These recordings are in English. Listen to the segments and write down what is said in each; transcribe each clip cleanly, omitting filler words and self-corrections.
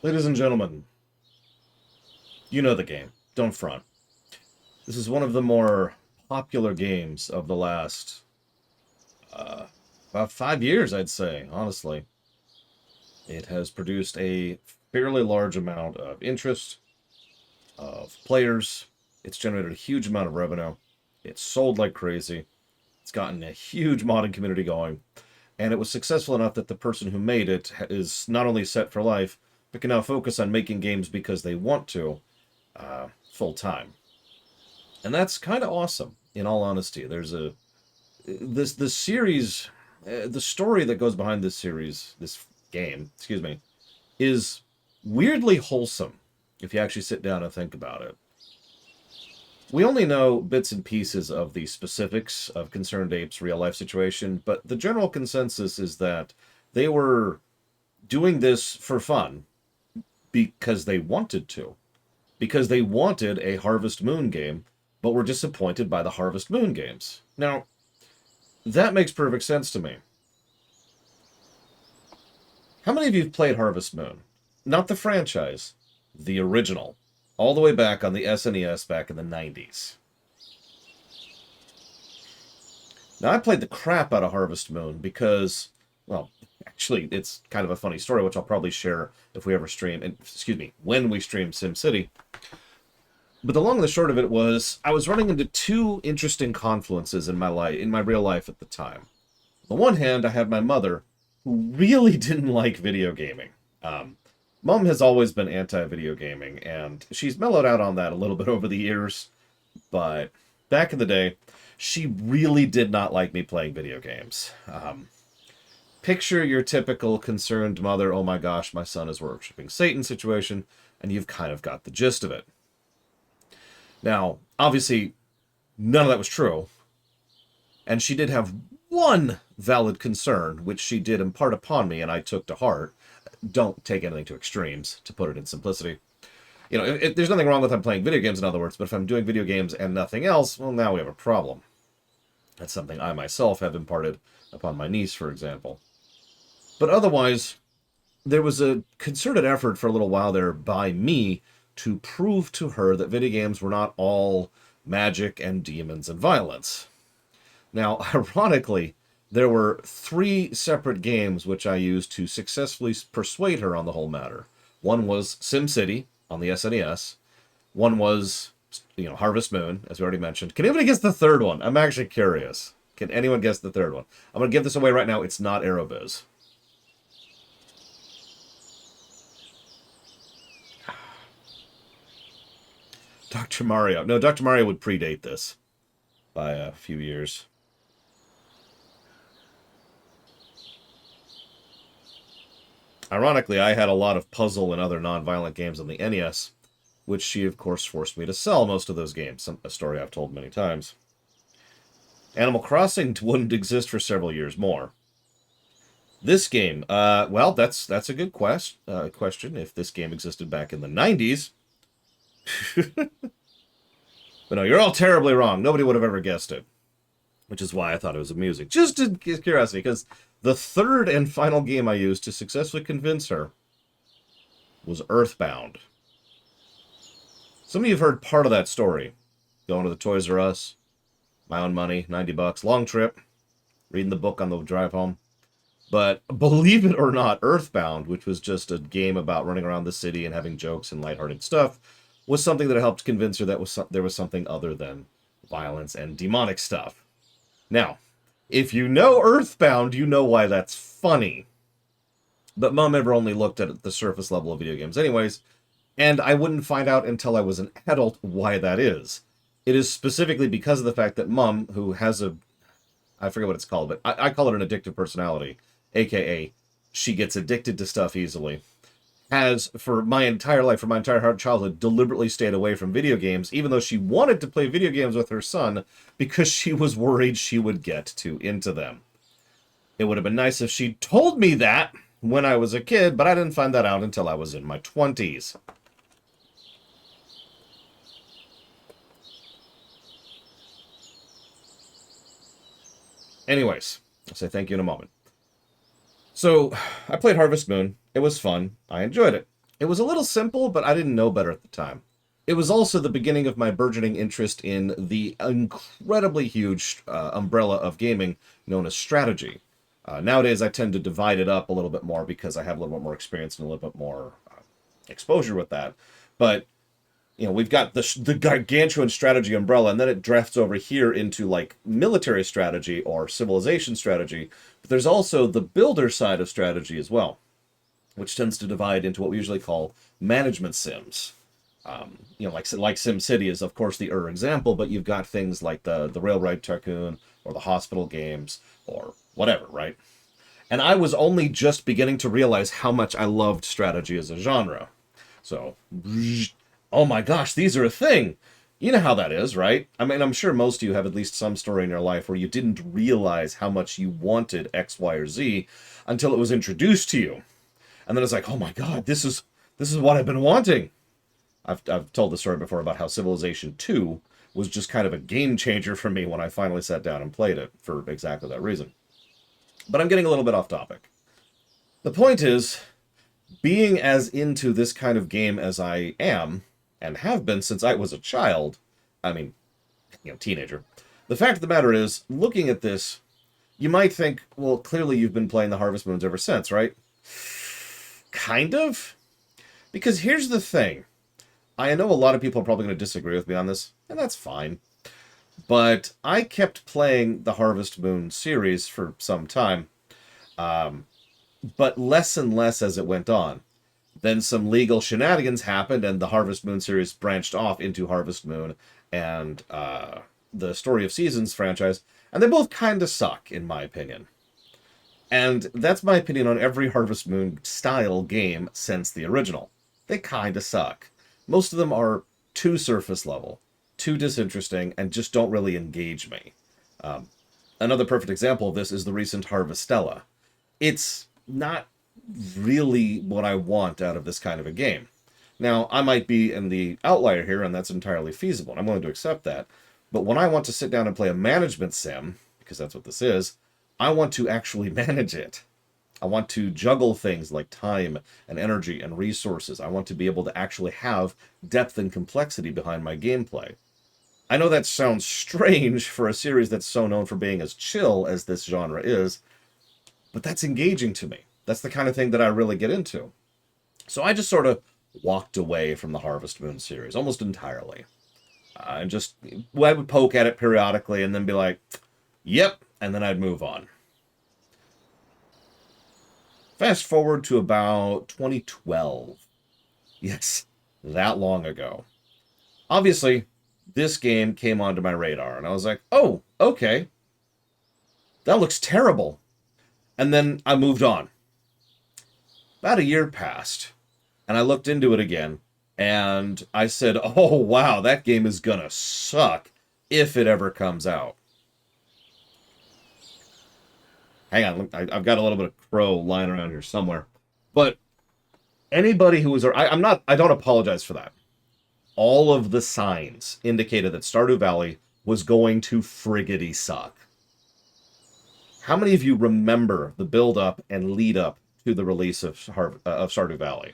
Ladies and gentlemen, you know the game. Don't front. This is one of the more popular games of the last, about 5 years, I'd say, honestly. It has produced a fairly large amount of interest, of players. It's generated a huge amount of revenue. It's sold like crazy. It's gotten a huge modding community going. And it was successful enough that the person who made it is not only set for life, but can now focus on making games because they want to, full time. And that's kind of awesome, in all honesty. There's this series, the story that goes behind this series, this game, excuse me, is weirdly wholesome if you actually sit down and think about it. We only know bits and pieces of the specifics of Concerned Ape's real-life situation, but the general consensus is that they were doing this for fun because they wanted to. Because they wanted a Harvest Moon game, but were disappointed by the Harvest Moon games. Now, that makes perfect sense to me. How many of you have played Harvest Moon? Not the franchise, the original. All the way back on the SNES back in the 90s. Now, I played the crap out of Harvest Moon because, well, actually, it's kind of a funny story, which I'll probably share if we ever stream, excuse me, when we stream SimCity. But the long and the short of it was, I was running into two interesting confluences in my life, in my real life at the time. On the one hand, I had my mother, who really didn't like video gaming. Mom has always been anti-video gaming, and she's mellowed out on that a little bit over the years, but back in the day, she really did not like me playing video games. Picture your typical concerned mother, oh my gosh, my son is worshipping Satan situation, and you've kind of got the gist of it. Now, obviously, none of that was true, and she did have one valid concern, which she did impart upon me, and I took to heart. Don't take anything to extremes, to put it in simplicity. You know, if there's nothing wrong with I'm playing video games, in other words, but if I'm doing video games and nothing else, well, now we have a problem. That's something I myself have imparted upon my niece, for example. But otherwise, there was a concerted effort for a little while there by me to prove to her that video games were not all magic and demons and violence. Now, ironically, there were 3 separate games which I used to successfully persuade her on the whole matter. One was SimCity on the SNES. One was, Harvest Moon, as we already mentioned. Can anybody guess the third one? I'm actually curious. Can anyone guess the third one? I'm going to give this away right now. It's not Aerobiz. Dr. Mario. No, Dr. Mario would predate this by a few years. Ironically, I had a lot of puzzle and other non-violent games on the NES, which she, of course, forced me to sell most of those games, a story I've told many times. Animal Crossing wouldn't exist for several years more. This game, well, that's a good question. If this game existed back in the 90s... But no, you're all terribly wrong. Nobody would have ever guessed it. Which is why I thought it was amusing. Just in curiosity, because the third and final game I used to successfully convince her was Earthbound. Some of you have heard part of that story. Going to the Toys R Us, my own money, $90, long trip, reading the book on the drive home. But believe it or not, Earthbound, which was just a game about running around the city and having jokes and lighthearted stuff, was something that helped convince her that there was something other than violence and demonic stuff. Now, if you know Earthbound, you know why that's funny. But Mom ever only looked at the surface level of video games anyways, and I wouldn't find out until I was an adult why that is. It is specifically because of the fact that Mom, who has I forget what it's called, but I call it an addictive personality, aka she gets addicted to stuff easily, has, for my entire life, for my entire childhood, deliberately stayed away from video games, even though she wanted to play video games with her son, because she was worried she would get too into them. It would have been nice if she'd told me that when I was a kid, but I didn't find that out until I was in my 20s. Anyways, I'll say thank you in a moment. So, I played Harvest Moon. It was fun. I enjoyed it. It was a little simple, but I didn't know better at the time. It was also the beginning of my burgeoning interest in the incredibly huge umbrella of gaming known as strategy. Nowadays, I tend to divide it up a little bit more because I have a little bit more experience and a little bit more exposure with that. But we've got the gargantuan strategy umbrella, and then it drafts over here into like military strategy or civilization strategy. But there's also the builder side of strategy as well, which tends to divide into what we usually call management sims. Like SimCity is of course the example, but you've got things like the Railroad Tycoon or the hospital games or whatever, right? And I was only just beginning to realize how much I loved strategy as a genre. So, oh my gosh, these are a thing. You know how that is, right? I mean, I'm sure most of you have at least some story in your life where you didn't realize how much you wanted X, Y, or Z until it was introduced to you. And then it's like, oh my god, this is what I've been wanting. I've told the story before about how Civilization 2 was just kind of a game changer for me when I finally sat down and played it for exactly that reason. But I'm getting a little bit off topic. The point is, being as into this kind of game as I am, and have been since I was a child, I mean, teenager, the fact of the matter is, looking at this, you might think, well, clearly you've been playing the Harvest Moons ever since, right? Kind of. Because here's the thing. I know a lot of people are probably going to disagree with me on this, and that's fine. But I kept playing the Harvest Moon series for some time, but less and less as it went on. Then some legal shenanigans happened, and the Harvest Moon series branched off into Harvest Moon and the Story of Seasons franchise, and they both kind of suck, in my opinion. And that's my opinion on every Harvest Moon style game since the original. They kind of suck. Most of them are too surface level, too disinteresting, and just don't really engage me. Another perfect example of this is the recent Harvestella. It's not really what I want out of this kind of a game. Now, I might be in the outlier here, and that's entirely feasible, and I'm willing to accept that. But when I want to sit down and play a management sim, because that's what this is, I want to actually manage it. I want to juggle things like time and energy and resources. I want to be able to actually have depth and complexity behind my gameplay. I know that sounds strange for a series that's so known for being as chill as this genre is, but that's engaging to me. That's the kind of thing that I really get into. So I just sort of walked away from the Harvest Moon series almost entirely. And just, I would poke at it periodically and then be like, yep, and then I'd move on. Fast forward to about 2012. Yes, that long ago. Obviously, this game came onto my radar, and I was like, oh, okay. That looks terrible. And then I moved on. About a year passed, and I looked into it again, and I said, oh, wow, that game is gonna suck if it ever comes out. Hang on, I've got a little bit of crow lying around here somewhere. But anybody who was, I don't apologize for that. All of the signs indicated that Stardew Valley was going to friggity suck. How many of you remember the build-up and lead-up to the release of Stardew Valley?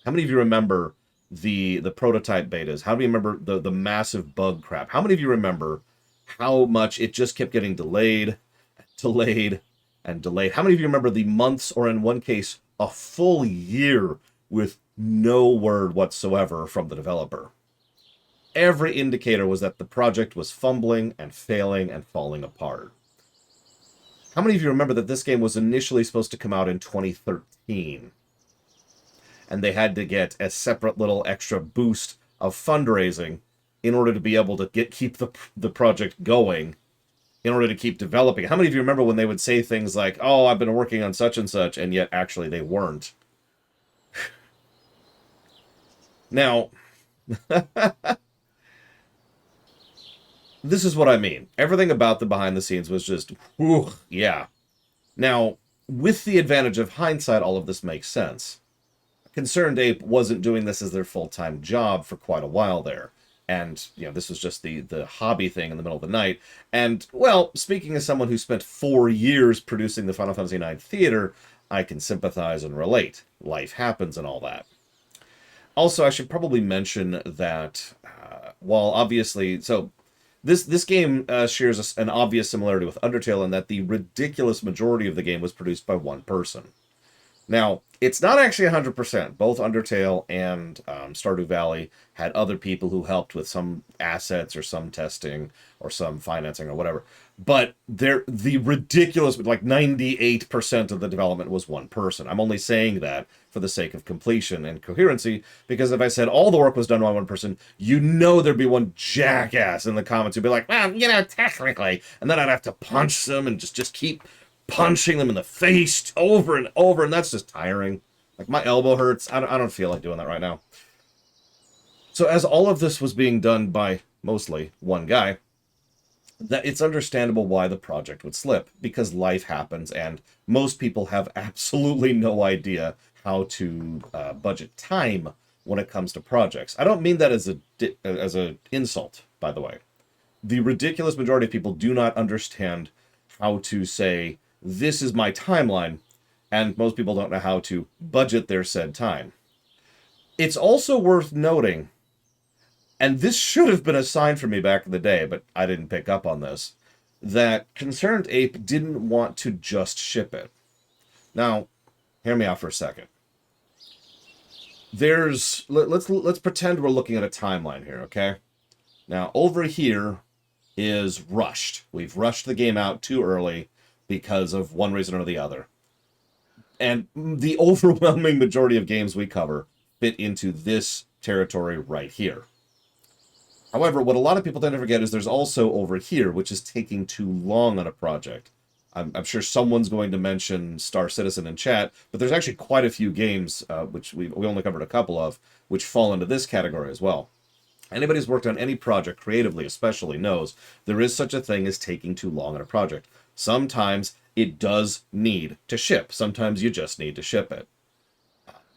How many of you remember the prototype betas? How many remember the massive bug crap? How many of you remember how much it just kept getting delayed, and delayed? How many of you remember the months, or in one case, a full year with no word whatsoever from the developer? Every indicator was that the project was fumbling and failing and falling apart. How many of you remember that this game was initially supposed to come out in 2013? And they had to get a separate little extra boost of fundraising in order to be able to keep the project going, in order to keep developing. How many of you remember when they would say things like, oh, I've been working on such and such, and yet actually they weren't? Now, this is what I mean. Everything about the behind the scenes was just, whew, yeah. Now, with the advantage of hindsight, all of this makes sense. Concerned Ape wasn't doing this as their full-time job for quite a while there. And, this was just the hobby thing in the middle of the night. And, well, speaking as someone who spent 4 years producing the Final Fantasy IX theater, I can sympathize and relate. Life happens and all that. Also, I should probably mention that while obviously, so this game shares an obvious similarity with Undertale in that the ridiculous majority of the game was produced by one person. Now, it's not actually 100%. Both Undertale and Stardew Valley had other people who helped with some assets or some testing or some financing or whatever. But the ridiculous, like 98% of the development was one person. I'm only saying that for the sake of completion and coherency, because if I said all the work was done by one person, you know there'd be one jackass in the comments who'd be like, well, technically. And then I'd have to punch them and just keep punching them in the face over and over, and that's just tiring. Like, my elbow hurts. I don't feel like doing that right now. So as all of this was being done by mostly one guy, that it's understandable why the project would slip, because life happens, and most people have absolutely no idea how to budget time when it comes to projects. I don't mean that as a insult, by the way. The ridiculous majority of people do not understand how to say, this is my timeline, and most people don't know how to budget their said time. It's also worth noting, and this should have been a sign for me back in the day, but I didn't pick up on this, that Concerned Ape didn't want to just ship it. Now, hear me out for a second. Let's pretend we're looking at a timeline here, okay? Now, over here is rushed. We've rushed the game out too early because of one reason or the other. And the overwhelming majority of games we cover fit into this territory right here. However, what a lot of people tend to forget is there's also over here, which is taking too long on a project. I'm sure someone's going to mention Star Citizen in chat, but there's actually quite a few games, which we only covered a couple of, which fall into this category as well. Anybody who's worked on any project, creatively especially, knows there is such a thing as taking too long on a project. Sometimes it does need to ship. Sometimes you just need to ship it.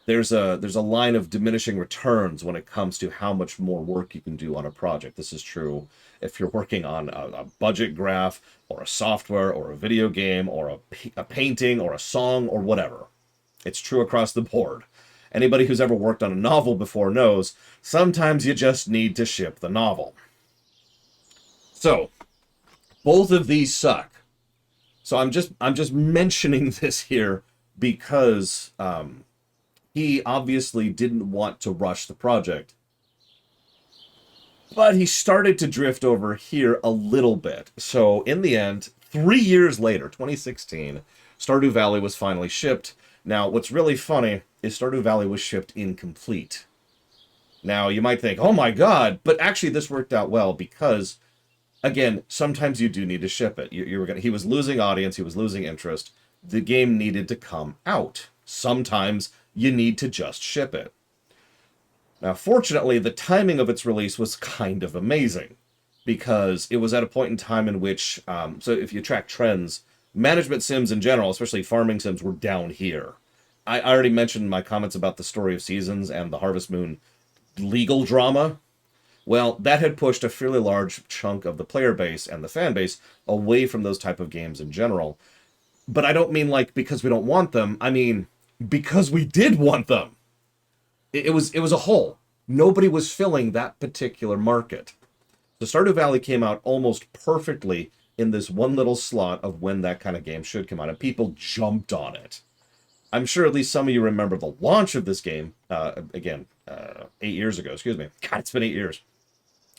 There's a line of diminishing returns when it comes to how much more work you can do on a project. This is true if you're working on a budget graph or a software or a video game or a painting or a song or whatever. It's true across the board. Anybody who's ever worked on a novel before knows sometimes you just need to ship the novel. So, both of these suck. So I'm just mentioning this here because he obviously didn't want to rush the project. But he started to drift over here a little bit. So in the end, 3 years later, 2016, Stardew Valley was finally shipped. Now, what's really funny is Stardew Valley was shipped incomplete. Now, you might think, oh my god, but actually this worked out well because, again, sometimes you do need to ship it. He was losing audience, he was losing interest. The game needed to come out. Sometimes you need to just ship it. Now, fortunately, the timing of its release was kind of amazing because it was at a point in time in which, so if you track trends, management sims in general, especially farming sims, were down here. I already mentioned in my comments about the Story of Seasons and the Harvest Moon legal drama. Well, that had pushed a fairly large chunk of the player base and the fan base away from those type of games in general. But I don't mean like because we don't want them. I mean because we did want them. It was a hole. Nobody was filling that particular market. So Stardew Valley came out almost perfectly in this one little slot of when that kind of game should come out, and people jumped on it. I'm sure at least some of you remember the launch of this game, 8 years ago, excuse me. God, it's been 8 years.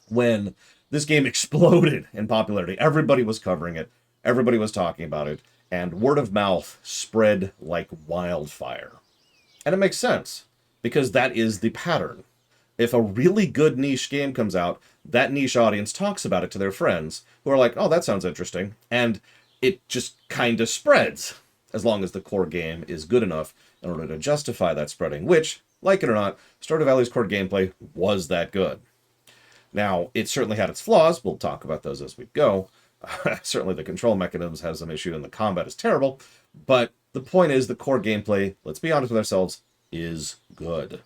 When this game exploded in popularity. Everybody was covering it. Everybody was talking about it. And word of mouth spread like wildfire. And it makes sense, because that is the pattern. If a really good niche game comes out, that niche audience talks about it to their friends, who are like, oh, that sounds interesting. And it just kind of spreads, as long as the core game is good enough in order to justify that spreading, which, like it or not, Stardew Valley's core gameplay was that good. Now, it certainly had its flaws. We'll talk about those as we go. Certainly the control mechanisms has some issue and the combat is terrible. But the point is the core gameplay, let's be honest with ourselves, is good.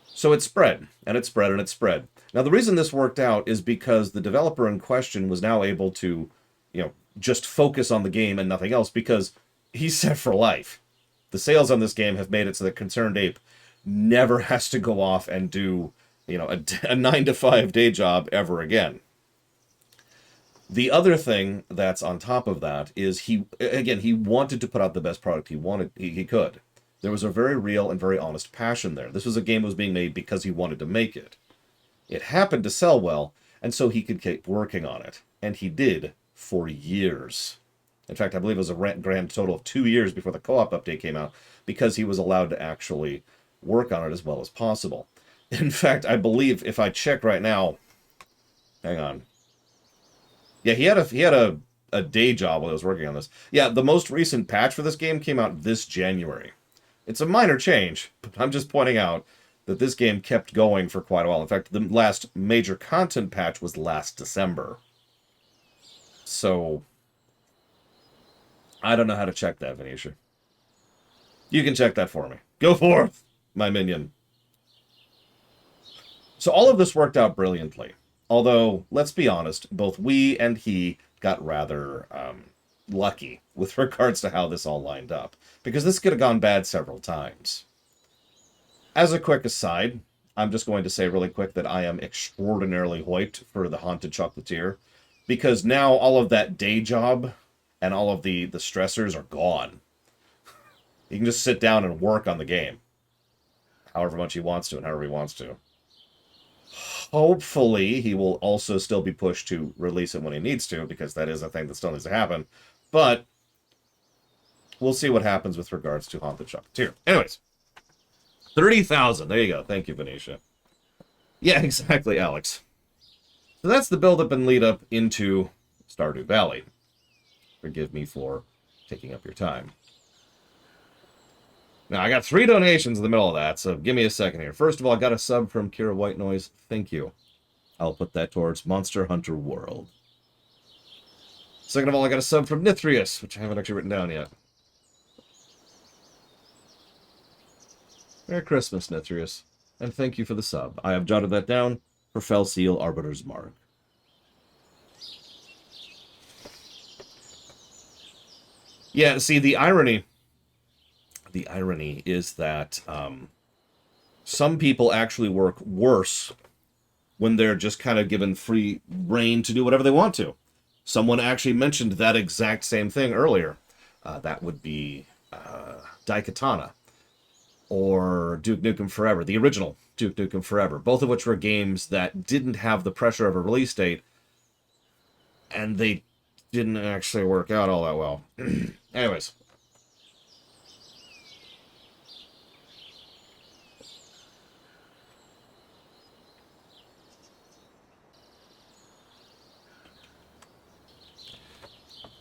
So it spread, and it spread, and it spread. Now, the reason this worked out is because the developer in question was now able to, just focus on the game and nothing else, because he's set for life. The sales on this game have made it so that Concerned Ape never has to go off and do, you know, a 9 to 5 day job ever again. The other thing that's on top of that is he wanted to put out the best product he could. There was a very real and very honest passion there. This was a game that was being made because he wanted to make it. It happened to sell well, and so he could keep working on it. And he did for years. In fact, I believe it was a grand total of 2 years before the co-op update came out, because he was allowed to actually work on it as well as possible. In fact, I believe, if I check right now, hang on. Yeah, he had a day job while he was working on this. Yeah, the most recent patch for this game came out this January. It's a minor change, but I'm just pointing out that this game kept going for quite a while. In fact, the last major content patch was last December. So, I don't know how to check that, Venetia. You can check that for me. Go forth, my minion. So all of this worked out brilliantly. Although, let's be honest, both we and he got rather lucky with regards to how this all lined up. Because this could have gone bad several times. As a quick aside, I'm just going to say really quick that I am extraordinarily hyped for the Haunted Chocolatier. Because now all of that day job and all of the stressors are gone. He can just sit down and work on the game. However much he wants to and however he wants to. Hopefully, he will also still be pushed to release it when he needs to, because that is a thing that still needs to happen. But we'll see what happens with regards to Haunted Chocolatier. Anyways, 30,000. There you go. Thank you, Venetia. Yeah, exactly, Alex. So that's the build-up and lead-up into Stardew Valley. Forgive me for taking up your time. Now, I got 3 donations in the middle of that, so give me a second here. First of all, I got a sub from Kira White Noise. Thank you. I'll put that towards Monster Hunter World. Second of all, I got a sub from Nithrius, which I haven't actually written down yet. Merry Christmas, Nithrius. And thank you for the sub. I have jotted that down for Felseal Arbiter's Mark. Yeah, see, the irony is that some people actually work worse when they're just kind of given free reign to do whatever they want to. Someone actually mentioned that exact same thing earlier. That would be Daikatana or Duke Nukem Forever, the original Duke Nukem Forever, both of which were games that didn't have the pressure of a release date, and they didn't actually work out all that well. Anyways.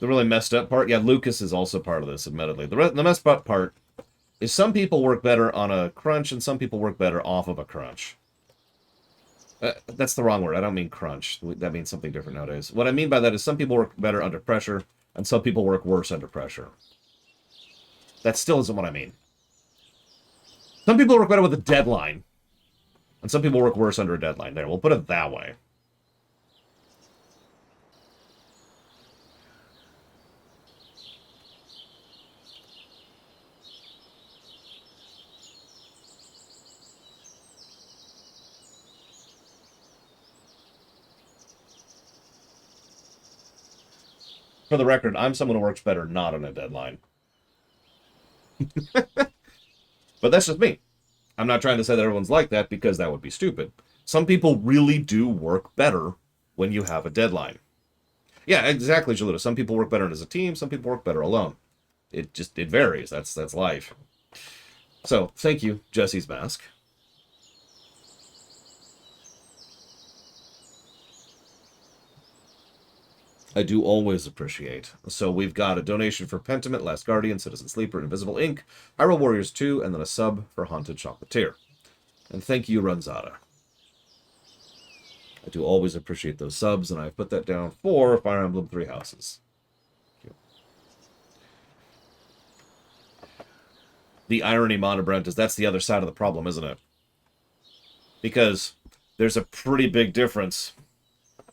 The really messed up part, yeah, Lucas is also part of this, admittedly. The messed up part is some people work better on a crunch and some people work better off of a crunch. That's the wrong word. I don't mean crunch. That means something different nowadays. What I mean by that is some people work better under pressure and some people work worse under pressure. That still isn't what I mean. Some people work better with a deadline and some people work worse under a deadline. There, we'll put it that way. For the record, I'm someone who works better not on a deadline. But that's just me. I'm not trying to say that everyone's like that, because that would be stupid. Some people really do work better when you have a deadline. Yeah, exactly, Jaluta. Some people work better as a team, some people work better alone. It varies. That's life. So, thank you, Jesse's Mask. I do always appreciate. So we've got a donation for Pentiment, Last Guardian, Citizen Sleeper, Invisible Ink, Hyrule Warriors 2, and then a sub for Haunted Chocolatier. And thank you, Runzada. I do always appreciate those subs, and I've put that down for Fire Emblem Three Houses. Thank you. The irony, Monobrent, is that's the other side of the problem, isn't it? Because there's a pretty big difference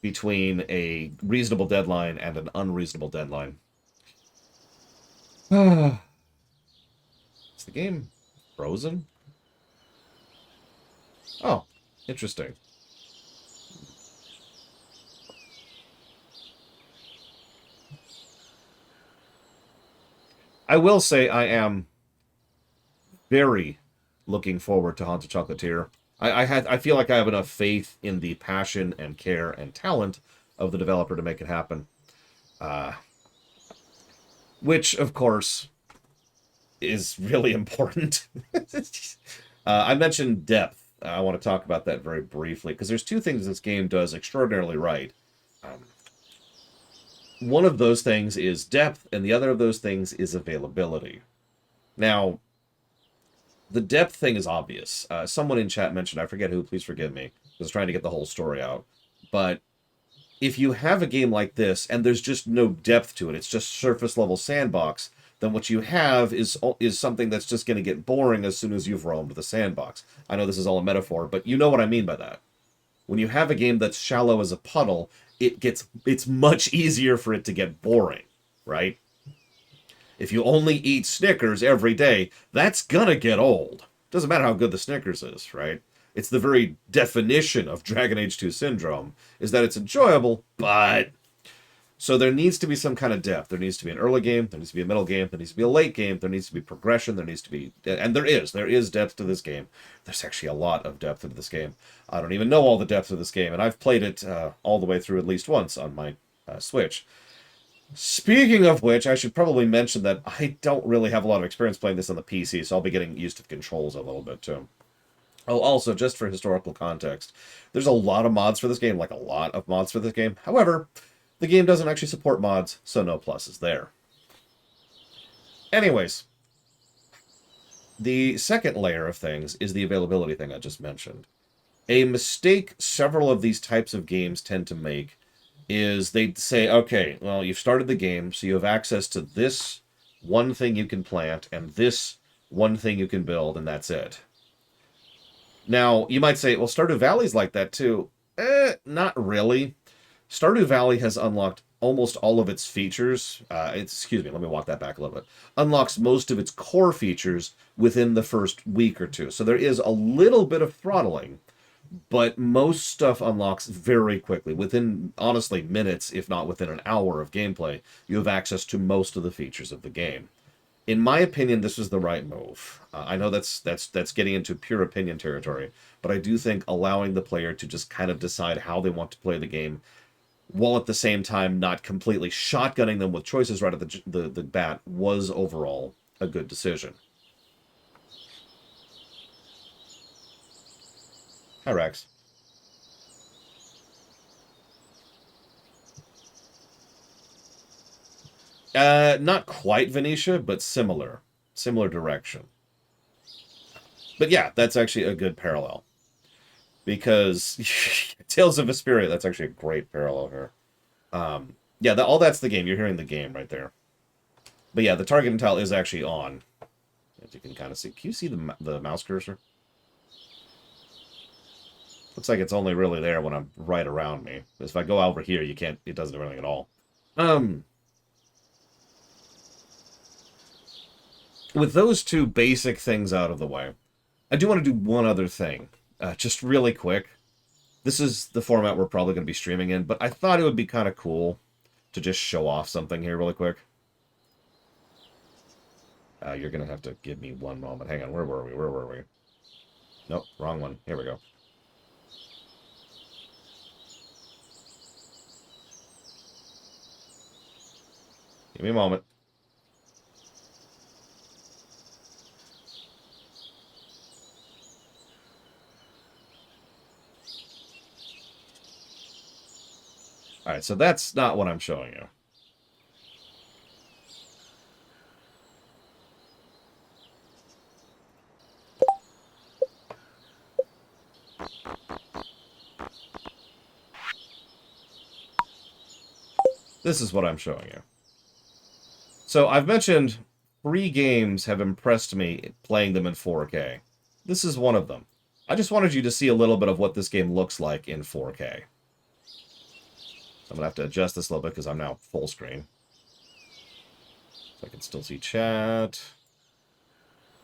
between a reasonable deadline and an unreasonable deadline. Is the game frozen? Oh, interesting. I will say I am very looking forward to Haunted Chocolatier. I feel like I have enough faith in the passion and care and talent of the developer to make it happen. Uh, which, of course, is really important. I mentioned depth. I want to talk about that very briefly because there's two things this game does extraordinarily right. Um, one of those things is depth, and the other of those things is availability. Now, the depth thing is obvious. Someone in chat mentioned, I forget who, please forgive me, I was trying to get the whole story out. But if you have a game like this and there's just no depth to it, it's just surface level sandbox, then what you have is something that's just going to get boring as soon as you've roamed the sandbox. I know this is all a metaphor, but you know what I mean by that. When you have a game that's shallow as a puddle, it's much easier for it to get boring, right? If you only eat Snickers every day, that's gonna get old. Doesn't matter how good the Snickers is, right? It's the very definition of Dragon Age 2 syndrome, is that it's enjoyable, but... So there needs to be some kind of depth. There needs to be an early game, there needs to be a middle game, there needs to be a late game, there needs to be progression, there needs to be... And there is depth to this game. There's actually a lot of depth to this game. I don't even know all the depth of this game, and I've played it all the way through at least once on my Switch. Speaking of which, I should probably mention that I don't really have a lot of experience playing this on the PC, so I'll be getting used to the controls a little bit, too. Oh, also, just for historical context, there's a lot of mods for this game, like a lot of mods for this game. However, the game doesn't actually support mods, so no pluses there. Anyways, the second layer of things is the availability thing I just mentioned. A mistake several of these types of games tend to make is they say, okay, well, you've started the game, so you have access to this one thing you can plant and this one thing you can build, and that's it. Now, you might say, well, Stardew Valley's like that too. Not really. Stardew Valley has unlocked almost all of its features. Excuse me, let me walk that back a little bit. Unlocks most of its core features within the first week or two. So there is a little bit of throttling, but most stuff unlocks very quickly. Within, honestly, minutes, if not within an hour of gameplay, you have access to most of the features of the game. In my opinion, this was the right move. I know that's getting into pure opinion territory, but I do think allowing the player to just kind of decide how they want to play the game, while at the same time not completely shotgunning them with choices right at the bat, was overall a good decision. Hi, Rex. Not quite Venetia, but similar. Similar direction. But yeah, that's actually a good parallel. Because Tales of Vesperia, that's actually a great parallel here. Yeah, all that's the game. You're hearing the game right there. But yeah, the targeting tile is actually on. As you can kind of see. Can you see the mouse cursor? Looks like it's only really there when I'm right around me. If I go over here, you can't, it doesn't do anything at all. With those two basic things out of the way, I do want to do one other thing. Just really quick. This is the format we're probably going to be streaming in, but I thought it would be kind of cool to just show off something here really quick. You're going to have to give me one moment. Hang on, where were we? Where were we? Nope, wrong one. Here we go. Give me a moment. Alright, so that's not what I'm showing you. This is what I'm showing you. So I've mentioned 3 games have impressed me playing them in 4K. This is one of them. I just wanted you to see a little bit of what this game looks like in 4K. I'm going to have to adjust this a little bit because I'm now full screen. So I can still see chat.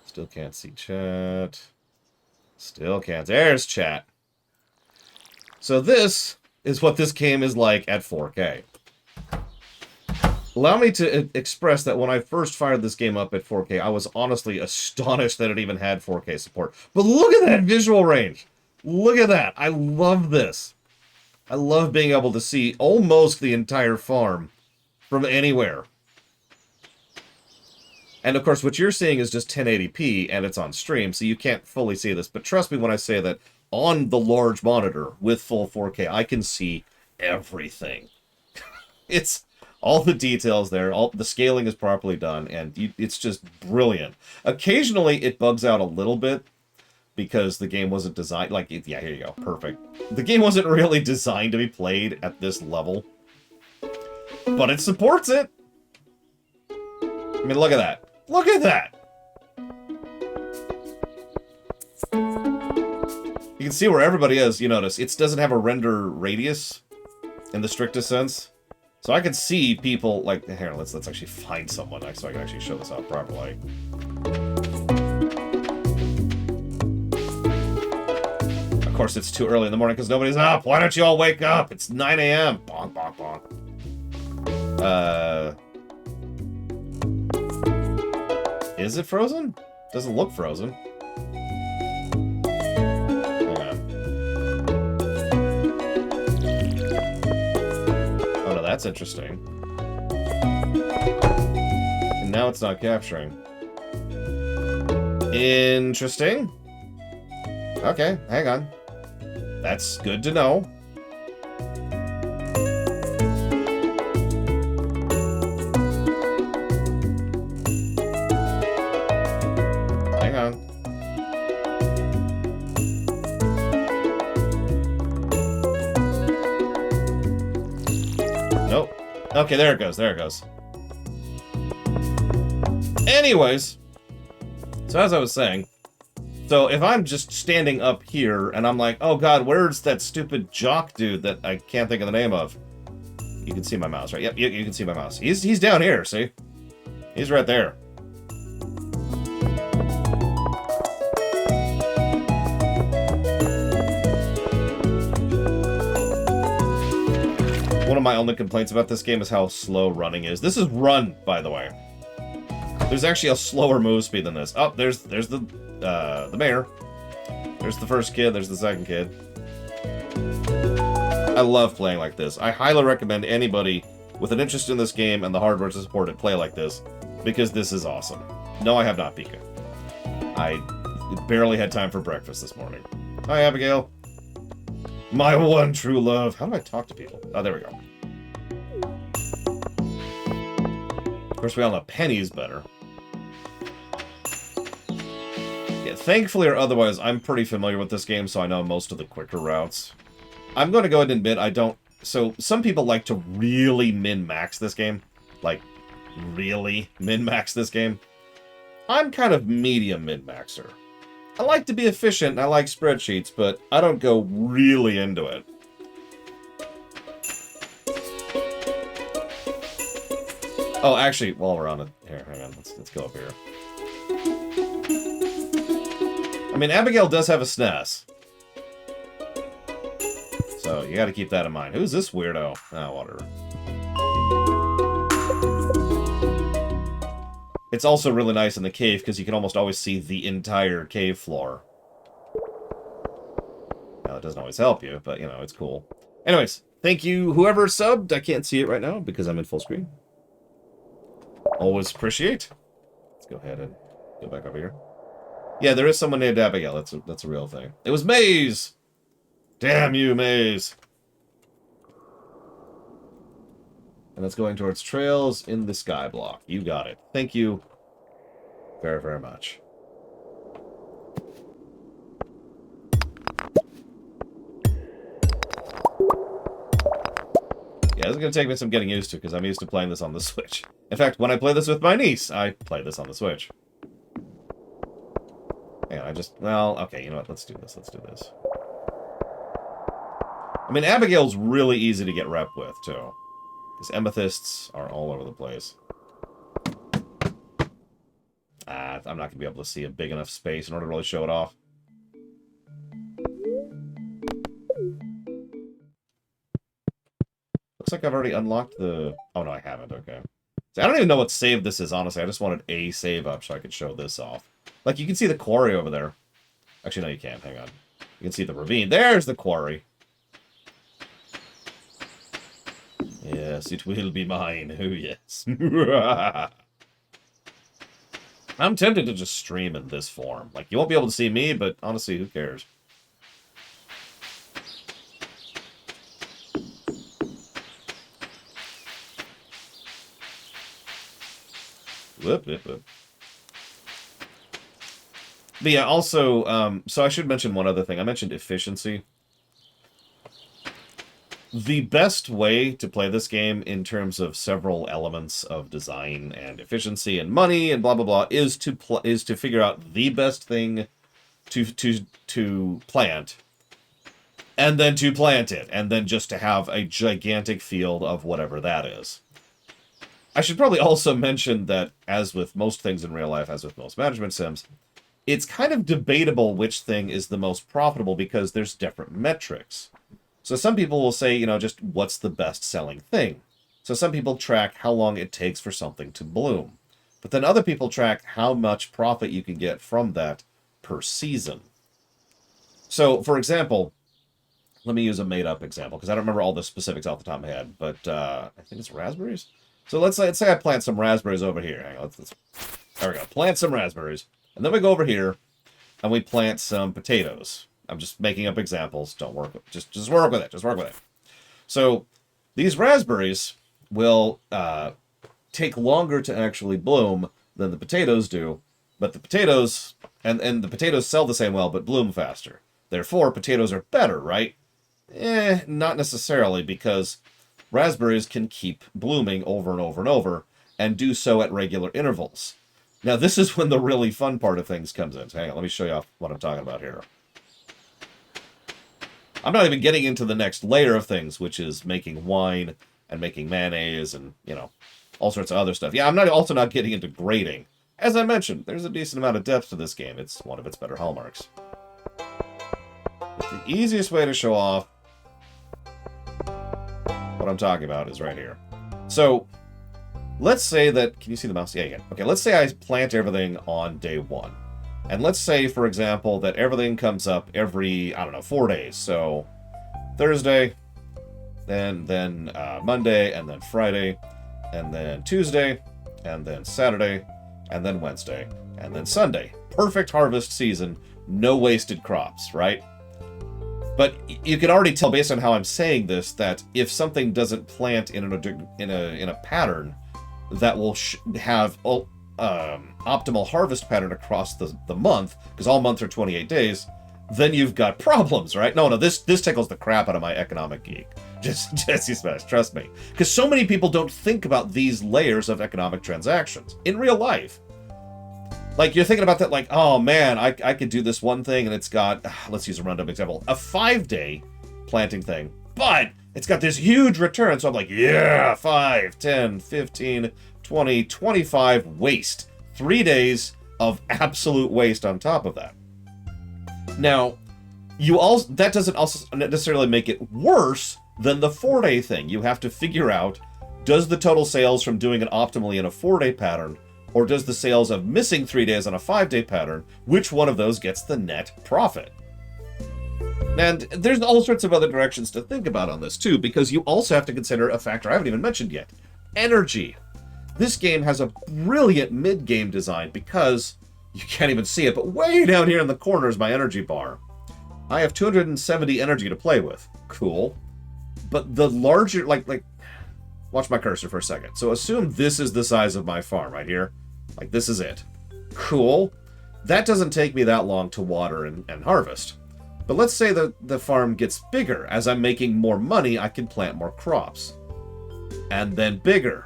Still can't see chat. Still can't. There's chat. So this is what this game is like at 4K. Allow me to express that when I first fired this game up at 4K, I was honestly astonished that it even had 4K support. But look at that visual range! Look at that! I love this. I love being able to see almost the entire farm from anywhere. And of course, what you're seeing is just 1080p, and it's on stream, so you can't fully see this. But trust me when I say that on the large monitor with full 4K, I can see everything. It's all the details there, all the scaling is properly done, and it's just brilliant. Occasionally, it bugs out a little bit because the game wasn't designed like yeah, here you go, perfect. The game wasn't really designed to be played at this level, but it supports it. I mean, look at that. Look at that! You can see where everybody is, you notice. It doesn't have a render radius in the strictest sense. So I can see people, like, here, let's actually find someone so I can actually show this off properly. Of course, it's too early in the morning because nobody's up. Why don't you all wake up? It's 9 a.m. Bonk, bonk, bonk. Is it frozen? Doesn't look frozen. Hang on. Oh no, that's interesting. And now it's not capturing. Interesting. Okay, hang on. That's good to know. Okay, there it goes, there it goes. Anyways, so as I was saying, so if I'm just standing up here and I'm like, oh god, where's that stupid jock dude that I can't think of the name of? You can see my mouse, right? Yep, you can see my mouse. He's down here, see? He's right there. One of my only complaints about this game is how slow running is. This is run, by the way. There's actually a slower move speed than this. Oh, there's the mayor. There's the first kid. There's the second kid. I love playing like this. I highly recommend anybody with an interest in this game and the hardware to support it play like this, because this is awesome. No, I have not, Pika. I barely had time for breakfast this morning. Hi, Abigail. My one true love. How do I talk to people? Oh, there we go. Of course, we all know Penny's better. Yeah, thankfully or otherwise, I'm pretty familiar with this game, so I know most of the quicker routes. I'm going to go ahead and admit I don't... So, some people like to really min-max this game. Like, really min-max this game. I'm kind of medium min-maxer. I like to be efficient, and I like spreadsheets, but I don't go really into it. Oh, actually, while we're on it... Here, hang on. Let's go up here. I mean, Abigail does have a SNES. So, you gotta keep that in mind. Who's this weirdo? Ah, whatever. It's also really nice in the cave, because you can almost always see the entire cave floor. Now, it doesn't always help you, but, you know, it's cool. Anyways, thank you, whoever subbed. I can't see it right now, because I'm in full screen. Always appreciate. Let's go ahead and go back over here. Yeah, there is someone named Abigail. That's a real thing. It was Maze! Damn you, Maze! And that's going towards trails in the sky block. You got it. Thank you very, very much. Yeah, this is going to take me some getting used to, because I'm used to playing this on the Switch. In fact, when I play this with my niece, I play this on the Switch. Hang on, well, okay, you know what, let's do this, I mean, Abigail's really easy to get rep with, too. Because amethysts are all over the place. I'm not going to be able to see a big enough space in order to really show it off. looks like I've already unlocked the... Oh, no, I haven't. Okay. So I don't even know what save this is, honestly. I just wanted a save up so I could show this off. Like, you can see the quarry over there. Actually, no, you can't. Hang on. You can see the ravine. There's the quarry. Yes, it will be mine. Oh, yes. I'm tempted to just stream in this form. Like, you won't be able to see me, but honestly, who cares? Whoop, whoop, whoop. But yeah, also, so I should mention one other thing. I mentioned efficiency. The best way to play this game in terms of several elements of design and efficiency and money and blah blah blah is to figure out the best thing to plant, and then to plant it, and then just to have a gigantic field of whatever that is. I should probably also mention that, as with most things in real life, as with most management sims, it's kind of debatable which thing is the most profitable because there's different metrics. So some people will say, you know, just what's the best selling thing? So some people track how long it takes for something to bloom. But then other people track how much profit you can get from that per season. So, for example, let me use a made-up example, because I don't remember all the specifics off the top of my head, but I think it's raspberries? So let's say I plant some raspberries over here. Hang on, there we go. Plant some raspberries. And then we go over here, and we plant some potatoes. I'm just making up examples. Don't work with it. Just work with it. Just work with it. So these raspberries will take longer to actually bloom than the potatoes do, but the potatoes and the potatoes sell the same well but bloom faster. Therefore, potatoes are better, right? Not necessarily, because raspberries can keep blooming over and over and over and do so at regular intervals. Now, this is when the really fun part of things comes in. So hang on, let me show you what I'm talking about here. I'm not even getting into the next layer of things, which is making wine and making mayonnaise and, you know, all sorts of other stuff. Yeah, I'm also not getting into grading. As I mentioned, there's a decent amount of depth to this game. It's one of its better hallmarks. But the easiest way to show off what I'm talking about is right here. So, let's say that... Can you see the mouse? Yeah, you can. Okay, let's say I plant everything on day 1. And let's say, for example, that everything comes up every, I don't know, 4 days. So, Thursday, then Monday, and then Friday, and then Tuesday, and then Saturday, and then Wednesday, and then Sunday. Perfect harvest season, no wasted crops, right? But you can already tell, based on how I'm saying this, that if something doesn't plant in a pattern that will have optimal harvest pattern across the month, because all months are 28 days, then you've got problems, right? No, this tickles the crap out of my economic geek. Jesse Smash, trust me. Because so many people don't think about these layers of economic transactions in real life. Like, you're thinking about that like, oh man, I could do this one thing and it's got, let's use a random example, a 5-day planting thing, but it's got this huge return. So I'm like, yeah, 5, 10, 15, 20, 25 waste. 3 days of absolute waste on top of that. Now, that doesn't also necessarily make it worse than the 4-day thing. You have to figure out, does the total sales from doing it optimally in a 4-day pattern, or does the sales of missing 3 days on a 5-day pattern, which one of those gets the net profit? And there's all sorts of other directions to think about on this too, because you also have to consider a factor I haven't even mentioned yet. Energy. This game has a brilliant mid-game design because, you can't even see it, but way down here in the corner is my energy bar. I have 270 energy to play with. Cool. But the larger, like, watch my cursor for a second. So assume this is the size of my farm right here. Like, this is it. Cool. That doesn't take me that long to water and harvest. But let's say that the farm gets bigger. As I'm making more money, I can plant more crops. And then bigger.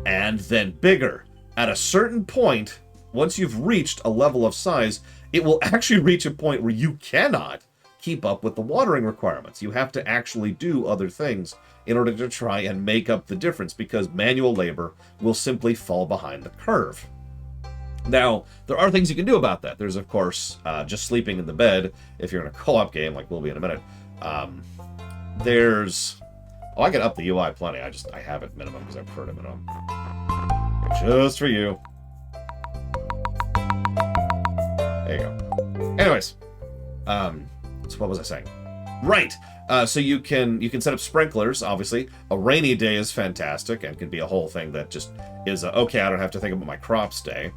And then bigger. At a certain point, once you've reached a level of size, it will actually reach a point where you cannot keep up with the watering requirements. You have to actually do other things in order to try and make up the difference, because manual labor will simply fall behind the curve. Now, there are things you can do about that. There's, of course, just sleeping in the bed if you're in a co-op game, like we'll be in a minute. There's Oh, I can up the UI plenty. I have it minimum because I prefer it minimum. Just for you. There you go. Anyways, so what was I saying? Right. So you can set up sprinklers. Obviously, a rainy day is fantastic and can be a whole thing that just is okay. I don't have to think about my crops day.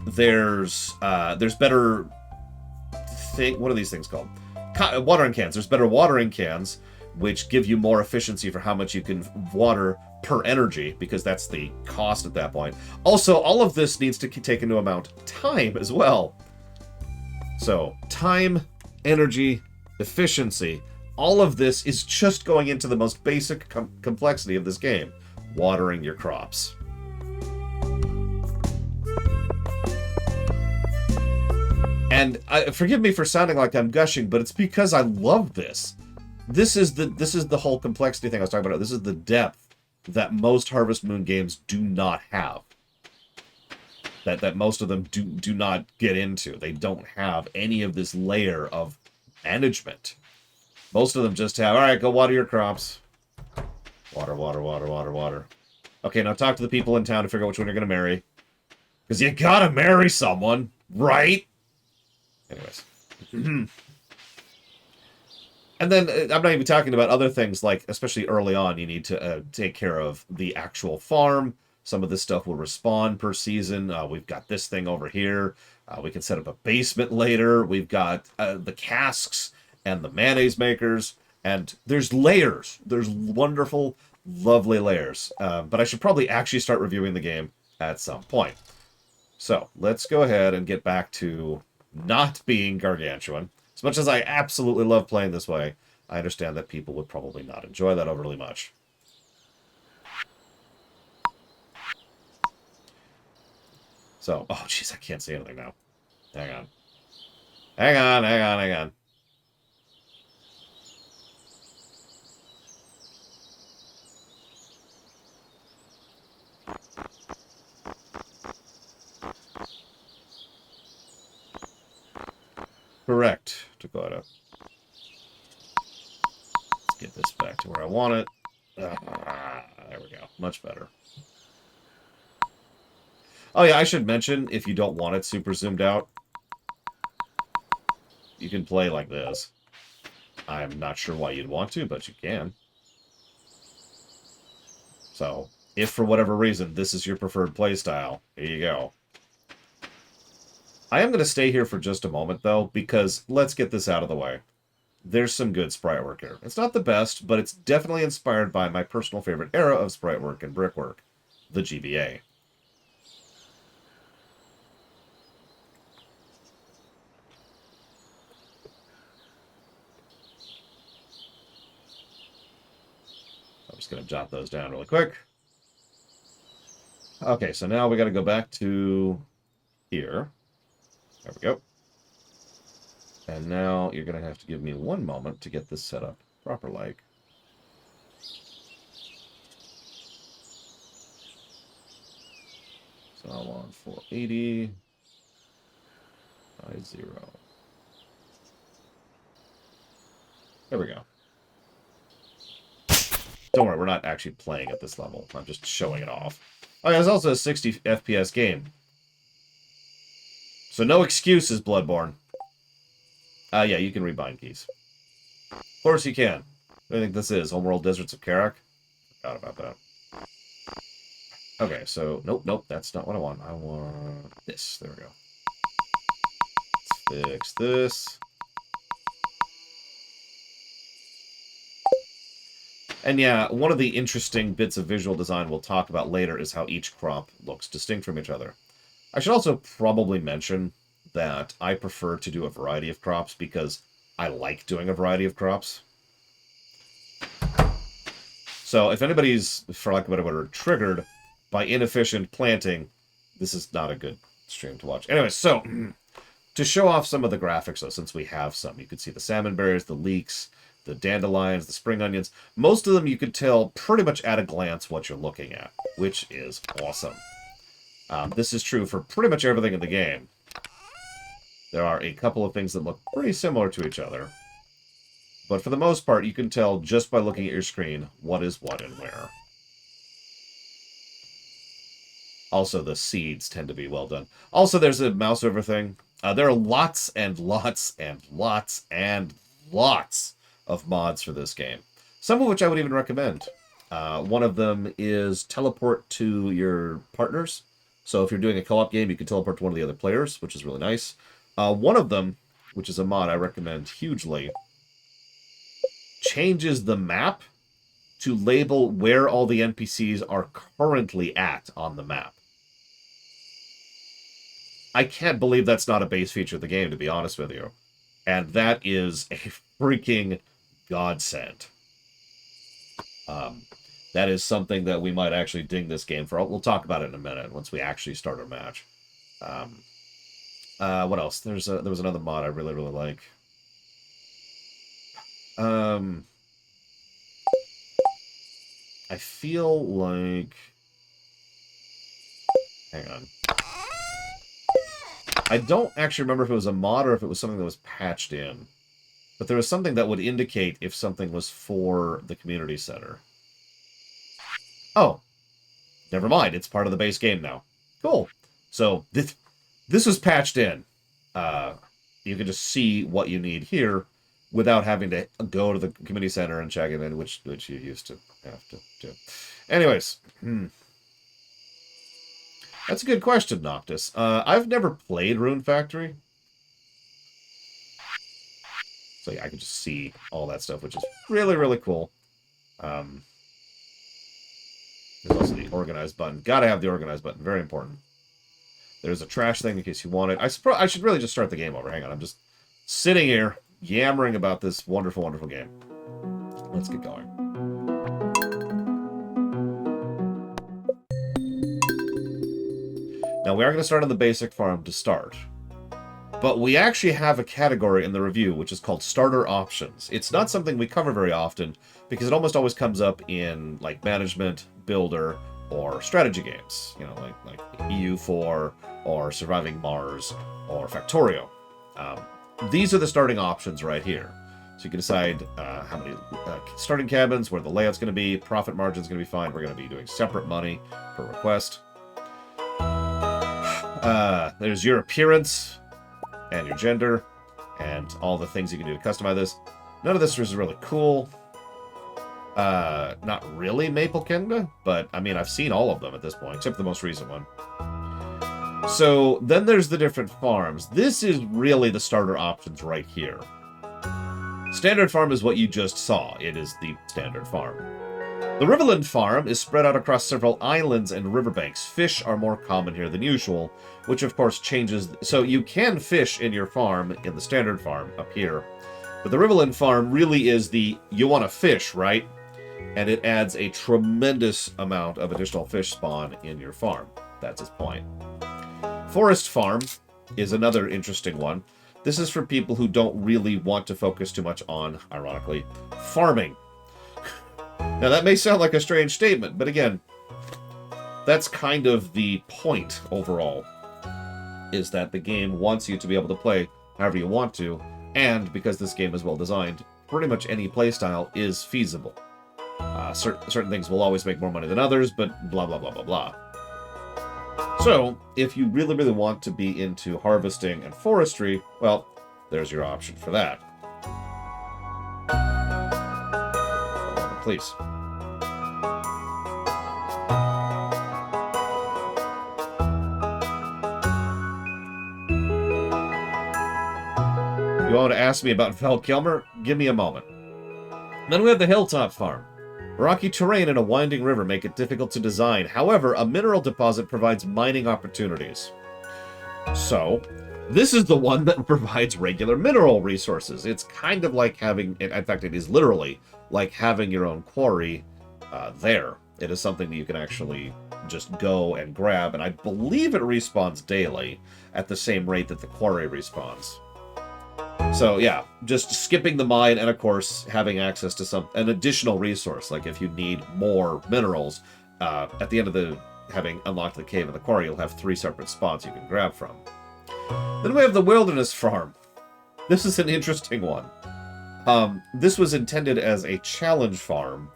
There's better thing. What are these things called? Watering cans. There's better watering cans, which give you more efficiency for how much you can water per energy, because that's the cost at that point. Also, all of this needs to take into account time as well. So, time, energy, efficiency, all of this is just going into the most basic complexity of this game. Watering your crops. And forgive me for sounding like I'm gushing, but it's because I love this. This is the whole complexity thing I was talking about. This is the depth that most Harvest Moon games do not have. That most of them do not get into. They don't have any of this layer of management. Most of them just have, all right, go water your crops. Water, water, water, water, water. Okay, now talk to the people in town to figure out which one you're going to marry. Because you gotta marry someone, right? Anyways. And then, I'm not even talking about other things, like, especially early on, you need to take care of the actual farm. Some of this stuff will respawn per season. We've got this thing over here. We can set up a basement later. We've got the casks and the mayonnaise makers. And there's layers. There's wonderful, lovely layers. But I should probably actually start reviewing the game at some point. So, let's go ahead and get back to not being gargantuan. As much as I absolutely love playing this way, I understand that people would probably not enjoy that overly much. So, oh jeez, I can't see anything now. Hang on. Hang on, hang on, hang on. Correct, Dakota. Let's get this back to where I want it. There we go. Much better. Oh yeah, I should mention, if you don't want it super zoomed out, you can play like this. I'm not sure why you'd want to, but you can. So, if for whatever reason this is your preferred playstyle, here you go. I am going to stay here for just a moment, though, because let's get this out of the way. There's some good sprite work here. It's not the best, but it's definitely inspired by my personal favorite era of sprite work and brickwork, the GBA. I'm just going to jot those down really quick. Okay, so now we got to go back to here. There we go. And now you're going to have to give me one moment to get this set up proper-like. So I want 480 by 0. There we go. Don't worry, we're not actually playing at this level. I'm just showing it off. Oh, yeah, it's also a 60 FPS game. So no excuses, Bloodborne. Yeah, you can rebind keys. Of course you can. What do you think this is? Homeworld Deserts of Karak? Forgot about that. Okay, so... Nope, that's not what I want. I want this. There we go. Let's fix this. And yeah, one of the interesting bits of visual design we'll talk about later is how each crop looks distinct from each other. I should also probably mention that I prefer to do a variety of crops because I like doing a variety of crops. So if anybody's, for lack of a better word, triggered by inefficient planting, this is not a good stream to watch. Anyway, so to show off some of the graphics, though, since we have some, you can see the salmon berries, the leeks, the dandelions, the spring onions. Most of them you could tell pretty much at a glance what you're looking at, which is awesome. This is true for pretty much everything in the game. There are a couple of things that look pretty similar to each other. But for the most part, you can tell just by looking at your screen what is what and where. Also, the seeds tend to be well done. Also, there's a mouse over thing. There are lots and lots and lots and lots of mods for this game. Some of which I would even recommend. One of them is teleport to your partners. So if you're doing a co-op game, you can teleport to one of the other players, which is really nice. One of them, which is a mod I recommend hugely, changes the map to label where all the NPCs are currently at on the map. I can't believe that's not a base feature of the game, to be honest with you. And that is a freaking godsend. That is something that we might actually ding this game for. We'll talk about it in a minute once we actually start our match. What else? There was another mod I really, really like. I feel like... Hang on. I don't actually remember if it was a mod or if it was something that was patched in. But there was something that would indicate if something was for the community center. Oh. Never mind. It's part of the base game now. Cool. So, this was patched in. You can just see what you need here without having to go to the community center and check it in, which you used to have to do. Anyways. That's a good question, Noctis. I've never played Rune Factory. So yeah, I can just see all that stuff, which is really, really cool. There's also the organize button. Gotta have the organize button. Very important. There's a trash thing in case you want it. I should really just start the game over. Hang on. I'm just sitting here yammering about this wonderful, wonderful game. Let's get going. Now, we are going to start on the basic farm to start. But we actually have a category in the review which is called Starter Options. It's not something we cover very often because it almost always comes up in like management, builder, or strategy games. You know, like EU4 or Surviving Mars or Factorio. These are the starting options right here. So you can decide how many starting cabins, where the layout's going to be, profit margin's going to be fine. We're going to be doing separate money per request. There's your appearance and your gender and all the things you can do to customize this. None of this is really cool. Not really Maple Kingdom, but I mean, I've seen all of them at this point, except the most recent one. So then there's the different farms. This is really the starter options right here. Standard farm is what you just saw. It is the standard farm. The Riverland farm is spread out across several islands and riverbanks. Fish are more common here than usual, which of course changes. So you can fish in your farm in the standard farm up here. But the Riverland farm really is the, you want to fish, right? And it adds a tremendous amount of additional fish spawn in your farm. That's its point. Forest farm is another interesting one. This is for people who don't really want to focus too much on, ironically, farming. Now, that may sound like a strange statement, but again, that's kind of the point overall, is that the game wants you to be able to play however you want to, and because this game is well designed, pretty much any playstyle is feasible. Certain things will always make more money than others, but blah, blah, blah, blah, blah. So, if you really, really want to be into harvesting and forestry, well, there's your option for that. Please. You want to ask me about Valkilmer? Give me a moment. Then we have the Hilltop Farm. Rocky terrain and a winding river make it difficult to design. However, a mineral deposit provides mining opportunities. So, this is the one that provides regular mineral resources. It's kind of like having, in fact, it is literally like having your own quarry there. It is something that you can actually just go and grab, and I believe it respawns daily at the same rate that the quarry respawns. So yeah, just skipping the mine and of course having access to an additional resource. Like if you need more minerals, at the end of having unlocked the cave and the quarry, you'll have 3 separate spots you can grab from. Then we have the Wilderness Farm. This is an interesting one. This was intended as a challenge farm,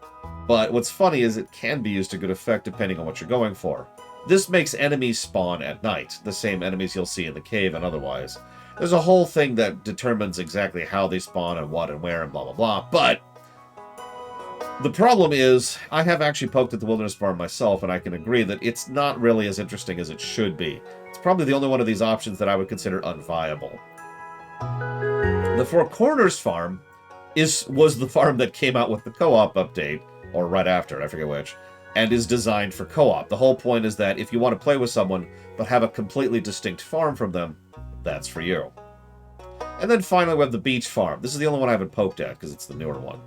but what's funny is it can be used to good effect depending on what you're going for. This makes enemies spawn at night, the same enemies you'll see in the cave and otherwise. There's a whole thing that determines exactly how they spawn and what and where and blah blah blah, but the problem is, I have actually poked at the wilderness farm myself, and I can agree that it's not really as interesting as it should be. It's probably the only one of these options that I would consider unviable. The Four Corners farm was the farm that came out with the co-op update, or right after, I forget which, and is designed for co-op. The whole point is that if you want to play with someone, but have a completely distinct farm from them, that's for you. And then finally we have the beach farm. This is the only one I haven't poked at, because it's the newer one.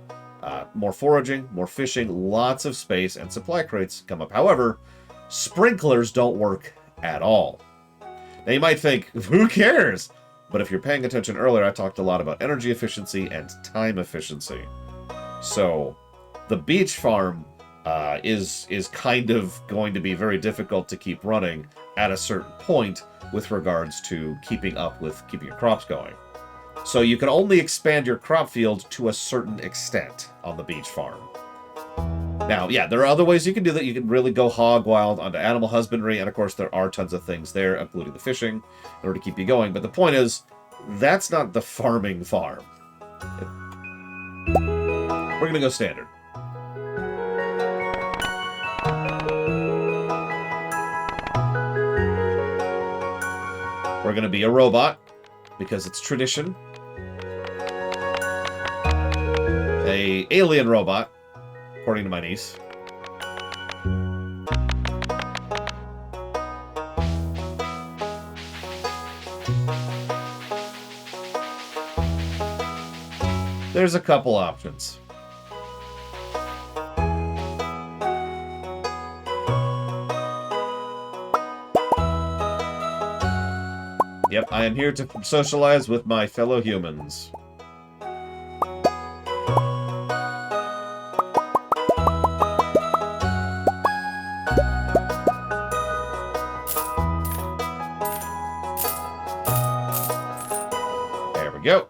More foraging, more fishing, lots of space, and supply crates come up. However, sprinklers don't work at all. Now you might think, who cares? But if you're paying attention earlier, I talked a lot about energy efficiency and time efficiency. So, the beach farm is kind of going to be very difficult to keep running at a certain point with regards to keeping your crops going. So you can only expand your crop field to a certain extent on the beach farm. Now, yeah, there are other ways you can do that. You can really go hog wild onto animal husbandry, and of course there are tons of things there, including the fishing, in order to keep you going. But the point is, that's not the farming farm. We're going to go standard. We're going to be a robot, because it's tradition. A alien robot, according to my niece. There's a couple options. Yep, I am here to socialize with my fellow humans. There we go.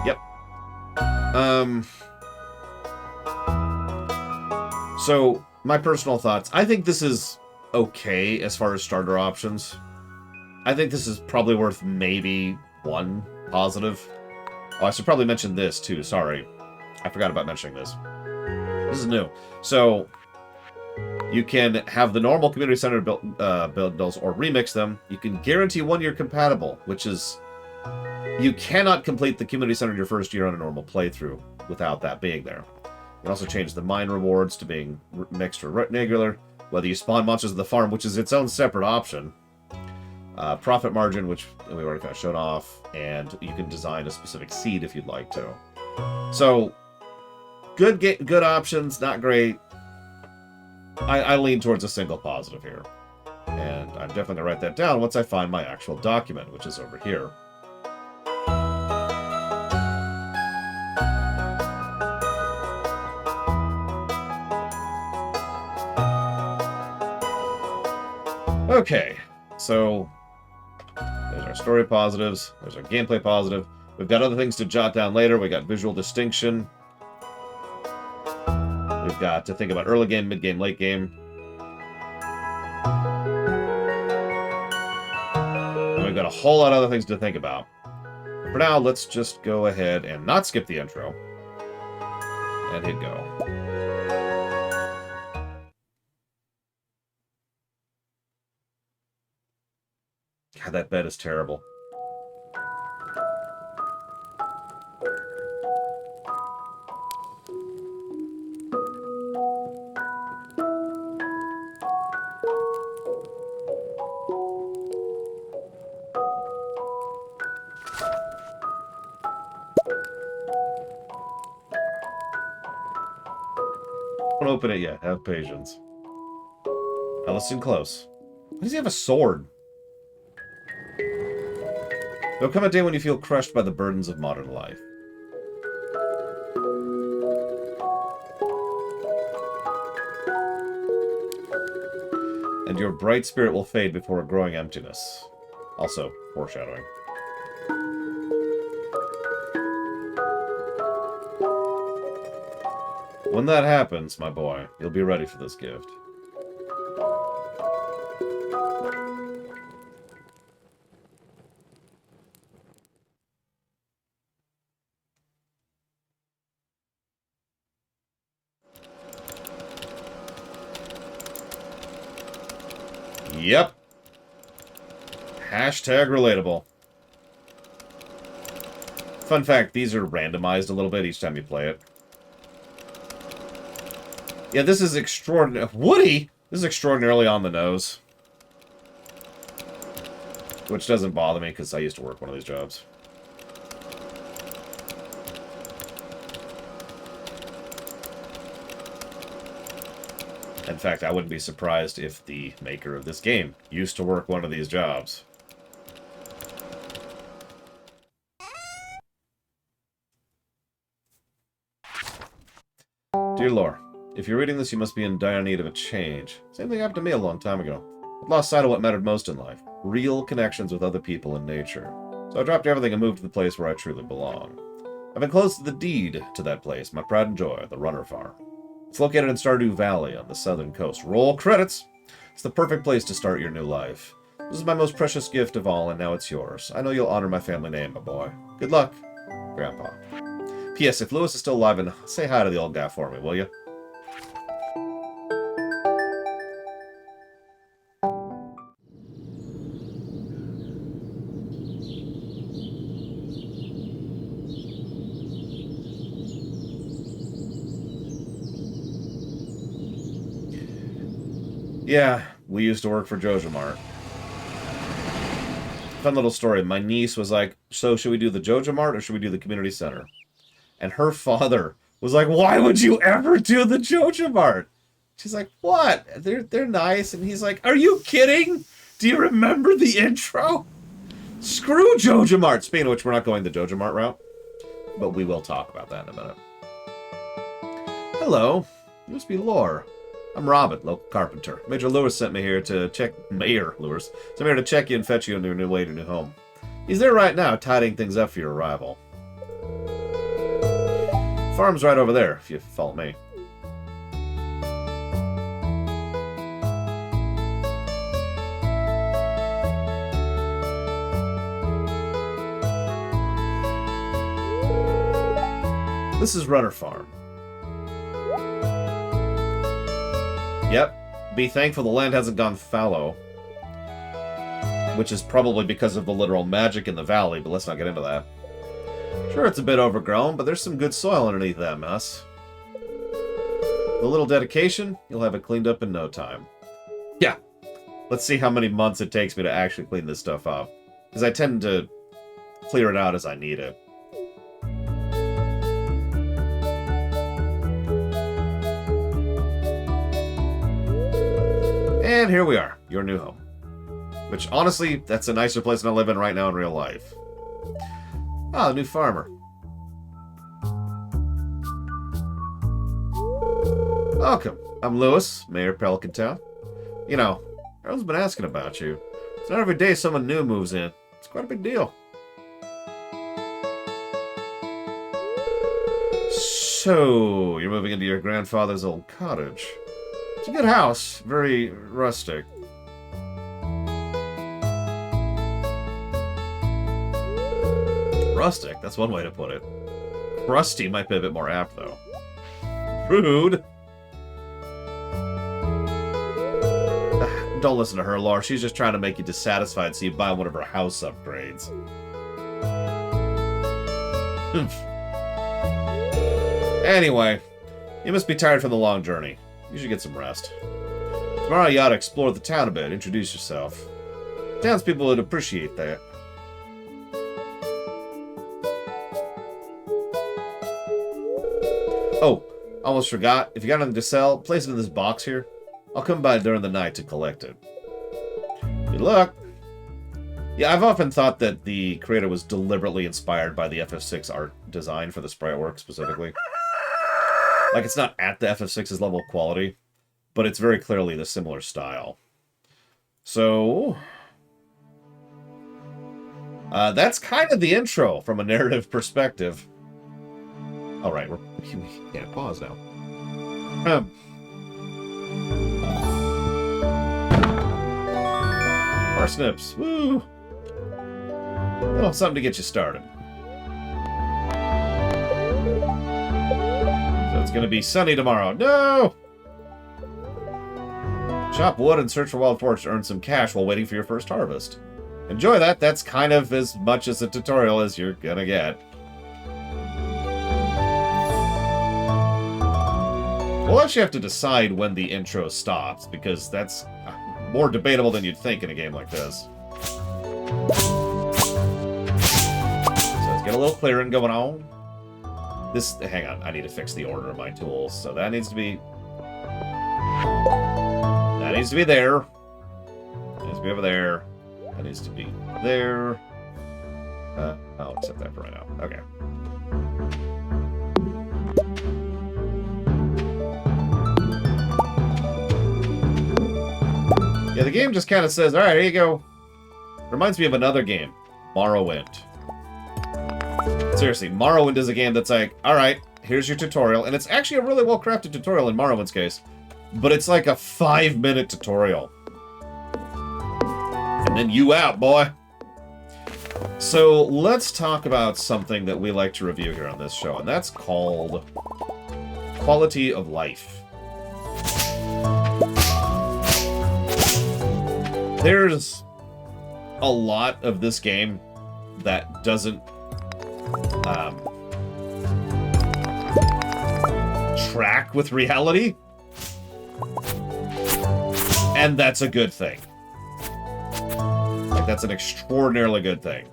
Yep. So, my personal thoughts. I think this is okay as far as starter options. I think this is probably worth maybe one positive. Oh, I should probably mention this, too. Sorry. I forgot about mentioning this. This is new. So, you can have the normal community center builds or remix them. You can guarantee 1 year compatible, which is... You cannot complete the community center in your first year on a normal playthrough without that being there. You can also change the mine rewards to being mixed or regular. Whether you spawn monsters at the farm, which is its own separate option. Profit margin, which we've already kind of shown off, and you can design a specific seed if you'd like to. So, good options, not great. I lean towards a single positive here. And I'm definitely going to write that down once I find my actual document, which is over here. Okay, so there's our story positives, there's our gameplay positive. We've got other things to jot down later. We got visual distinction. We've got to think about early game, mid game, late game. And we've got a whole lot of other things to think about. For now, let's just go ahead and not skip the intro. And hit go. God, that bed is terrible. Don't open it yet. Have patience. Now listen close. Why does he have a sword? There'll come a day when you feel crushed by the burdens of modern life. And your bright spirit will fade before a growing emptiness. Also, foreshadowing. When that happens, my boy, you'll be ready for this gift. Yep. Hashtag relatable. Fun fact, these are randomized a little bit each time you play it. Yeah, this is extraordinary. Woody! This is extraordinarily on the nose. Which doesn't bother me, because I used to work one of these jobs. In fact, I wouldn't be surprised if the maker of this game used to work one of these jobs. Dear Lore, if you're reading this, you must be in dire need of a change. Same thing happened to me a long time ago. I lost sight of what mattered most in life. Real connections with other people and nature. So I dropped everything and moved to the place where I truly belong. I've enclosed the deed to that place, my pride and joy, the Runner Farm. It's located in Stardew Valley on the southern coast. Roll credits! It's the perfect place to start your new life. This is my most precious gift of all, and now it's yours. I know you'll honor my family name, my boy. Good luck, Grandpa. P.S. If Lewis is still alive, and say hi to the old guy for me, will you? Yeah, we used to work for Joja Mart. Fun little story. My niece was like, so should we do the Joja Mart or should we do the community center? And her father was like, why would you ever do the Joja Mart? She's like, what? They're nice. And he's like, are you kidding? Do you remember the intro? Screw Joja Mart. Speaking of which, we're not going the Joja Mart route. But we will talk about that in a minute. Hello. You must be Lore. I'm Robin, local carpenter. Major Lewis sent me here to check... Mayor Lewis sent me here to check you and fetch you on your new way to your new home. He's there right now, tidying things up for your arrival. Farm's right over there, if you follow me. This is Runner Farm. Yep. Be thankful the land hasn't gone fallow. Which is probably because of the literal magic in the valley, but let's not get into that. Sure, it's a bit overgrown, but there's some good soil underneath that mess. With a little dedication, you'll have it cleaned up in no time. Yeah. Let's see how many months it takes me to actually clean this stuff up. Because I tend to clear it out as I need it. And here we are, your new home. Which, honestly, that's a nicer place than I live in right now in real life. Ah, the new farmer. Welcome. I'm Lewis, Mayor Pelican Town. You know, everyone's been asking about you. It's not every day someone new moves in. It's quite a big deal. So, you're moving into your grandfather's old cottage. It's a good house, very rustic. Rustic, that's one way to put it. Crusty might be a bit more apt, though. Rude! Don't listen to her, Laura. She's just trying to make you dissatisfied so you buy one of her house upgrades. Anyway, you must be tired from the long journey. You should get some rest. Tomorrow you ought to explore the town a bit, introduce yourself. Townspeople would appreciate that. Oh, almost forgot. If you got anything to sell, place it in this box here. I'll come by during the night to collect it. Good luck. Yeah, I've often thought that the creator was deliberately inspired by the FF6 art design for the sprite work specifically. Like, it's not at the FF6's level of quality, but it's very clearly the similar style. So, that's kind of the intro from a narrative perspective. All right, we can't pause now. Parsnips. Woo! Little something to get you started. So it's going to be sunny tomorrow. No! Chop wood and search for wild forage to earn some cash while waiting for your first harvest. Enjoy that. That's kind of as much as a tutorial as you're going to get. We'll actually have to decide when the intro stops, because that's more debatable than you'd think in a game like this. So let's get a little clearing going on. Hang on, I need to fix the order of my tools. So that needs to be... That needs to be there. That needs to be over there. That needs to be there. I'll accept that for right now. Okay. Yeah, the game just kind of says, alright, here you go. Reminds me of another game, Morrowind. Seriously, Morrowind is a game that's like, alright, here's your tutorial. And it's actually a really well-crafted tutorial in Morrowind's case. But it's like a 5-minute tutorial. And then you out, boy. So let's talk about something that we like to review here on this show. And that's called quality of life. There's a lot of this game that doesn't track with reality, and that's a good thing. Like, that's an extraordinarily good thing.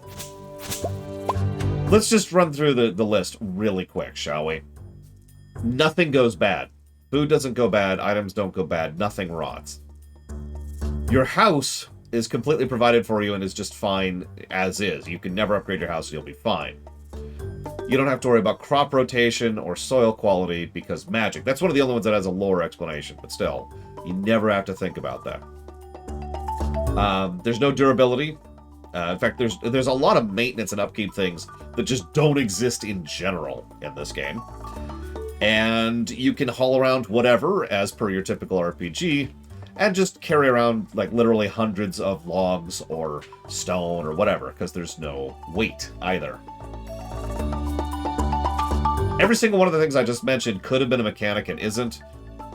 Let's just run through the list really quick, shall we? Nothing goes bad. Food doesn't go bad, items don't go bad, nothing rots. Your house is completely provided for you and is just fine as is. You can never upgrade your house and you'll be fine. You don't have to worry about crop rotation or soil quality because magic. That's one of the only ones that has a lore explanation, but still, you never have to think about that. There's no durability. In fact, there's a lot of maintenance and upkeep things that just don't exist in general in this game. And you can haul around whatever, as per your typical RPG, and just carry around, like, literally hundreds of logs or stone or whatever, because there's no weight either. Every single one of the things I just mentioned could have been a mechanic and isn't.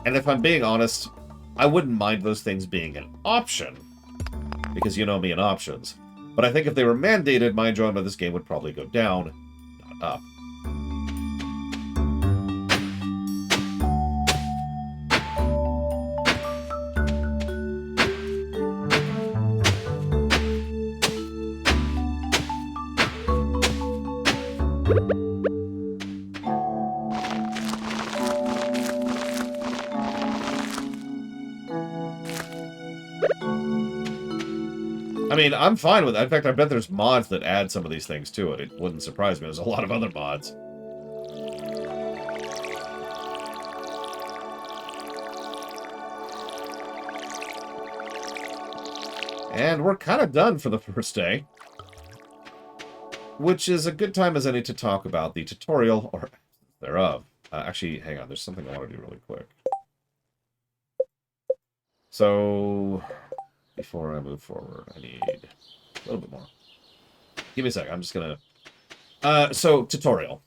And if I'm being honest, I wouldn't mind those things being an option, because you know me and options. But I think if they were mandated, my enjoyment of this game would probably go down, not up. I mean, I'm fine with that. In fact, I bet there's mods that add some of these things to it. It wouldn't surprise me. There's a lot of other mods. And we're kind of done for the first day. Which is a good time as any to talk about the tutorial, or thereof. Actually, hang on. There's something I want to do really quick. So... before I move forward, I need a little bit more. Give me a sec. I'm just gonna... so, tutorial.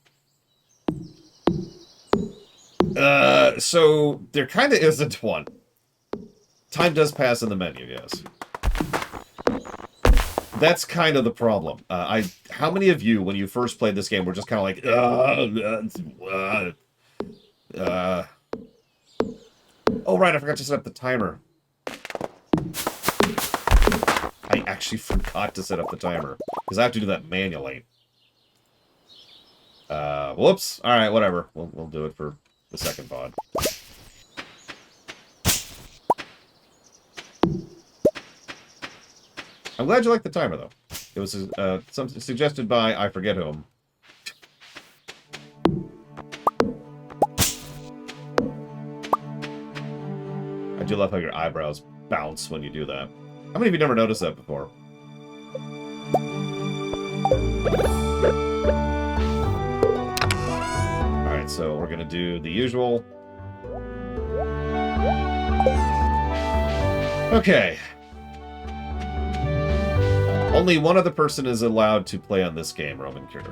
So, there kind of isn't one. Time does pass in the menu, yes. That's kind of the problem. How many of you, when you first played this game, were just kind of like, oh, right, I forgot to set up the timer. I actually forgot to set up the timer, because I have to do that manually. Whoops. Alright, whatever. We'll do it for the second pod. I'm glad you liked the timer, though. It was something suggested by I forget whom. I do love how your eyebrows bounce when you do that. How many of you never noticed that before? Alright, so we're going to do the usual. Okay. Only one other person is allowed to play on this game, Roman Cure.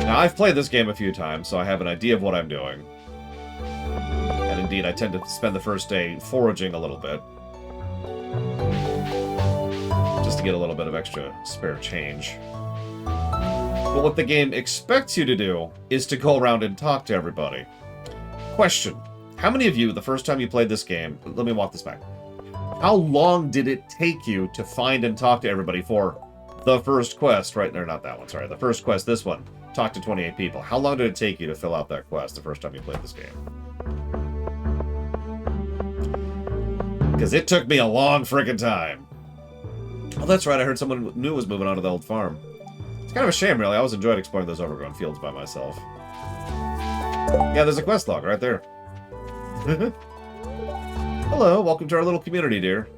Now, I've played this game a few times, so I have an idea of what I'm doing. And indeed, I tend to spend the first day foraging a little bit. Just to get a little bit of extra spare change. But what the game expects you to do is to go around and talk to everybody. Question. How many of you, the first time you played this game... Let me walk this back. How long did it take you to find and talk to everybody for the first quest? Right, or not that one, sorry. The first quest, this one. Talk to 28 people. How long did it take you to fill out that quest the first time you played this game? Because it took me a long frickin' time. Oh, that's right. I heard someone new was moving on to the old farm. It's kind of a shame, really. I always enjoyed exploring those overgrown fields by myself. Yeah, there's a quest log right there. Hello, welcome to our little community, dear.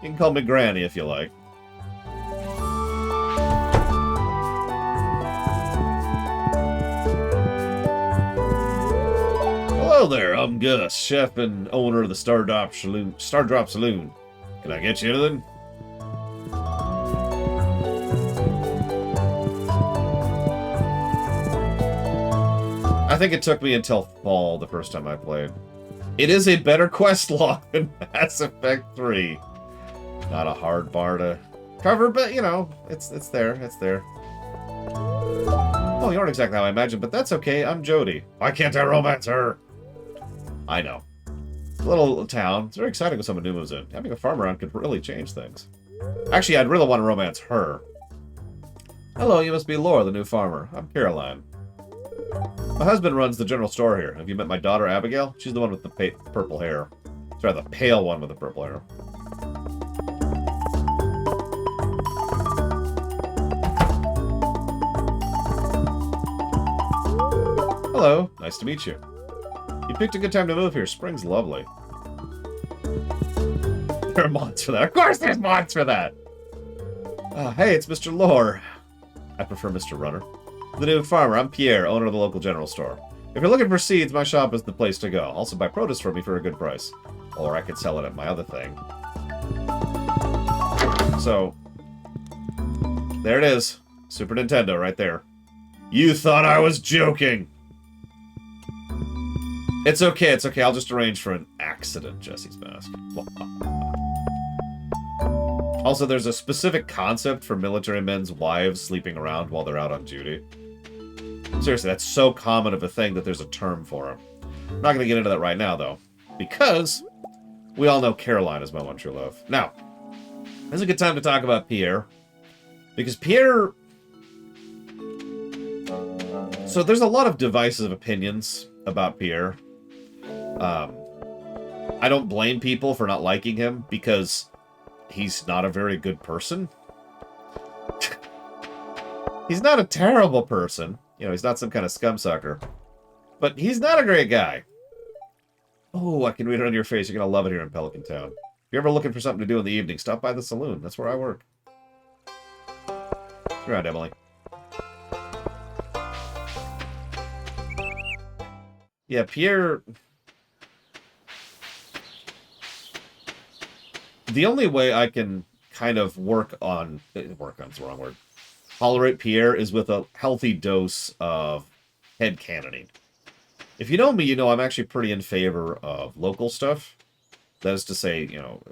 You can call me Granny if you like. Hello there, I'm Gus, chef and owner of the Stardrop Saloon. Can I get you anything? I think it took me until fall the first time I played. It is a better quest log than Mass Effect 3. Not a hard bar to cover, but, you know, it's there, it's there. Oh, you aren't exactly how I imagined, but that's okay, I'm Jody. Why can't I romance her? I know. It's a little town. It's very exciting when someone new moves in. Having a farm around could really change things. Actually, I'd really want to romance her. Hello, you must be Laura, the new farmer. I'm Caroline. My husband runs the general store here. Have you met my daughter, Abigail? She's the one with the purple hair. Sorry, the pale one with the purple hair. Hello. Nice to meet you. You picked a good time to move here. Spring's lovely. There are mods for that. Of course there's mods for that! Hey, it's Mr. Lore. I prefer Mr. Runner. The new farmer. I'm Pierre, owner of the local general store. If you're looking for seeds, my shop is the place to go. Also buy produce for me for a good price. Or I could sell it at my other thing. So, there it is. Super Nintendo right there. You thought I was joking! It's okay, it's okay. I'll just arrange for an accident, Jesse's mask. Also, there's a specific concept for military men's wives sleeping around while they're out on duty. Seriously, that's so common of a thing that there's a term for it. I'm not going to get into that right now, though, because we all know Caroline is my one true love. Now, this is a good time to talk about Pierre, because Pierre... So there's a lot of divisive opinions about Pierre. I don't blame people for not liking him, because he's not a very good person. He's not a terrible person. You know, he's not some kind of scumsucker. But he's not a great guy. Oh, I can read it on your face. You're going to love it here in Pelican Town. If you're ever looking for something to do in the evening, stop by the saloon. That's where I work. You're right, Emily. Yeah, Pierre... The only way I can kind of work on's the wrong word. Tolerate Pierre is with a healthy dose of headcanoning. If you know me, you know I'm actually pretty in favor of local stuff. That is to say, you know,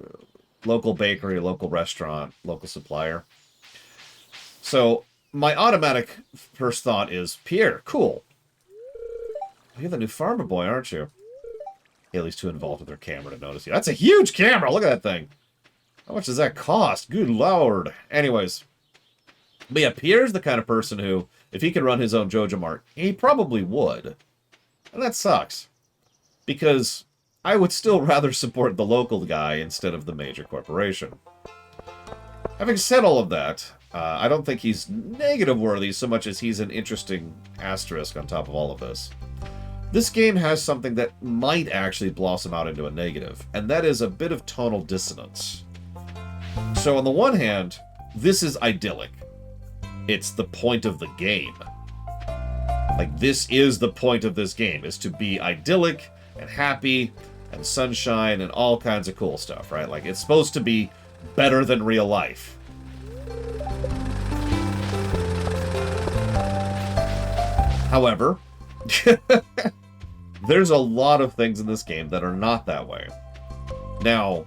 local bakery, local restaurant, local supplier. So, my automatic first thought is, Pierre, cool. You're the new farmer boy, aren't you? Haley's too involved with her camera to notice you. That's a huge camera! Look at that thing! How much does that cost? Good lord. Anyways. But yeah, Pierre's the kind of person who, if he could run his own Joja Mart, he probably would. And that sucks. Because I would still rather support the local guy instead of the major corporation. Having said all of that, I don't think he's negative-worthy so much as he's an interesting asterisk on top of all of this. This game has something that might actually blossom out into a negative, and that is a bit of tonal dissonance. So on the one hand, this is idyllic. It's the point of the game. Like, this is the point of this game, is to be idyllic and happy and sunshine and all kinds of cool stuff, right? Like, it's supposed to be better than real life. However, there's a lot of things in this game that are not that way. Now,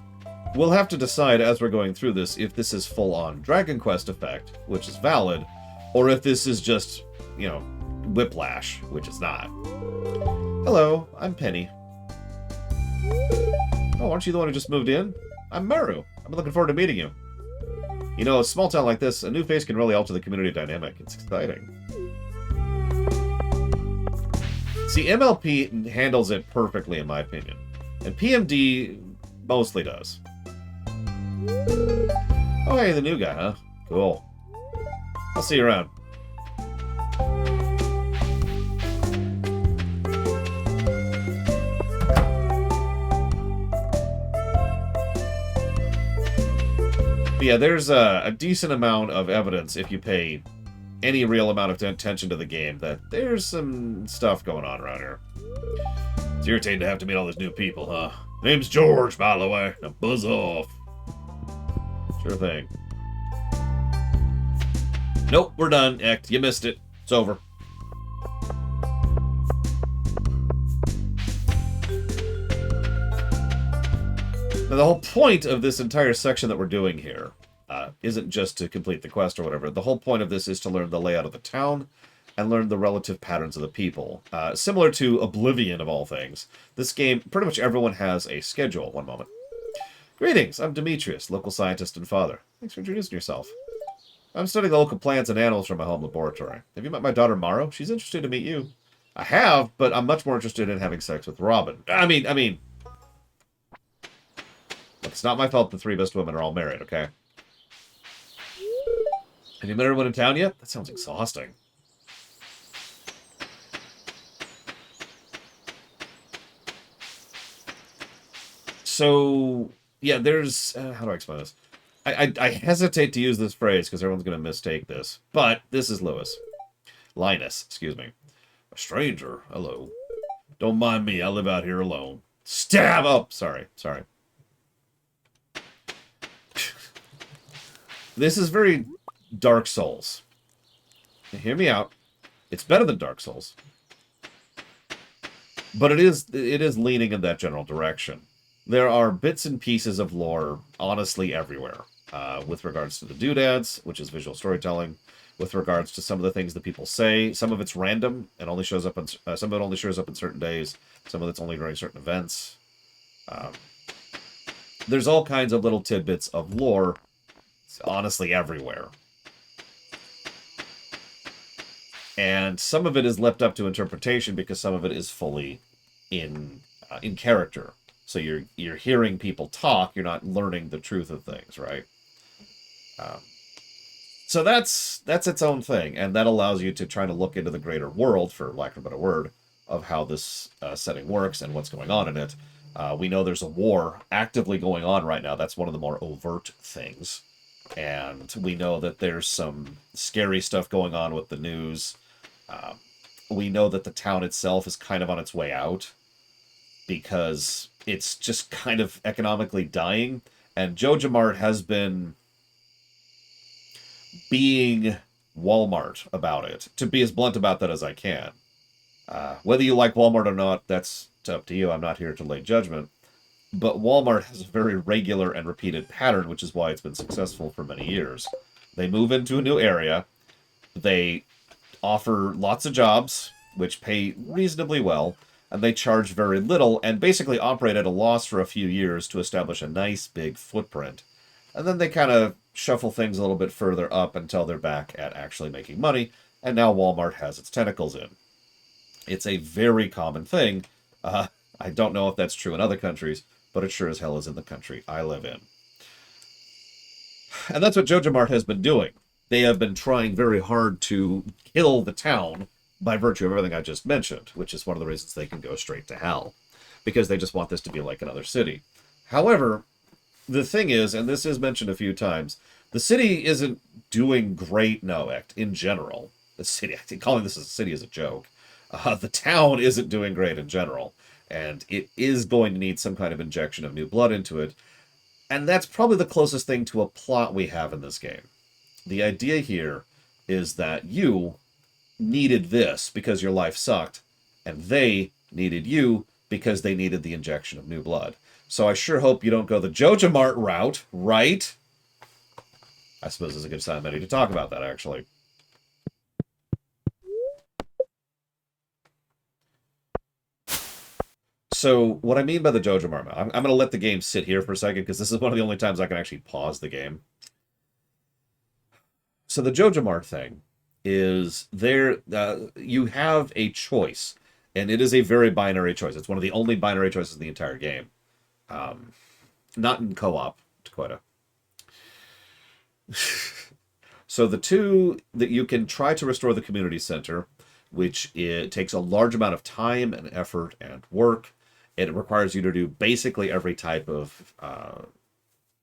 we'll have to decide as we're going through this if this is full-on Dragon Quest effect, which is valid, or if this is just, you know, Whiplash, which is not. Hello, I'm Penny. Oh, aren't you the one who just moved in? I'm Maru. I'm looking forward to meeting you. You know, a small town like this, a new face can really alter the community dynamic. It's exciting. See, MLP handles it perfectly, in my opinion. And PMD mostly does. Oh, hey, the new guy, huh? Cool. I'll see you around. But yeah, there's a decent amount of evidence, if you pay any real amount of attention to the game, that there's some stuff going on around here. It's irritating to have to meet all these new people, huh? Name's George, by the way. Now buzz off. Sure thing. Nope, we're done, Ect. You missed it. It's over. Now, the whole point of this entire section that we're doing here isn't just to complete the quest or whatever. The whole point of this is to learn the layout of the town and learn the relative patterns of the people. Similar to Oblivion, of all things, this game, pretty much everyone has a schedule. One moment. Greetings, I'm Demetrius, local scientist and father. Thanks for introducing yourself. I'm studying the local plants and animals from my home laboratory. Have you met my daughter, Maro? She's interested to meet you. I have, but I'm much more interested in having sex with Robin. I mean... Look, it's not my fault the three best women are all married, okay? Have you met everyone in town yet? That sounds exhausting. So, yeah, there's... how do I explain this? I hesitate to use this phrase because everyone's going to mistake this. But this is Linus, excuse me. A stranger, hello. Don't mind me, I live out here alone. Stab! Oh, sorry. This is very Dark Souls. Now, hear me out. It's better than Dark Souls. But it is leaning in that general direction. There are bits and pieces of lore, honestly, everywhere. With regards to the Doodads, which is visual storytelling. With regards to some of the things that people say. Some of it's random and only shows up some of it only shows up in certain days. Some of it's only during certain events. There's all kinds of little tidbits of lore, honestly, everywhere. And some of it is left up to interpretation because some of it is fully in character. So you're hearing people talk, you're not learning the truth of things, right? So that's its own thing, and that allows you to try to look into the greater world, for lack of a better word, of how this setting works and what's going on in it. We know there's a war actively going on right now. That's one of the more overt things. And we know that there's some scary stuff going on with the news. We know that the town itself is kind of on its way out because it's just kind of economically dying. And Joja Mart has been being Walmart about it, to be as blunt about that as I can. Whether you like Walmart or not, that's up to you. I'm not here to lay judgment. But Walmart has a very regular and repeated pattern, which is why it's been successful for many years. They move into a new area. They offer lots of jobs, which pay reasonably well, and they charge very little, and basically operate at a loss for a few years to establish a nice big footprint. And then they kind of shuffle things a little bit further up until they're back at actually making money, and now Walmart has its tentacles in. It's a very common thing. I don't know if that's true in other countries, but it sure as hell is in the country I live in. And that's what Joja Mart has been doing. They have been trying very hard to kill the town by virtue of everything I just mentioned, which is one of the reasons they can go straight to hell, because they just want this to be like another city. However, the thing is, and this is mentioned a few times, the city isn't doing great, in general. The city, calling this a city is a joke. The town isn't doing great in general, and it is going to need some kind of injection of new blood into it. And that's probably the closest thing to a plot we have in this game. The idea here is that you needed this because your life sucked, and they needed you because they needed the injection of new blood. So I sure hope you don't go the Joja Mart route, right? I suppose it's a good time, Eddie, to talk about that, actually. So what I mean by the Joja Mart, I'm going to let the game sit here for a second, because this is one of the only times I can actually pause the game. So the Joja Mart thing is there, you have a choice, and it is a very binary choice. It's one of the only binary choices in the entire game. Not in co-op, Dakota. So the two that you can try to restore the community center, which it takes a large amount of time and effort and work. It requires you to do basically every type of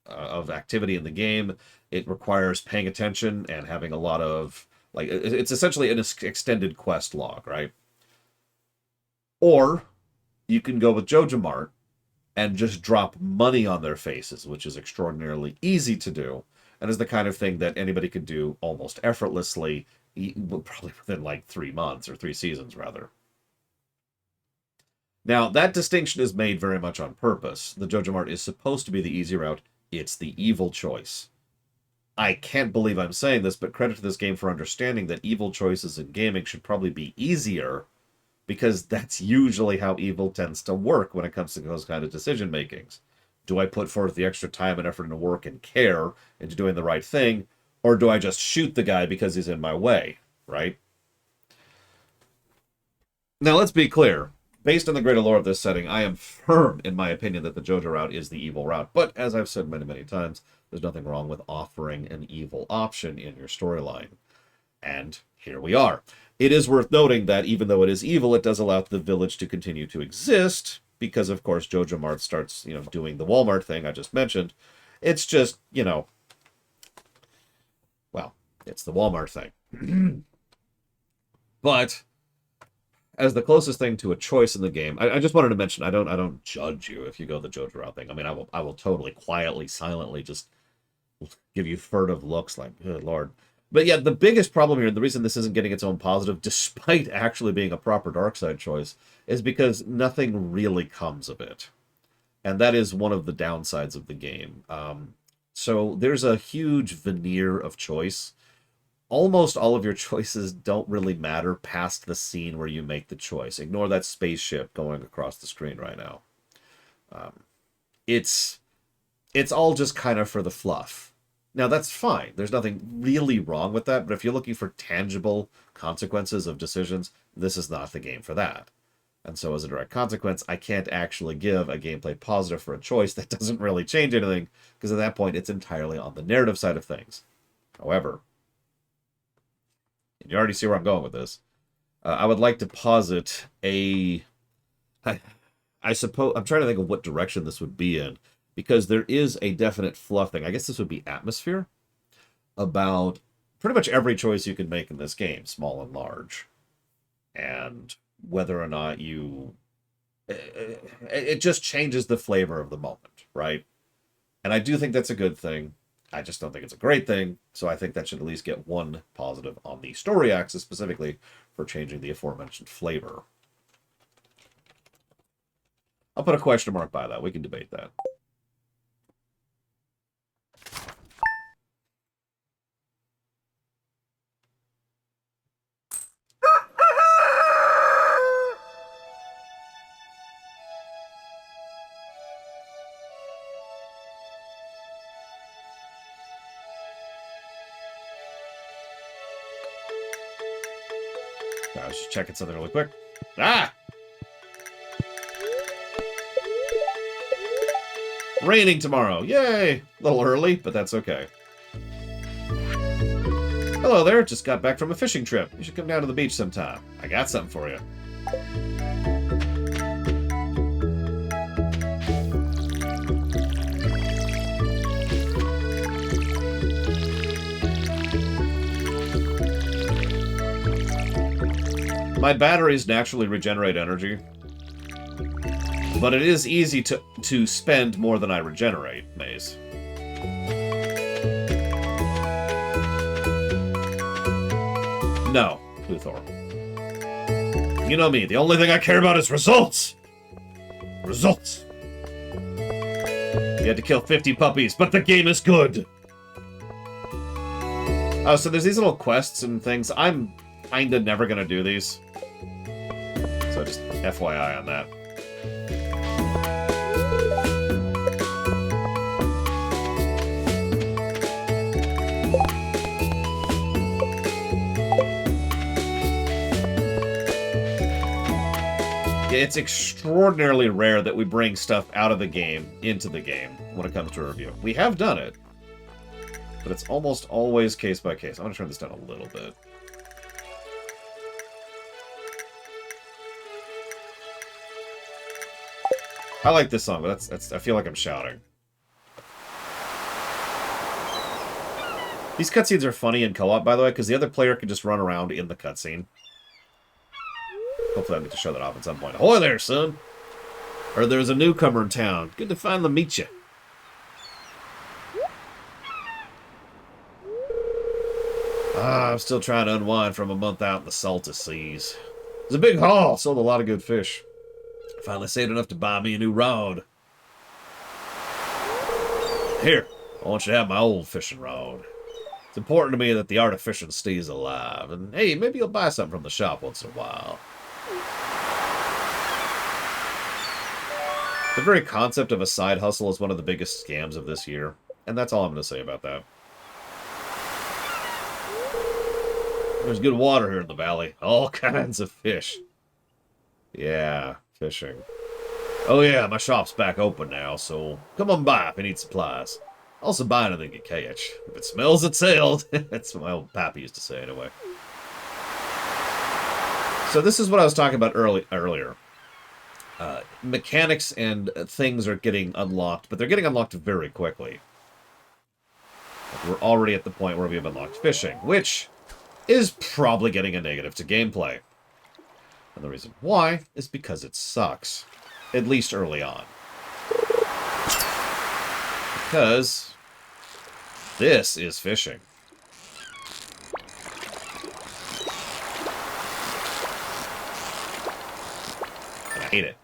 activity in the game. It requires paying attention and having a lot of, like, it's essentially an extended quest log, right? Or you can go with Joja Mart and just drop money on their faces, which is extraordinarily easy to do, and is the kind of thing that anybody could do almost effortlessly, probably within like 3 months, or 3 seasons, rather. Now, that distinction is made very much on purpose. The Joja Mart is supposed to be the easy route. It's the evil choice. I can't believe I'm saying this, but credit to this game for understanding that evil choices in gaming should probably be easier, because that's usually how evil tends to work when it comes to those kind of decision makings. Do I put forth the extra time and effort and work and care into doing the right thing, or do I just shoot the guy because he's in my way, right? Now, let's be clear. Based on the greater lore of this setting, I am firm in my opinion that the Joja route is the evil route. But as I've said many, many times, there's nothing wrong with offering an evil option in your storyline. And here we are. It is worth noting that even though it is evil, it does allow the village to continue to exist, because of course Joja Mart starts, doing the Walmart thing I just mentioned. It's just, well, it's the Walmart thing. But as the closest thing to a choice in the game, I just wanted to mention, I don't judge you if you go the Joja route thing. I mean, I will totally quietly, silently just give you furtive looks like, good lord. But yeah, the biggest problem here, and the reason this isn't getting its own positive, despite actually being a proper dark side choice, is because nothing really comes of it. And that is one of the downsides of the game. So there's a huge veneer of choice. Almost all of your choices don't really matter past the scene where you make the choice. Ignore that spaceship going across the screen right now. It's all just kind of for the fluff. Now, that's fine. There's nothing really wrong with that, but if you're looking for tangible consequences of decisions, this is not the game for that. And so as a direct consequence, I can't actually give a gameplay positive for a choice that doesn't really change anything, because at that point, it's entirely on the narrative side of things. However, and you already see where I'm going with this, I would like to posit I suppose, I'm trying to think of what direction this would be in, because there is a definite fluff thing. I guess this would be atmosphere, about pretty much every choice you can make in this game, small and large. And whether or not you... It just changes the flavor of the moment, right? And I do think that's a good thing. I just don't think it's a great thing, so I think that should at least get one positive on the story axis, specifically for changing the aforementioned flavor. I'll put a question mark by that. We can debate that. I was just checking something really quick. Ah! Raining tomorrow. Yay! A little early, but that's okay. Hello there. Just got back from a fishing trip. You should come down to the beach sometime. I got something for you. My batteries naturally regenerate energy. But it is easy to spend more than I regenerate, Maze. No, Luthor. You know me, the only thing I care about is results! Results! You had to kill 50 puppies, but the game is good! Oh, so there's these little quests and things. I'm kinda never gonna do these. So just FYI on that. It's extraordinarily rare that we bring stuff out of the game into the game when it comes to a review. We have done it, but it's almost always case by case. I'm going to turn this down a little bit. I like this song, but that's I feel like I'm shouting. These cutscenes are funny in co-op, by the way, because the other player can just run around in the cutscene. Hopefully I'll get to show that off at some point. Ahoy there, son! Or there's a newcomer in town. Good to finally meet you. I'm still trying to unwind from a month out in the salty seas. It was a big haul, sold a lot of good fish. Finally saved enough to buy me a new rod. Here, I want you to have my old fishing rod. It's important to me that the art of fishing stays alive. And hey, maybe you'll buy something from the shop once in a while. The very concept of a side hustle is one of the biggest scams of this year. And that's all I'm going to say about that. There's good water here in the valley. All kinds of fish. Yeah, fishing. Oh yeah, my shop's back open now, so come on by if you need supplies. Also buy anything you catch. If it smells, it sailed. That's what my old pappy used to say anyway. So this is what I was talking about earlier. Mechanics and things are getting unlocked, but they're getting unlocked very quickly. Like we're already at the point where we've unlocked fishing, which is probably getting a negative to gameplay. And the reason why is because it sucks. At least early on. Because this is fishing. And I hate it.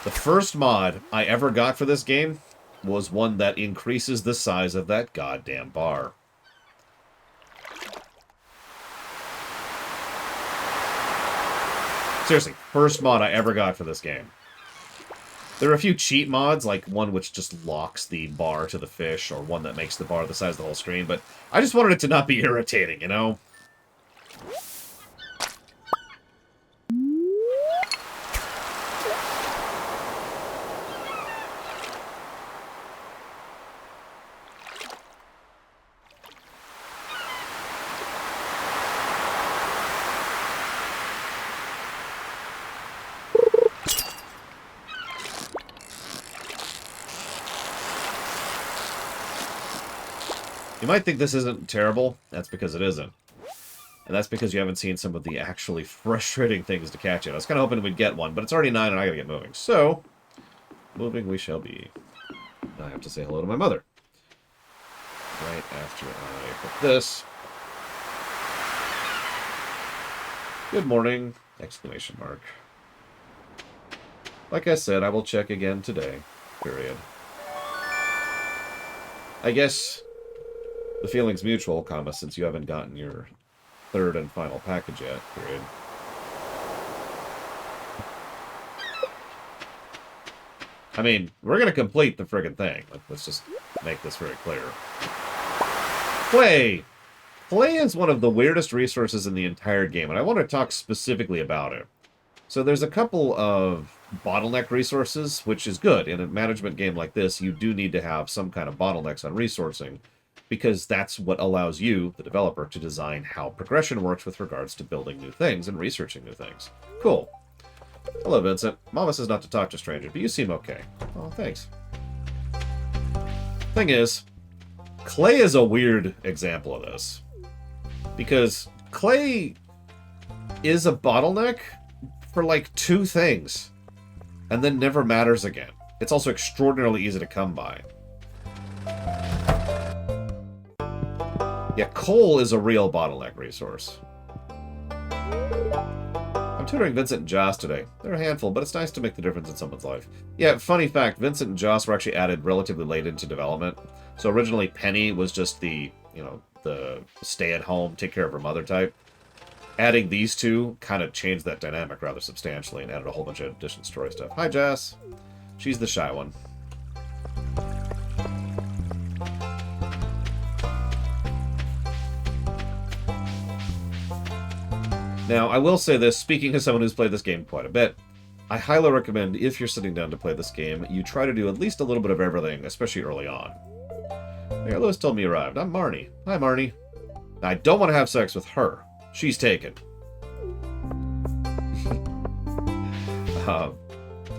The first mod I ever got for this game was one that increases the size of that goddamn bar. Seriously, first mod I ever got for this game. There are a few cheat mods, like one which just locks the bar to the fish, or one that makes the bar the size of the whole screen, but I just wanted it to not be irritating, you know? You might think this isn't terrible. That's because it isn't. And that's because you haven't seen some of the actually frustrating things to catch it. I was kind of hoping we'd get one, but it's already 9 and I gotta get moving. So, moving we shall be. I have to say hello to my mother. Right after I put this. Good morning! Exclamation mark. Like I said, I will check again today. Period. I guess the feeling's mutual, comma, since you haven't gotten your third and final package yet, period. I mean, we're gonna complete the friggin' thing. Let's just make this very clear. Play! Play is one of the weirdest resources in the entire game, and I want to talk specifically about it. So there's a couple of bottleneck resources, which is good. In a management game like this, you do need to have some kind of bottlenecks on resourcing, because that's what allows you, the developer, to design how progression works with regards to building new things and researching new things. Cool. Hello, Vincent. Mama says not to talk to strangers, but you seem okay. Oh, thanks. Thing is, clay is a weird example of this. Because clay is a bottleneck for like 2 things, and then never matters again. It's also extraordinarily easy to come by. Yeah, coal is a real bottleneck resource. I'm tutoring Vincent and Joss today. They're a handful, but it's nice to make the difference in someone's life. Yeah, funny fact, Vincent and Joss were actually added relatively late into development. So originally Penny was just the, you know, the stay-at-home, take-care of her mother type. Adding these two kind of changed that dynamic rather substantially and added a whole bunch of additional story stuff. Hi, Joss. She's the shy one. Now, I will say this, speaking as someone who's played this game quite a bit, I highly recommend, if you're sitting down to play this game, you try to do at least a little bit of everything, especially early on. Hey, Lewis told me you arrived. I'm Marnie. Hi, Marnie. I don't want to have sex with her. She's taken.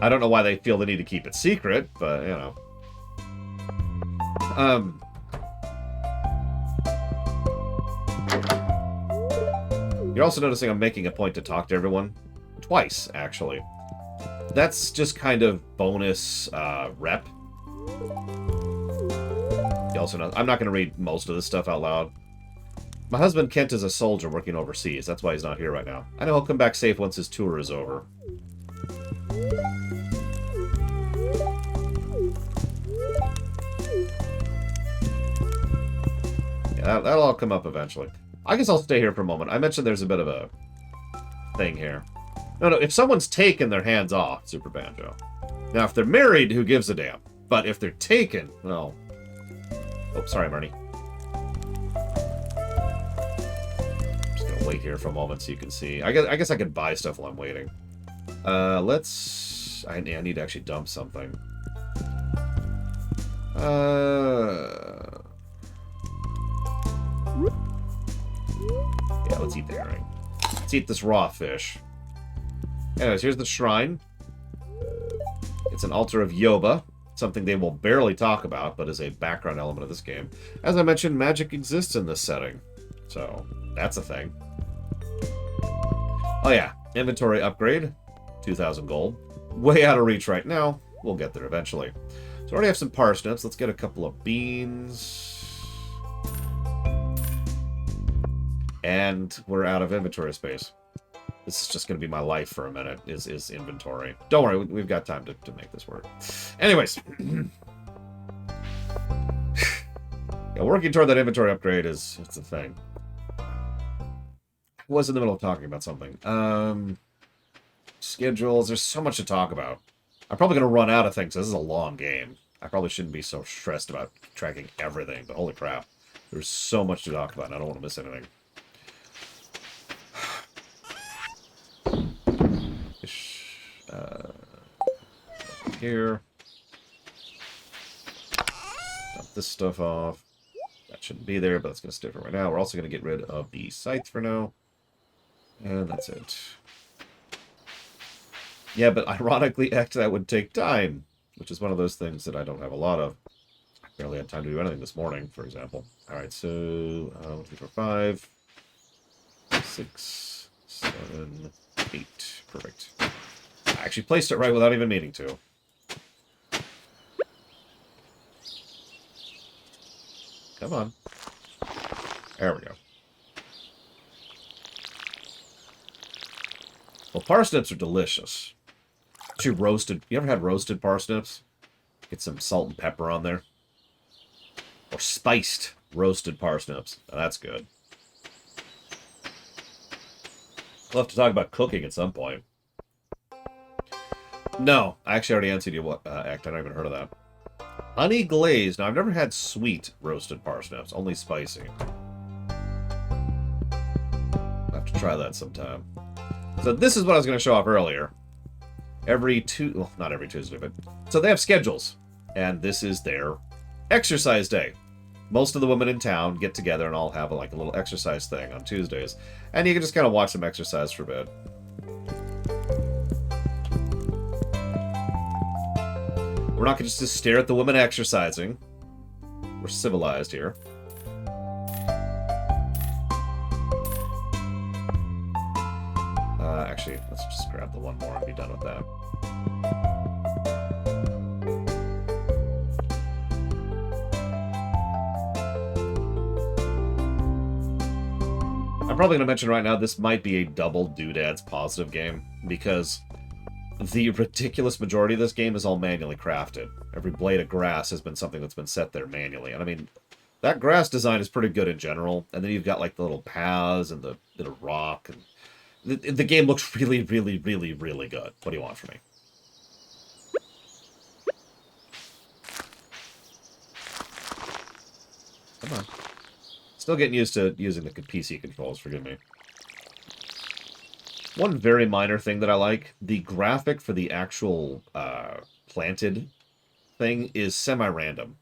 I don't know why they feel the need to keep it secret, but, you know. You're also noticing I'm making a point to talk to everyone. Twice, actually. That's just kind of bonus rep. You also know I'm not going to read most of this stuff out loud. My husband Kent is a soldier working overseas. That's why he's not here right now. I know he'll come back safe once his tour is over. Yeah, that'll all come up eventually. I guess I'll stay here for a moment. I mentioned there's a bit of a thing here. No, if someone's taken, their hands off, Super Banjo. Now, if they're married, who gives a damn? But if they're taken, well... Oh, sorry, Marnie. I'm just gonna wait here for a moment so you can see. I guess I could buy stuff while I'm waiting. Let's... I need to actually dump something. Yeah, let's eat the herring. Let's eat this raw fish. Anyways, here's the shrine. It's an altar of Yoba, something they will barely talk about, but is a background element of this game. As I mentioned, magic exists in this setting, so that's a thing. Oh yeah, inventory upgrade, 2,000 gold. Way out of reach right now. We'll get there eventually. So I already have some parsnips. Let's get a couple of beans. And we're out of inventory space. This is just going to be my life for a minute, is inventory. Don't worry, we've got time to make this work. Anyways. Yeah, working toward that inventory upgrade it's a thing. I was in the middle of talking about something. Schedules, there's so much to talk about. I'm probably going to run out of things. This is a long game. I probably shouldn't be so stressed about tracking everything, but holy crap. There's so much to talk about, and I don't want to miss anything. Here. Dump this stuff off. That shouldn't be there, but it's going to stay for right now. We're also going to get rid of the scythe for now. And that's it. Yeah, but ironically, that would take time, which is one of those things that I don't have a lot of. I barely had time to do anything this morning, for example. Alright, so 1, 2, 3, 4, 5, 6, 7, 8. Perfect. I actually placed it right without even meaning to. Come on. There we go. Well, parsnips are delicious. Actually roasted. You ever had roasted parsnips? Get some salt and pepper on there. Or spiced roasted parsnips. Now, that's good. We'll have to talk about cooking at some point. No, I actually already answered you what act. I don't even heard of that. Honey glazed. Now, I've never had sweet roasted parsnips, only spicy. I'll have to try that sometime. So this is what I was going to show off earlier. Well, not every Tuesday, but... So they have schedules, and this is their exercise day. Most of the women in town get together and all have a little exercise thing on Tuesdays. And you can just kind of watch them exercise for a bit. We're not going to just stare at the women exercising. We're civilized here. Actually, let's just grab the one more and be done with that. I'm probably going to mention right now, this might be a double Doodads positive game, because the ridiculous majority of this game is all manually crafted. Every blade of grass has been something that's been set there manually. And I mean, that grass design is pretty good in general. And then you've got like the little paths and the bit of rock. And the game looks really, really, really, really good. What do you want from me? Come on. Still getting used to using the PC controls, forgive me. One very minor thing that I like, the graphic for the actual planted thing is semi-random.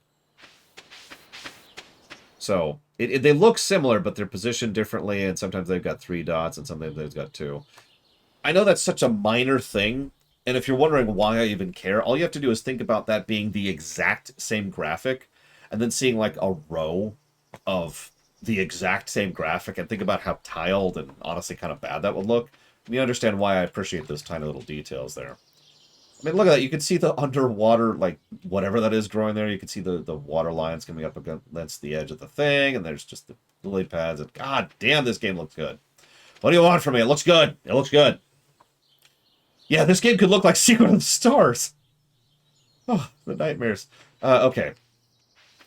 So, they look similar, but they're positioned differently, and sometimes they've got 3 dots, and sometimes they've got 2. I know that's such a minor thing, and if you're wondering why I even care, all you have to do is think about that being the exact same graphic, and then seeing like a row of the exact same graphic, and think about how tiled and honestly kind of bad that would look. And you understand why I appreciate those tiny little details there. I mean, look at that. You can see the underwater, like, whatever that is growing there. You can see the water lines coming up against the edge of the thing, and there's just the lily pads. And god damn, this game looks good. What do you want from me? It looks good. It looks good. Yeah, this game could look like Secret of the Stars. Oh, the nightmares. Okay.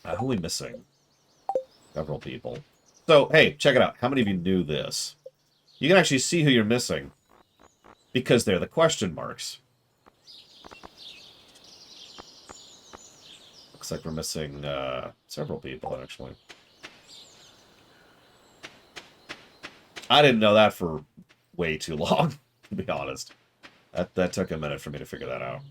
Who are we missing? Several people. So, hey, check it out. How many of you knew this? You can actually see who you're missing, because they're the question marks. Looks like we're missing several people, actually. I didn't know that for way too long, to be honest. That took a minute for me to figure that out.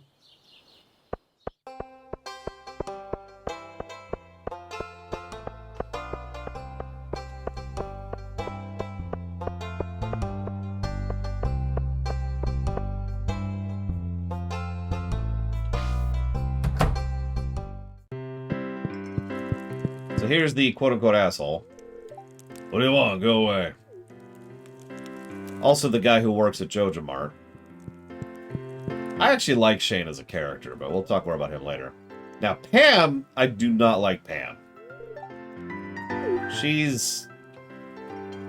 So here's the quote-unquote asshole. What do you want? Go away. Also the guy who works at Joja Mart. I actually like Shane as a character, but we'll talk more about him later. Now, Pam, I do not like Pam. She's...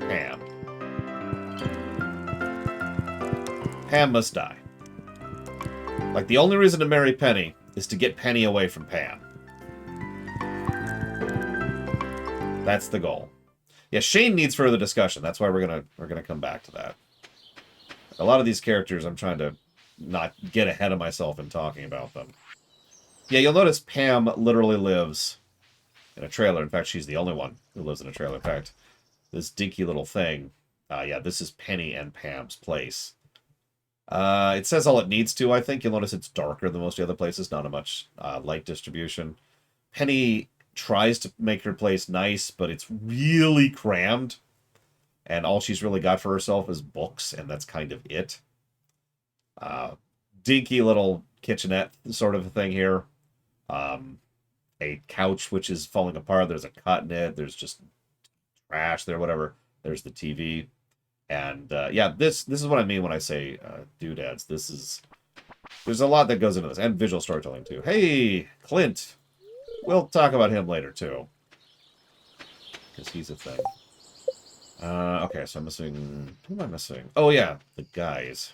Pam. Pam must die. Like, the only reason to marry Penny is to get Penny away from Pam. That's the goal. Yeah, Shane needs further discussion. That's why we're gonna come back to that. A lot of these characters, I'm trying to not get ahead of myself in talking about them. Yeah, you'll notice Pam literally lives in a trailer. In fact, she's the only one who lives in a trailer. In fact, this dinky little thing. Yeah, this is Penny and Pam's place. It says all it needs to, I think. You'll notice it's darker than most of the other places. Not a much light distribution. Penny tries to make her place nice, but it's really crammed. And all she's really got for herself is books, and that's kind of it. Dinky little kitchenette sort of a thing here. A couch which is falling apart. There's a cut in it. There's just trash there, whatever. There's the TV. And yeah, this is what I mean when I say Doodads. There's a lot that goes into this. And visual storytelling, too. Hey, Clint. We'll talk about him later, too. Because he's a thing. Okay, so I'm missing... Who am I missing? Oh, yeah, the guys.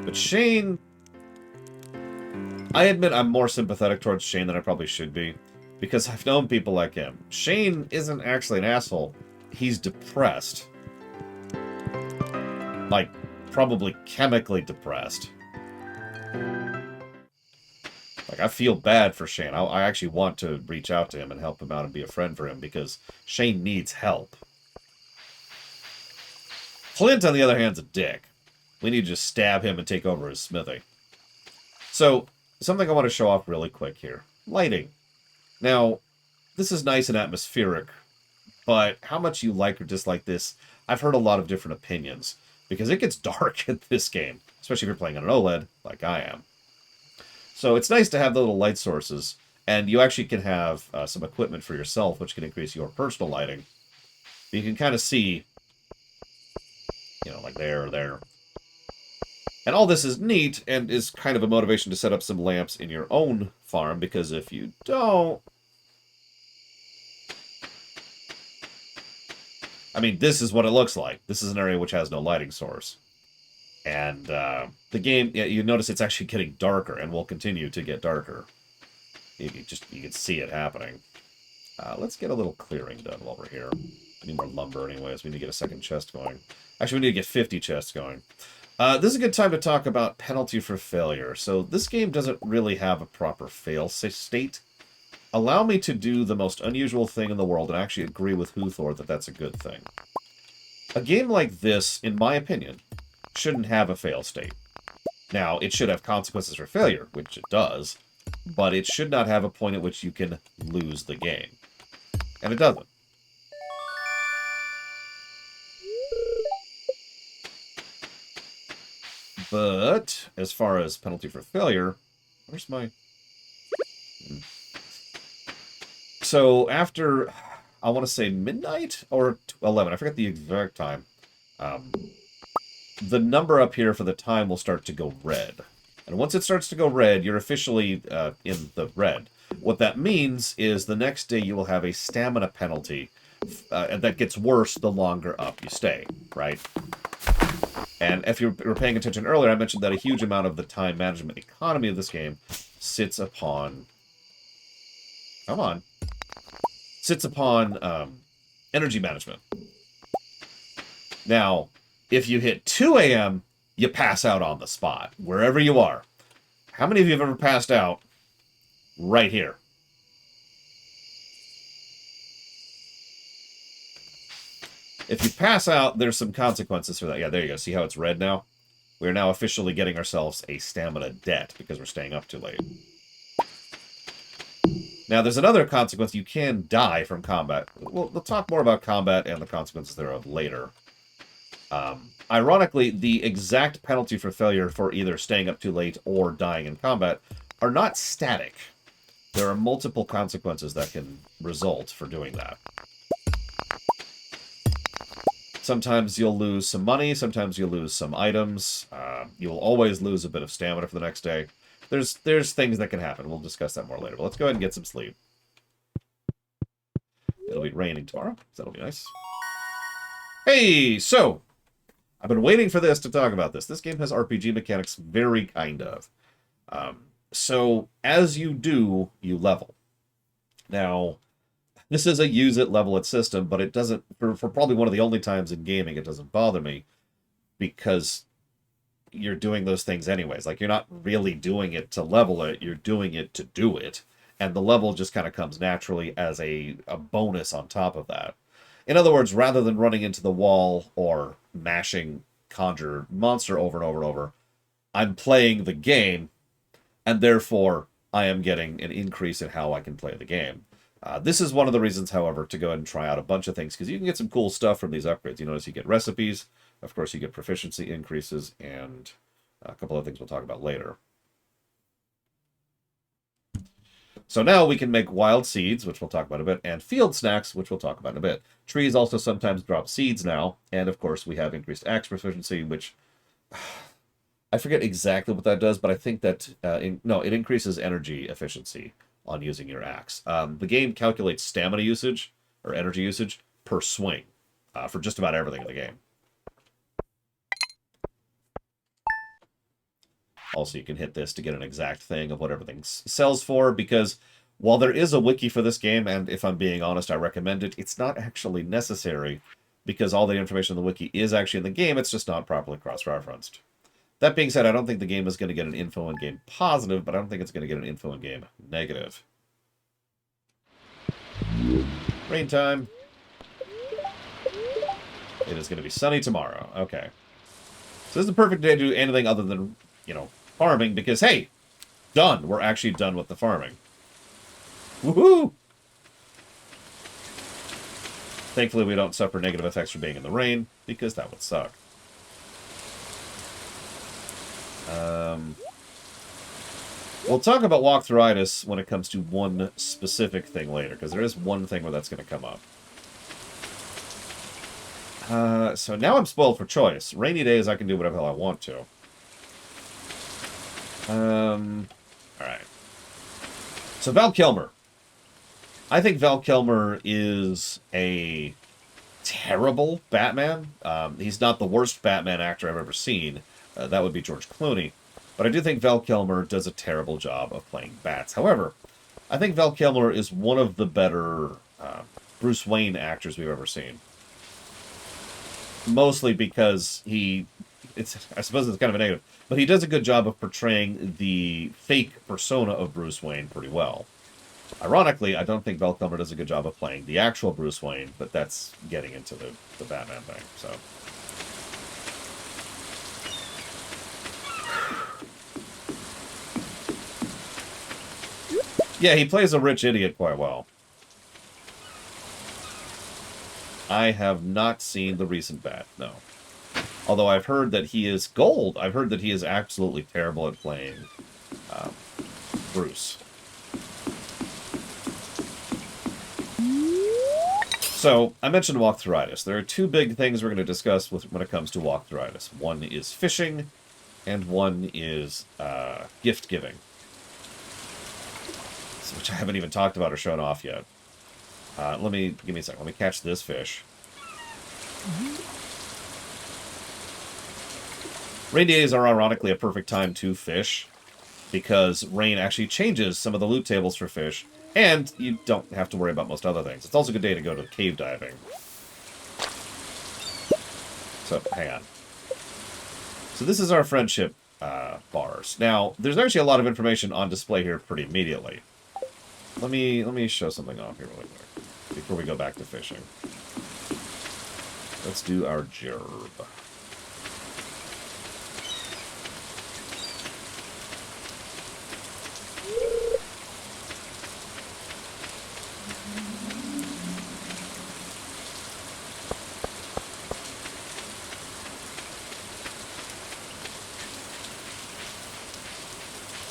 But Shane... I admit I'm more sympathetic towards Shane than I probably should be. Because I've known people like him. Shane isn't actually an asshole. He's depressed. Like, probably chemically depressed. Like, I feel bad for Shane. I actually want to reach out to him and help him out and be a friend for him because Shane needs help. Clint, on the other hand, is a dick. We need to just stab him and take over his smithy. So, something I want to show off really quick here. Lighting. Now, this is nice and atmospheric, but how much you like or dislike this, I've heard a lot of different opinions. Because it gets dark in this game, especially if you're playing on an OLED, like I am. So it's nice to have the little light sources. And you actually can have some equipment for yourself, which can increase your personal lighting. But you can kind of see, you know, like there or there. And all this is neat and is kind of a motivation to set up some lamps in your own farm, because if you don't... I mean, this is what it looks like. This is an area which has no lighting source. And the game, yeah, you notice it's actually getting darker and will continue to get darker. You can see it happening. Let's get a little clearing done while we're here. We need more lumber anyways. We need to get a second chest going. Actually, we need to get 50 chests going. This is a good time to talk about penalty for failure. So this game doesn't really have a proper fail state. Allow me to do the most unusual thing in the world and actually agree with Huthor that that's a good thing. A game like this, in my opinion, shouldn't have a fail state. Now, it should have consequences for failure, which it does, but it should not have a point at which you can lose the game. And it doesn't. But, as far as penalty for failure, where's my... So, after, I want to say midnight or 11, I forget the exact time, the number up here for the time will start to go red. And once it starts to go red, you're officially in the red. What that means is the next day you will have a stamina penalty, and that gets worse the longer up you stay, right? And if you were paying attention earlier, I mentioned that a huge amount of the time management economy of this game sits upon... Come on. Sits upon energy management. Now, if you hit 2 a.m., you pass out on the spot, wherever you are. How many of you have ever passed out right here? If you pass out, there's some consequences for that. Yeah, there you go. See how it's red now? We're now officially getting ourselves a stamina debt because we're staying up too late. Now, there's another consequence. You can die from combat. We'll talk more about combat and the consequences thereof later. Ironically, the exact penalty for failure for either staying up too late or dying in combat are not static. There are multiple consequences that can result for doing that. Sometimes you'll lose some money, sometimes you'll lose some items. You'll always lose a bit of stamina for the next day. There's things that can happen. We'll discuss that more later. But let's go ahead and get some sleep. It'll be raining tomorrow, so that'll be nice. Hey, so I've been waiting for this to talk about this. This game has RPG mechanics, very kind of. So as you do, you level. Now, this is a use it, level it system, but it doesn't, for probably one of the only times in gaming, it doesn't bother me because you're doing those things anyways. Like, you're not really doing it to level it, you're doing it to do it. And the level just kind of comes naturally as a bonus on top of that. In other words, rather than running into the wall or mashing conjure monster over and over and over, I'm playing the game, and therefore I am getting an increase in how I can play the game. This is one of the reasons, however, to go ahead and try out a bunch of things, because you can get some cool stuff from these upgrades. You notice you get recipes, of course you get proficiency increases, and a couple of things we'll talk about later. So now we can make wild seeds, which we'll talk about in a bit, and field snacks, which we'll talk about in a bit. Trees also sometimes drop seeds now, and of course we have increased axe proficiency, which I forget exactly what that does, but I think that, it increases energy efficiency on using your axe. The game calculates stamina usage, or energy usage, per swing, for just about everything in the game. Also, you can hit this to get an exact thing of what everything sells for, because while there is a wiki for this game, and if I'm being honest, I recommend it, it's not actually necessary, because all the information in the wiki is actually in the game, it's just not properly cross-referenced. That being said, I don't think the game is going to get an info in game positive, but I don't think it's going to get an info in game negative. Rain time. It is going to be sunny tomorrow. Okay. So this is the perfect day to do anything other than, farming, because, hey, done. We're actually done with the farming. Woohoo! Thankfully, we don't suffer negative effects from being in the rain, because that would suck. We'll talk about walkthroughitis when it comes to one specific thing later, because there is one thing where that's going to come up. So now I'm spoiled for choice. Rainy days, I can do whatever the hell I want to. Alright. So Val Kilmer. I think Val Kilmer is a terrible Batman. He's not the worst Batman actor I've ever seen. That would be George Clooney. But I do think Val Kilmer does a terrible job of playing bats. However, I think Val Kilmer is one of the better Bruce Wayne actors we've ever seen. Mostly because I suppose it's kind of a negative, but he does a good job of portraying the fake persona of Bruce Wayne pretty well. Ironically, I don't think Val Kilmer does a good job of playing the actual Bruce Wayne, but that's getting into the Batman thing, so... Yeah, he plays a rich idiot quite well. I have not seen the recent Bat, no. Although I've heard that he is gold. I've heard that he is absolutely terrible at playing Bruce. So, I mentioned walkthroughitis. There are two big things we're going to discuss when it comes to walkthroughitis. One is fishing, and one is gift-giving. Which I haven't even talked about or shown off yet. Give me a second. Let me catch this fish. Rain days are ironically a perfect time to fish, because rain actually changes some of the loot tables for fish, and you don't have to worry about most other things. It's also a good day to go to cave diving. So, hang on. So this is our friendship bars. Now, there's actually a lot of information on display here pretty immediately. Let me show something off here really quick before we go back to fishing. Let's do our gerb.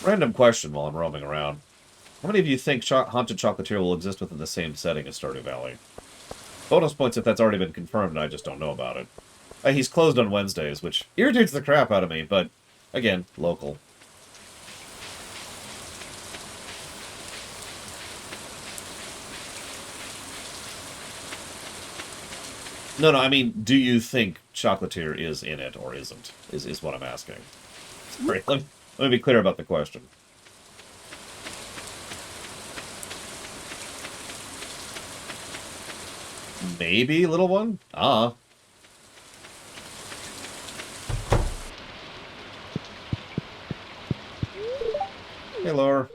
Random question while I'm roaming around. How many of you think Haunted Chocolatier will exist within the same setting as Stardew Valley? Bonus points if that's already been confirmed and I just don't know about it. He's closed on Wednesdays, which irritates the crap out of me, but, again, local. No, I mean, do you think Chocolatier is in it or isn't? Is what I'm asking. Sorry, let me be clear about the question. Maybe, little one? Ah. Hey, Laura.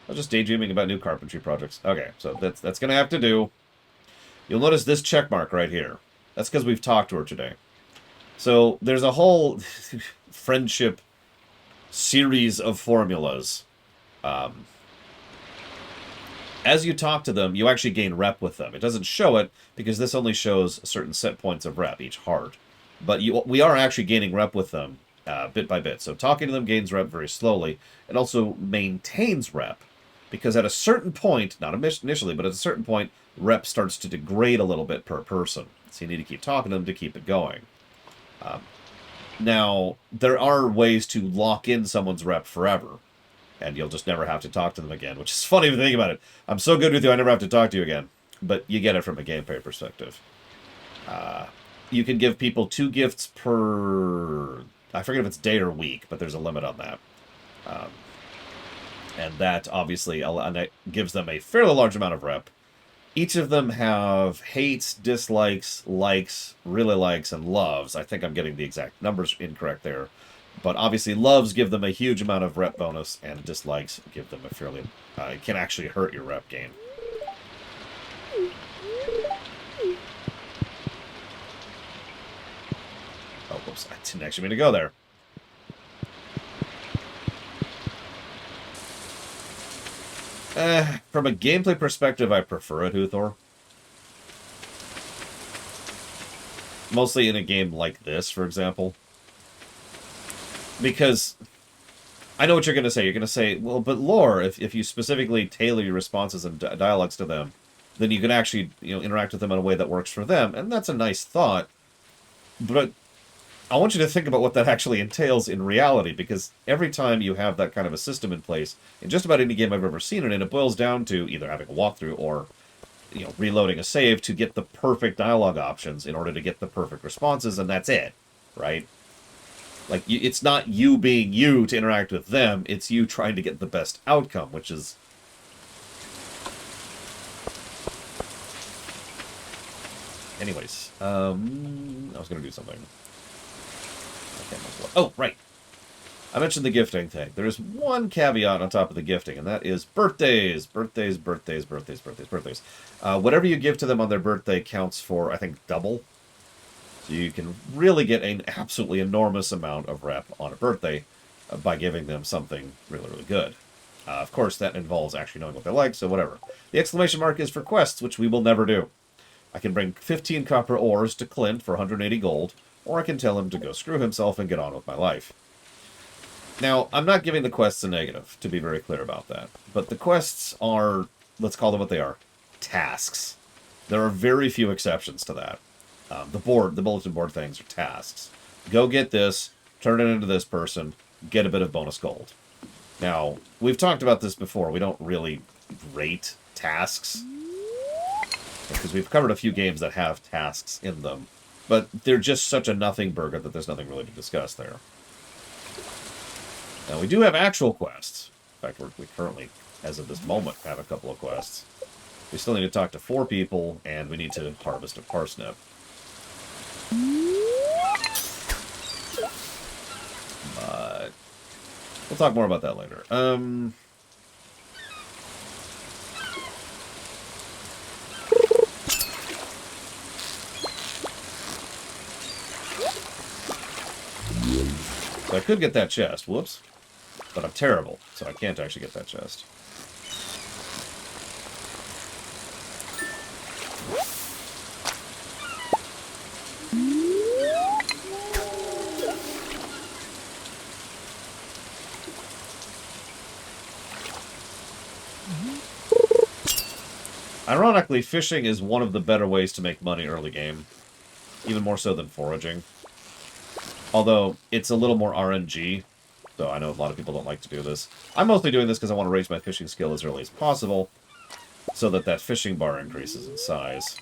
I was just daydreaming about new carpentry projects. Okay, so that's gonna have to do. You'll notice this check mark right here. That's because we've talked to her today. So there's a whole friendship series of formulas. As you talk to them, you actually gain rep with them. It doesn't show it, because this only shows certain set points of rep, each heart. But we are actually gaining rep with them, bit by bit. So talking to them gains rep very slowly. It also maintains rep, because at a certain point, not initially, but at a certain point, rep starts to degrade a little bit per person. So you need to keep talking to them to keep it going. Now, there are ways to lock in someone's rep forever, and you'll just never have to talk to them again, which is funny if you think about it. I'm so good with you, I never have to talk to you again. But you get it from a gameplay perspective. You can give people 2 gifts per... I forget if it's day or week, but there's a limit on that. And that, obviously, gives them a fairly large amount of rep. Each of them have hates, dislikes, likes, really likes, and loves. I think I'm getting the exact numbers incorrect there. But obviously, loves give them a huge amount of rep bonus, and dislikes give them a fairly... it can actually hurt your rep gain. Oh, whoops. I didn't actually mean to go there. From a gameplay perspective, I prefer it, Huthor. Mostly in a game like this, for example. Because I know what you're going to say. You're going to say, well, but lore, if you specifically tailor your responses and dialogues to them, then you can actually, interact with them in a way that works for them. And that's a nice thought. But I want you to think about what that actually entails in reality, because every time you have that kind of a system in place, in just about any game I've ever seen it in, it boils down to either having a walkthrough or, reloading a save to get the perfect dialogue options in order to get the perfect responses, and that's it, right? Like, it's not you being you to interact with them, it's you trying to get the best outcome, which is... Anyways, I was going to do something. Oh, right. I mentioned the gifting thing. There is one caveat on top of the gifting, and that is birthdays. Birthdays. Whatever you give to them on their birthday counts for, I think, double. So you can really get an absolutely enormous amount of rep on a birthday by giving them something really, really good. Of course, that involves actually knowing what they like, so whatever. The exclamation mark is for quests, which we will never do. I can bring 15 copper ores to Clint for 180 gold, or I can tell him to go screw himself and get on with my life. Now, I'm not giving the quests a negative, to be very clear about that. But the quests are, let's call them what they are, tasks. There are very few exceptions to that. The bulletin board things are tasks. Go get this, turn it into this person, get a bit of bonus gold. Now, we've talked about this before. We don't really rate tasks, because we've covered a few games that have tasks in them. But they're just such a nothing burger that there's nothing really to discuss there. Now, we do have actual quests. In fact, we currently, as of this moment, have a couple of quests. We still need to talk to 4 people, and we need to harvest a parsnip. But we'll talk more about that later. So I could get that chest. Whoops. But I'm terrible, so I can't actually get that chest. Ironically, fishing is one of the better ways to make money early game. Even more so than foraging. Although, it's a little more RNG, so I know a lot of people don't like to do this. I'm mostly doing this because I want to raise my fishing skill as early as possible, so that that fishing bar increases in size.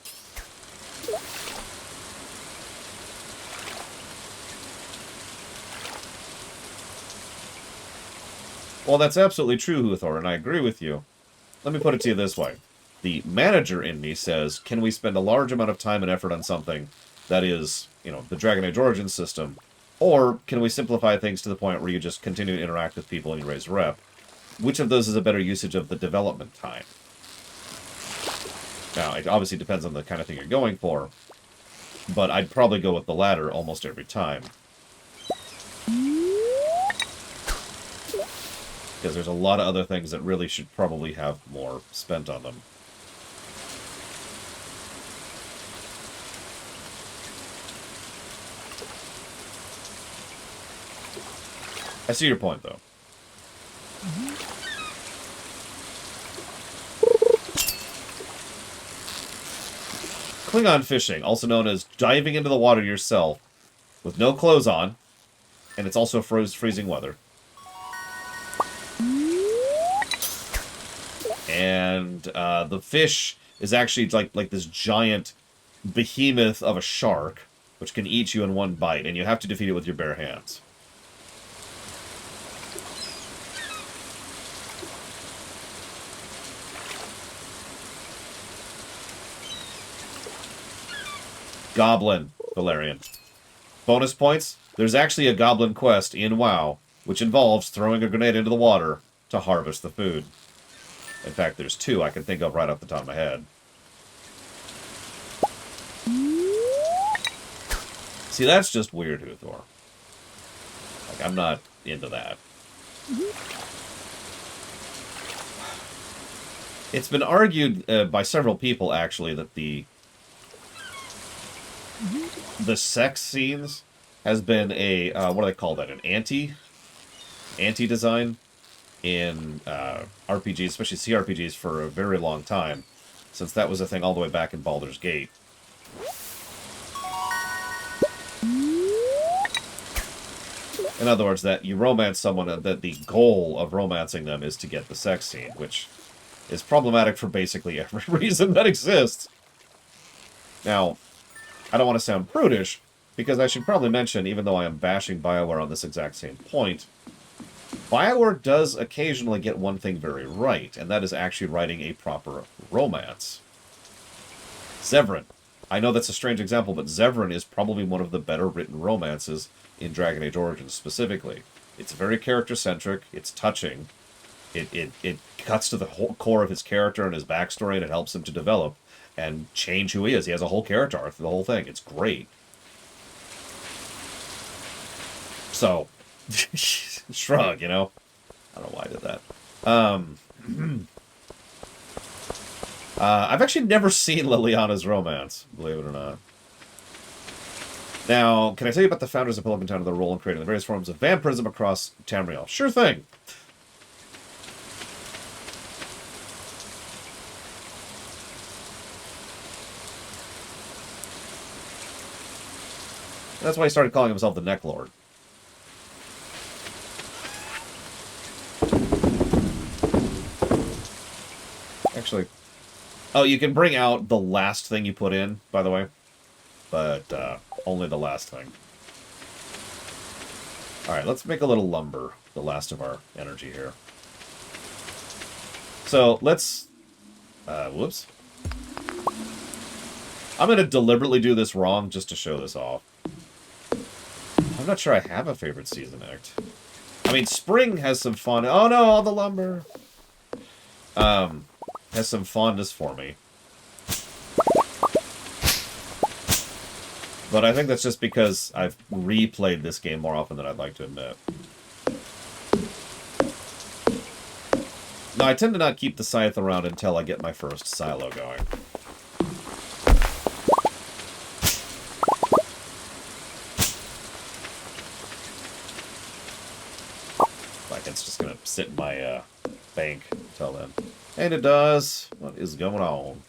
Well, that's absolutely true, Huthor, and I agree with you. Let me put it to you this way. The manager in me says, can we spend a large amount of time and effort on something that is, the Dragon Age Origins system, or can we simplify things to the point where you just continue to interact with people and you raise rep? Which of those is a better usage of the development time? Now, it obviously depends on the kind of thing you're going for, but I'd probably go with the latter almost every time. Because there's a lot of other things that really should probably have more spent on them. I see your point, though. Klingon fishing, also known as diving into the water yourself, with no clothes on, and it's also freezing weather. And the fish is actually like this giant behemoth of a shark, which can eat you in one bite, and you have to defeat it with your bare hands. Goblin, Valerian. Bonus points, there's actually a goblin quest in WoW, which involves throwing a grenade into the water to harvest the food. In fact, there's 2 I can think of right off the top of my head. See, that's just weird, Huthor. Like, I'm not into that. It's been argued by several people, actually, that the sex scenes has been a, what do they call that, an anti? anti-design in RPGs, especially CRPGs, for a very long time, since that was a thing all the way back in Baldur's Gate. In other words, that you romance someone, that the goal of romancing them is to get the sex scene, which is problematic for basically every reason that exists. Now, I don't want to sound prudish, because I should probably mention, even though I am bashing BioWare on this exact same point, BioWare does occasionally get one thing very right, and that is actually writing a proper romance. Zevran. I know that's a strange example, but Zevran is probably one of the better written romances in Dragon Age Origins specifically. It's very character-centric, it's touching, it cuts to the whole core of his character and his backstory, and it helps him to develop and change who he is. He has a whole character arc for the whole thing. It's great. So, shrug, you know? I don't know why I did that. I've actually never seen Liliana's romance, believe it or not. Now, can I tell you about the founders of Pelican Town and their role in creating the various forms of vampirism across Tamriel? Sure thing. That's why he started calling himself the Neck Lord. Actually, oh, you can bring out the last thing you put in, by the way. But only the last thing. Alright, let's make a little lumber, the last of our energy here. So, let's... whoops. I'm going to deliberately do this wrong just to show this off. I'm not sure I have a favorite season act. I mean, spring has some fun... Oh no, all the lumber! Has some fondness for me. But I think that's just because I've replayed this game more often than I'd like to admit. Now, I tend to not keep the scythe around until I get my first silo going. Like, it's just gonna sit in my bank until then. And it does. What is going on?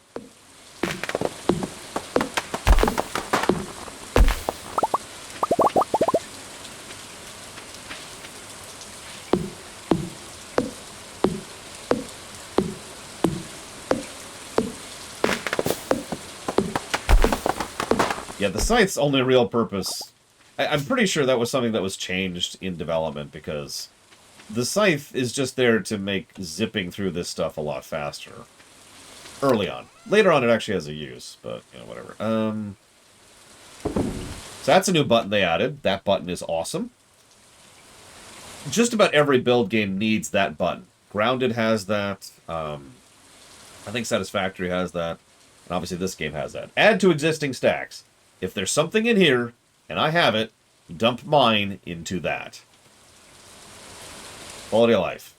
Yeah, the scythe's only real purpose... I'm pretty sure that was something that was changed in development, because the scythe is just there to make zipping through this stuff a lot faster. Early on. Later on it actually has a use, but, you know, whatever. So that's a new button they added. That button is awesome. Just about every build game needs that button. Grounded has that. I think Satisfactory has that. And obviously this game has that. Add to existing stacks. If there's something in here, and I have it, dump mine into that. Quality of life.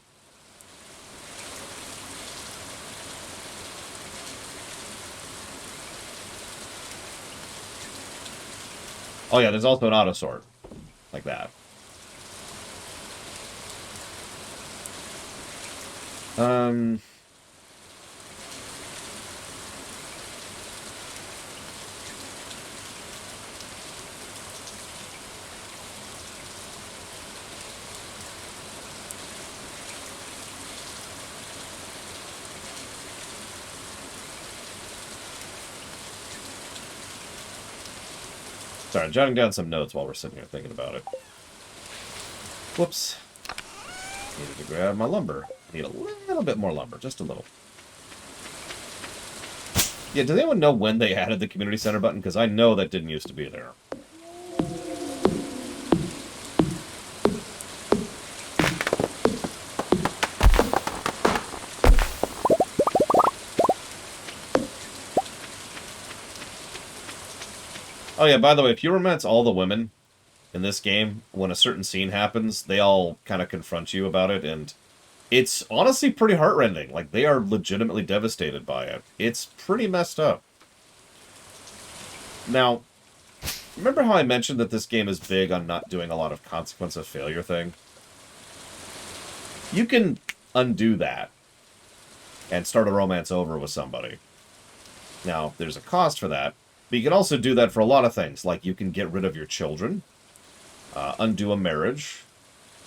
Oh yeah, there's also an auto sort. Like that. Sorry, I'm jotting down some notes while we're sitting here thinking about it. Whoops. Needed to grab my lumber. Need a little bit more lumber, just a little. Yeah, does anyone know when they added the community center button? Because I know that didn't used to be there. Oh yeah, by the way, if you romance all the women in this game, when a certain scene happens, they all kind of confront you about it, and it's honestly pretty heartrending. Like, they are legitimately devastated by it. It's pretty messed up. Now, remember how I mentioned that this game is big on not doing a lot of consequence of failure thing? You can undo that and start a romance over with somebody. Now, there's a cost for that, but you can also do that for a lot of things. Like, you can get rid of your children, undo a marriage,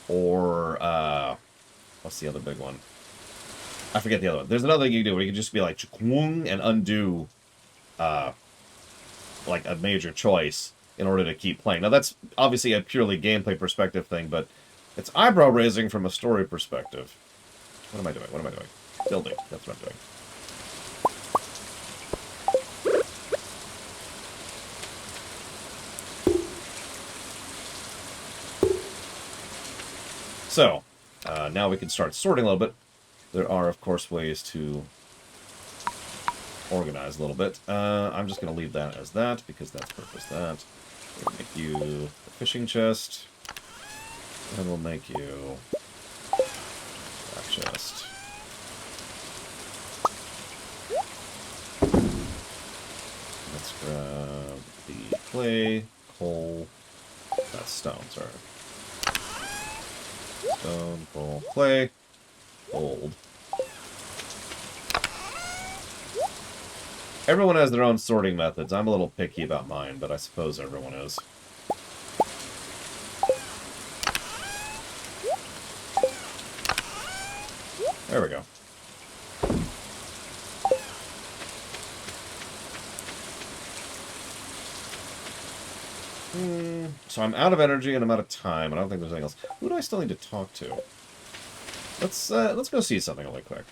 or, what's the other big one? I forget the other one. There's another thing you can do where you can just be like, Chikwung, and undo, like, a major choice in order to keep playing. Now, that's obviously a purely gameplay perspective thing, but it's eyebrow-raising from a story perspective. What am I doing? What am I doing? Building. That's what I'm doing. So, now we can start sorting a little bit. There are, of course, ways to organize a little bit. I'm just going to leave that as that, because that's purpose that. We'll make you a fishing chest. And we'll make you that chest. Let's grab the clay, coal, that's stone, sorry. Stone, coal, clay, gold. Everyone has their own sorting methods. I'm a little picky about mine, but I suppose everyone is. There we go. So I'm out of energy and I'm out of time. I don't think there's anything else. Who do I still need to talk to? Let's go see something really quick.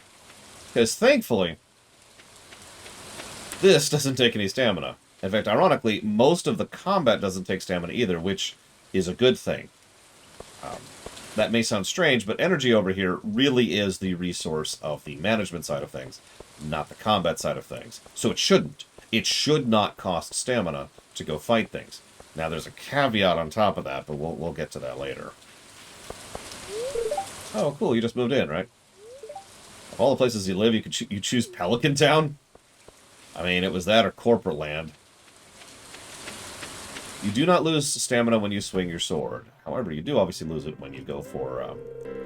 Because thankfully, this doesn't take any stamina. In fact, ironically, most of the combat doesn't take stamina either, which is a good thing. That may sound strange, but energy over here really is the resource of the management side of things, not the combat side of things. So it shouldn't. It should not cost stamina to go fight things. Now, there's a caveat on top of that, but we'll get to that later. Oh, cool, you just moved in, right? Of all the places you live, you choose Pelican Town? I mean, it was that or corporate land. You do not lose stamina when you swing your sword. However, you do obviously lose it when you go for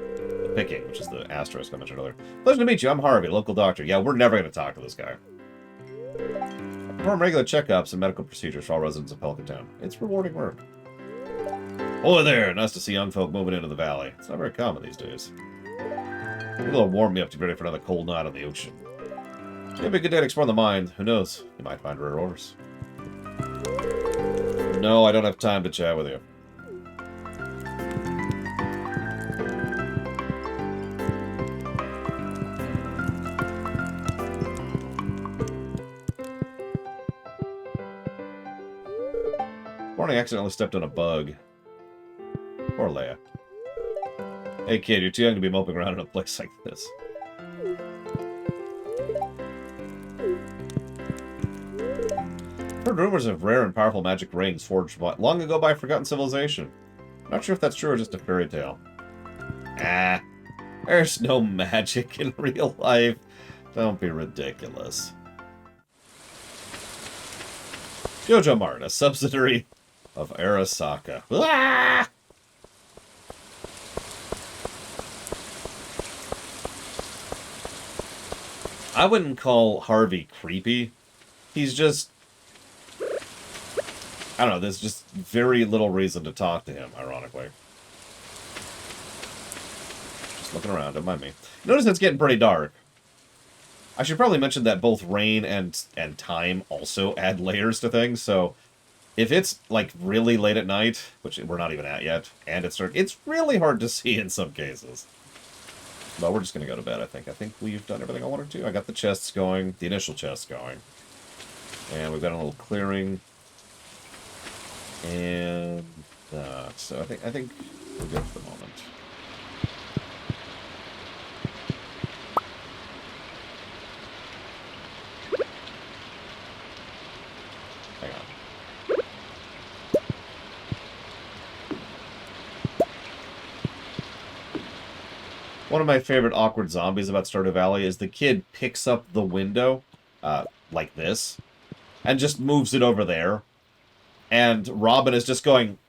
the picking, which is the asterisk I mentioned earlier. Pleasure to meet you. I'm Harvey, local doctor. Yeah, we're never going to talk to this guy. Perform regular checkups and medical procedures for all residents of Pelican Town. It's rewarding work. Hello there. Nice to see young folk moving into the valley. It's not very common these days. It'll warm me up to be ready for another cold night on the ocean. It'll be a good day to explore the mine. Who knows? You might find rare ores. No, I don't have time to chat with you. Morning, I accidentally stepped on a bug. Poor Leia. Hey kid, you're too young to be moping around in a place like this. Heard rumors of rare and powerful magic rings forged long ago by a forgotten civilization. Not sure if that's true or just a fairy tale. Ah, there's no magic in real life. Don't be ridiculous. Joja Mart, a subsidiary of Arasaka. Ah! I wouldn't call Harvey creepy. He's just... I don't know, there's just very little reason to talk to him, ironically. Just looking around, don't mind me. Notice it's getting pretty dark. I should probably mention that both rain and time also add layers to things, so if it's, like, really late at night, which we're not even at yet, and it's dark, it's really hard to see in some cases. But we're just going to go to bed, I think. I think we've done everything I wanted to. I got the chests going, the initial chests going. And we've got a little clearing. And so I think we're good for the moment. Hang on. One of my favorite awkward zombies about Stardew Valley is the kid picks up the window, like this, and just moves it over there. And Robin is just going...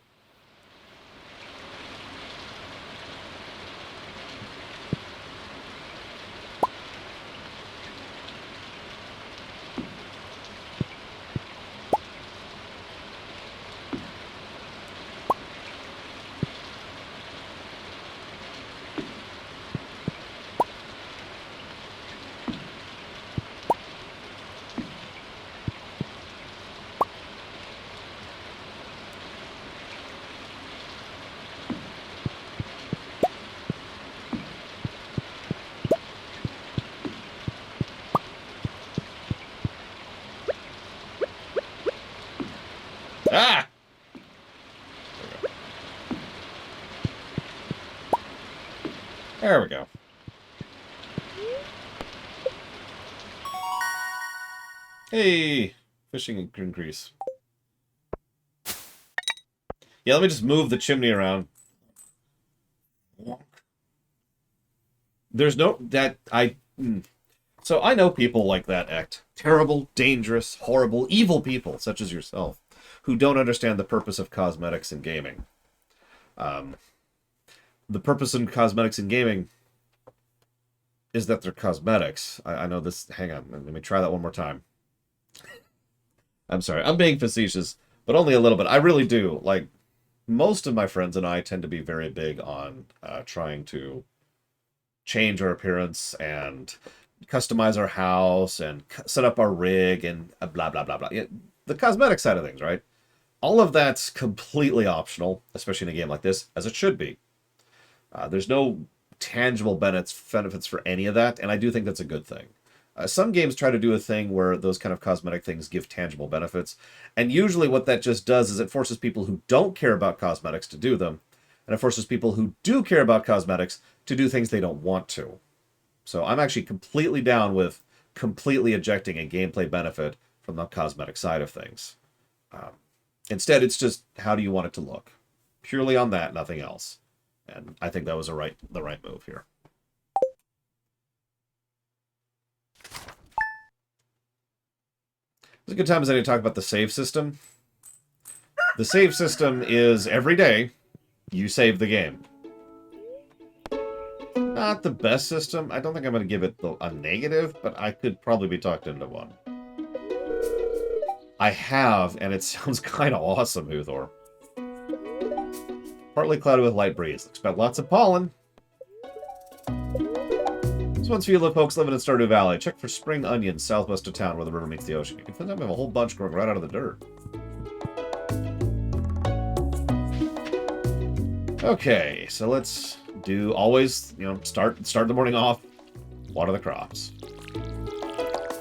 Ah! There we go. Hey! Fishing increase. Yeah, let me just move the chimney around. There's no... that... I... So I know people like that act. Terrible, dangerous, horrible, evil people, such as yourself, who don't understand the purpose of cosmetics in gaming. The purpose in cosmetics in gaming is that they're cosmetics. I know this... Hang on, let me try that one more time. I'm sorry, I'm being facetious, but only a little bit. I really do. Like, most of my friends and I tend to be very big on trying to change our appearance and customize our house and set up our rig and blah, blah, blah, blah. Yeah, the cosmetic side of things, right? All of that's completely optional, especially in a game like this, as it should be. There's no tangible benefits for any of that, and I do think that's a good thing. Some games try to do a thing where those kind of cosmetic things give tangible benefits, and usually what that just does is it forces people who don't care about cosmetics to do them, and it forces people who do care about cosmetics to do things they don't want to. So I'm actually completely down with completely ejecting a gameplay benefit from the cosmetic side of things. Instead, it's just how do you want it to look? Purely on that, nothing else. And I think that was the right move here. It's a good time as any to talk about the save system. The save system is every day you save the game. Not the best system. I don't think I'm going to give it a negative, but I could probably be talked into one. I have, and it sounds kind of awesome, Uthor. Partly cloudy with light breeze. Expect lots of pollen. This one's for you folks living in Stardew Valley. Check for spring onions southwest of town where the river meets the ocean. You can find them a whole bunch growing right out of the dirt. Okay, so let's do always, start the morning off, water the crops.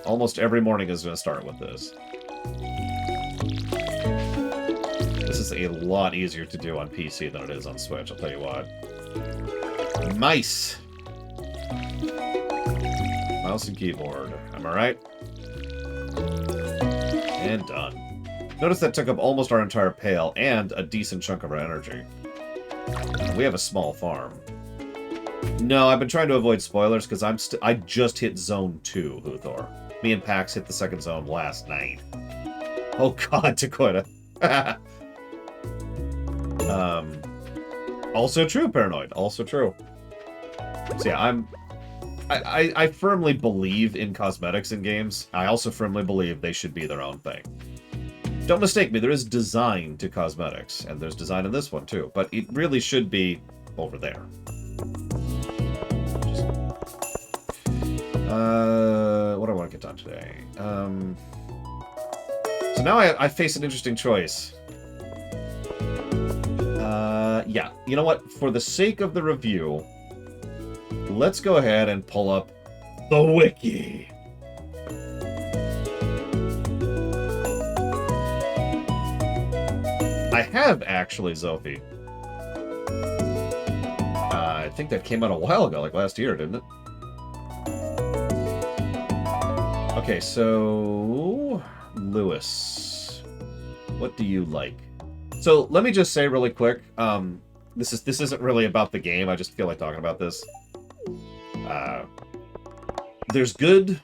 Almost every morning is going to start with this. This is a lot easier to do on PC than it is on Switch, I'll tell you what. Mice! Mouse and keyboard. Am I right? And done. Notice that took up almost our entire pail and a decent chunk of our energy. We have a small farm. No, I've been trying to avoid spoilers because I just hit Zone 2, Uthor. Me and Pax hit the second zone last night. Oh god, Dakota. Also true, Paranoid. Also true. So yeah, I firmly believe in cosmetics in games. I also firmly believe they should be their own thing. Don't mistake me, there is design to cosmetics, and there's design in this one too, but it really should be over there. What do I want to get done today? So now I face an interesting choice. Yeah, you know what? For the sake of the review, let's go ahead and pull up the Wiki. I have actually, Zophie. I think that came out a while ago, like last year, didn't it? Okay, so Lewis, what do you like? So let me just say really quick, this isn't really about the game. I just feel like talking about this. There's good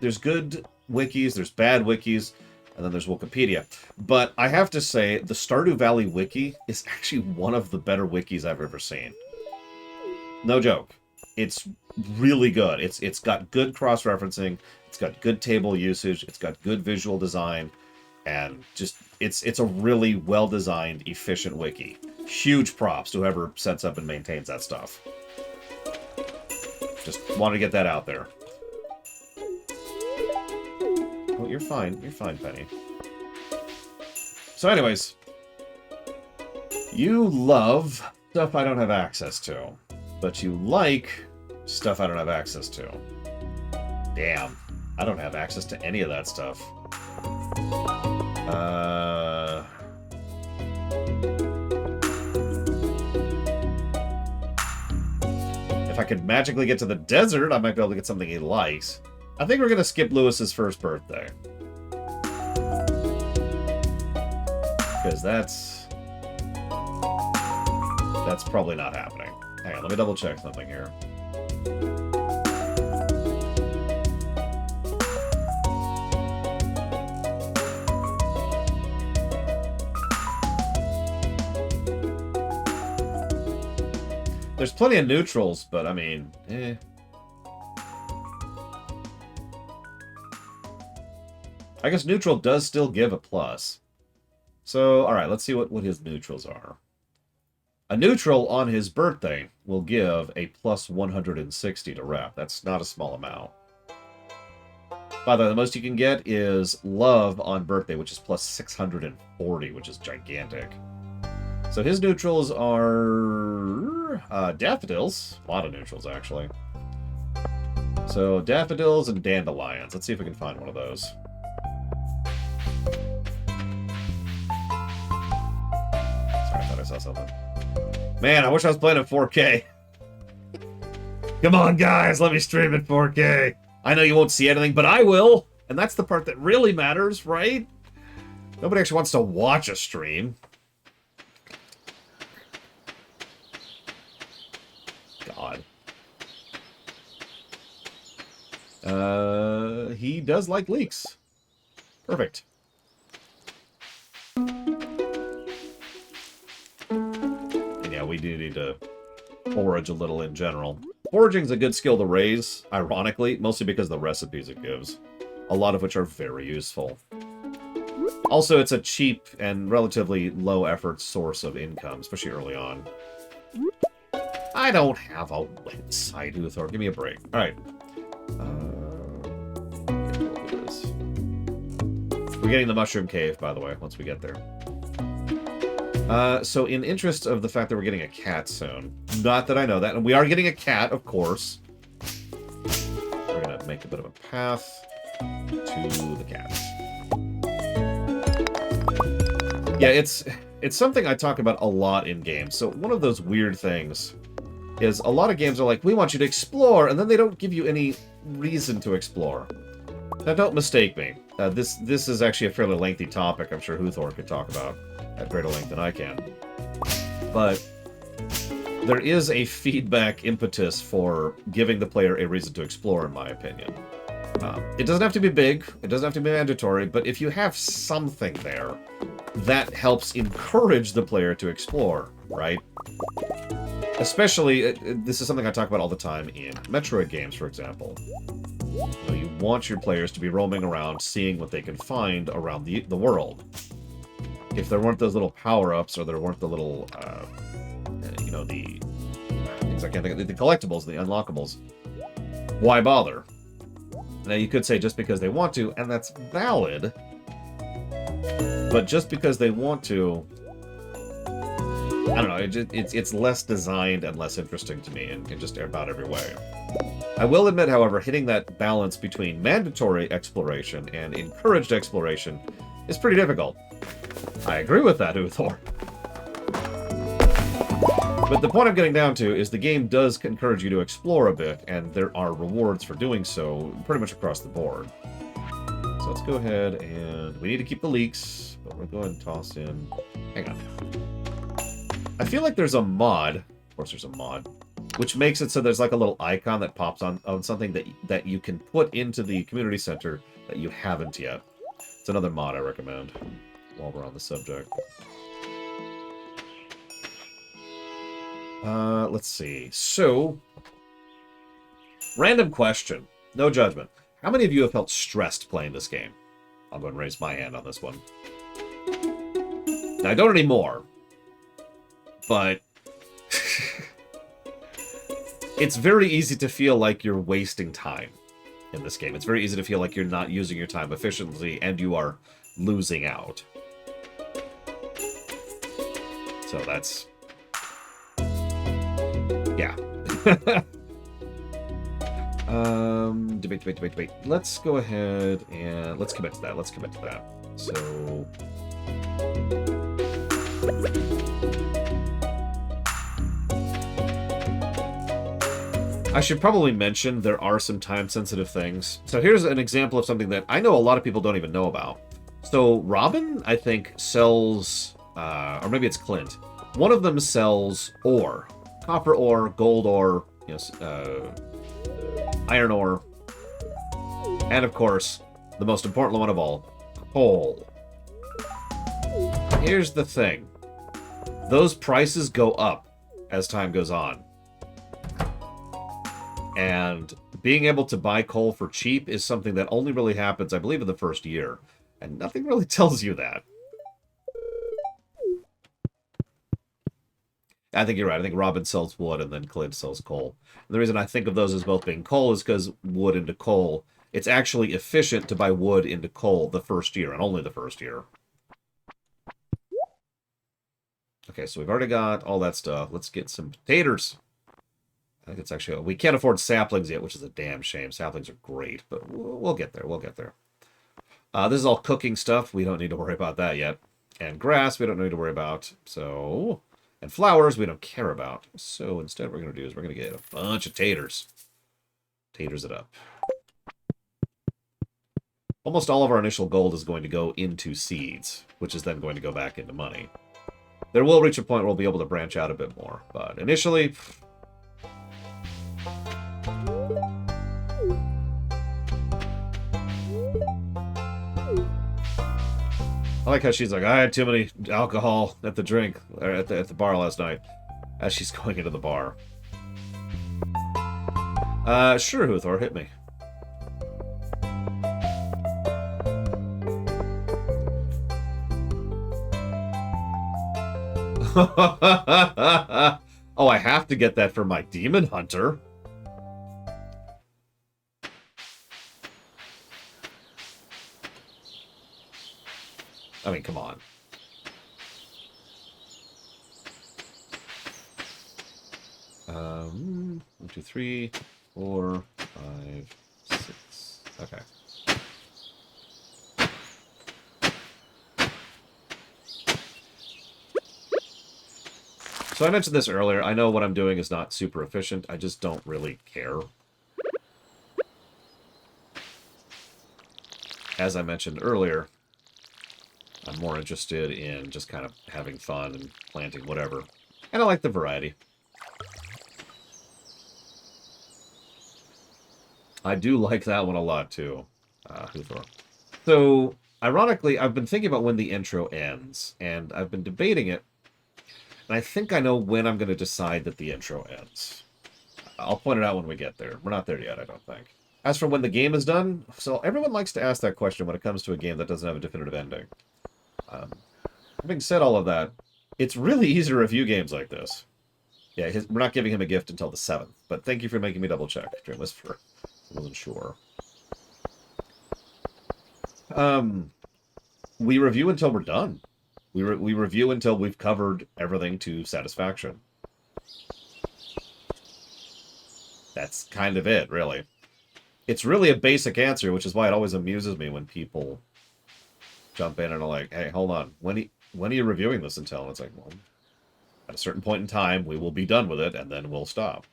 wikis, there's bad wikis, and then there's Wikipedia. But I have to say, the Stardew Valley wiki is actually one of the better wikis I've ever seen. No joke. It's really good. It's got good cross-referencing, it's got good table usage, it's got good visual design, and just it's a really well-designed, efficient wiki. Huge props to whoever sets up and maintains that stuff. Just wanted to get that out there. Oh, you're fine. You're fine, Penny. So anyways, you love stuff I don't have access to, but you like stuff I don't have access to. Damn, I don't have access to any of that stuff. If I could magically get to the desert, I might be able to get something he likes. I think we're going to skip Lewis's first birthday. Because that's probably not happening. Hang on, let me double check something here. There's plenty of neutrals, but I mean, eh. I guess neutral does still give a plus. So, alright, let's see what his neutrals are. A neutral on his birthday will give a plus 160 to rep. That's not a small amount. By the way, the most you can get is love on birthday, which is plus 640, which is gigantic. So his neutrals are daffodils. A lot of neutrals, actually. So daffodils and dandelions. Let's see if we can find one of those. Sorry, I thought I saw something. Man, I wish I was playing in 4K. Come on, guys, let me stream in 4K. I know you won't see anything, but I will. And that's the part that really matters, right? Nobody actually wants to watch a stream. God. He does like leaks. Perfect. And yeah, we do need to forage a little in general. Foraging's a good skill to raise, ironically, mostly because of the recipes it gives, a lot of which are very useful. Also, it's a cheap and relatively low-effort source of income, especially early on. I don't have a website, Uthor. Give me a break. Alright. We're getting the Mushroom Cave, by the way, once we get there. So in interest of the fact that we're getting a cat soon, not that I know that, and we are getting a cat, of course. We're going to make a bit of a path to the cat. Yeah, it's something I talk about a lot in games. So one of those weird things is a lot of games are like, we want you to explore, and then they don't give you any reason to explore. Now, don't mistake me. This is actually a fairly lengthy topic I'm sure Huthor could talk about at greater length than I can. But there is a feedback impetus for giving the player a reason to explore, in my opinion. It doesn't have to be big, it doesn't have to be mandatory, but if you have something there, that helps encourage the player to explore, right? Especially, this is something I talk about all the time in Metroid games, for example. You want your players to be roaming around, seeing what they can find around the world. If there weren't those little power-ups, or there weren't the little, you know, the things I can't think of, the collectibles, the unlockables, why bother? Now, you could say just because they want to, and that's valid, but just because they want to, I don't know, it's less designed and less interesting to me in just about every way. I will admit, however, hitting that balance between mandatory exploration and encouraged exploration is pretty difficult. I agree with that, Uthor. But the point I'm getting down to is the game does encourage you to explore a bit, and there are rewards for doing so pretty much across the board. So let's go ahead and... we need to keep the leaks, but we'll go ahead and toss in... hang on. I feel like there's a mod, of course there's a mod, which makes it so there's like a little icon that pops on something that you can put into the community center that you haven't yet. It's another mod I recommend while we're on the subject. Let's see. So, random question. No judgment. How many of you have felt stressed playing this game? I'll go ahead and raise my hand on this one. Now, I don't anymore. But it's very easy to feel like you're wasting time in this game. It's very easy to feel like you're not using your time efficiently and you are losing out. So that's... yeah. Debate. Let's go ahead and let's commit to that. So... I should probably mention there are some time-sensitive things. So here's an example of something that I know a lot of people don't even know about. So Robin, I think, sells, or maybe it's Clint. One of them sells ore. Copper ore, gold ore, you know, iron ore. And of course, the most important one of all, coal. Here's the thing. Those prices go up as time goes on. And being able to buy coal for cheap is something that only really happens, I believe, in the first year. And nothing really tells you that. I think you're right. I think Robin sells wood and then Clint sells coal. And the reason I think of those as both being coal is because wood into coal, it's actually efficient to buy wood into coal the first year, and only the first year. Okay, so we've already got all that stuff. Let's get some potatoes. I think it's actually... We can't afford saplings yet, which is a damn shame. Saplings are great, but we'll get there. We'll get there. This is all cooking stuff. We don't need to worry about that yet. And grass, we don't need to worry about. So... And flowers, we don't care about. So instead what we're going to do is we're going to get a bunch of taters. Taters it up. Almost all of our initial gold is going to go into seeds, which is then going to go back into money. There will reach a point where we'll be able to branch out a bit more. But initially... I like how she's like, I had too many alcohol at the drink, or at the bar last night, as she's going into the bar. Sure, Huthor, hit me. Oh, I have to get that for my demon hunter. I mean, come on. One, 2, 3, 4, 5, 6. Okay. So I mentioned this earlier. I know what I'm doing is not super efficient. I just don't really care. As I mentioned earlier, I'm more interested in just kind of having fun and planting whatever. And I like the variety. I do like that one a lot, too, Huthor. So, ironically, I've been thinking about when the intro ends, and I've been debating it, and I think I know when I'm going to decide that the intro ends. I'll point it out when we get there. We're not there yet, I don't think. As for when the game is done, so everyone likes to ask that question when it comes to a game that doesn't have a definitive ending. Having said all of that, it's really easy to review games like this. Yeah, we're not giving him a gift until the 7th, but thank you for making me double check, Dream Whisperer. I wasn't sure. We review until we're done. We review until we've covered everything to satisfaction. That's kind of it, really. It's really a basic answer, which is why it always amuses me when people jump in and are like, hey, hold on, when are you reviewing this until? And it's like, well, at a certain point in time, we will be done with it, and then we'll stop.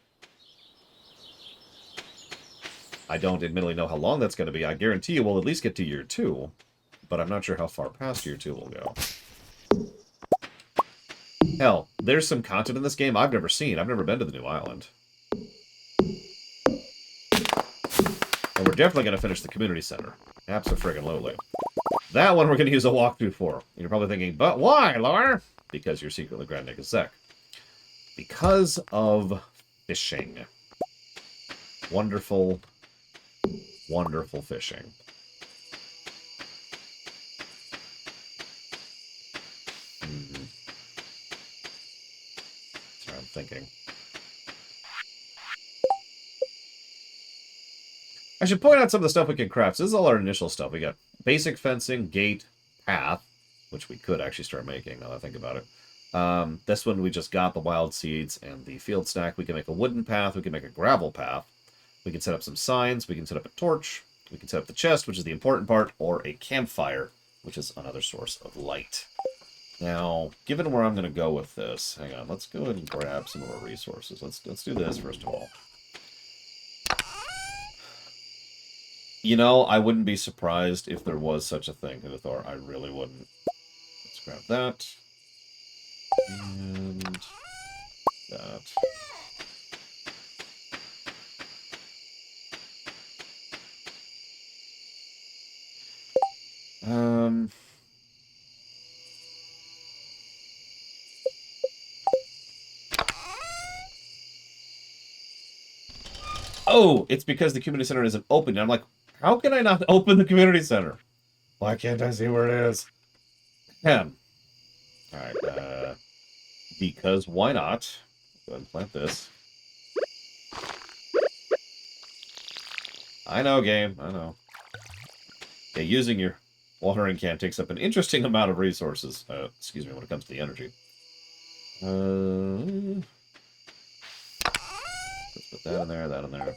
I don't admittedly know how long that's going to be. I guarantee you we'll at least get to year 2, but I'm not sure how far past year 2 we'll go. Hell, there's some content in this game I've never seen. I've never been to the new island. And we're definitely going to finish the community center. Abso-friggin-lutely. That one we're going to use a walkthrough for. And you're probably thinking, but why, Laura? Because you're secretly Grand Zek. Because of fishing. Wonderful, wonderful fishing. That's what I'm thinking. I should point out some of the stuff we can craft. So this is all our initial stuff. We got basic fencing, gate, path, which we could actually start making, now that I think about it. This one we just got the wild seeds and the field snack. We can make a wooden path. We can make a gravel path. We can set up some signs. We can set up a torch. We can set up the chest, which is the important part, or a campfire, which is another source of light. Now, given where I'm going to go with this, hang on, let's go ahead and grab some of our resources. Let's do this first of all. You know, I wouldn't be surprised if there was such a thing, Uthor. I really wouldn't. Let's grab that. And that. Oh, it's because the community center isn't open. And I'm like, how can I not open the community center? Why can't I see where it is? Alright, because why not? Go ahead and plant this. I know, game. I know. Yeah, using your watering can takes up an interesting amount of resources. Excuse me, when it comes to the energy. Let's put that in there, that in there.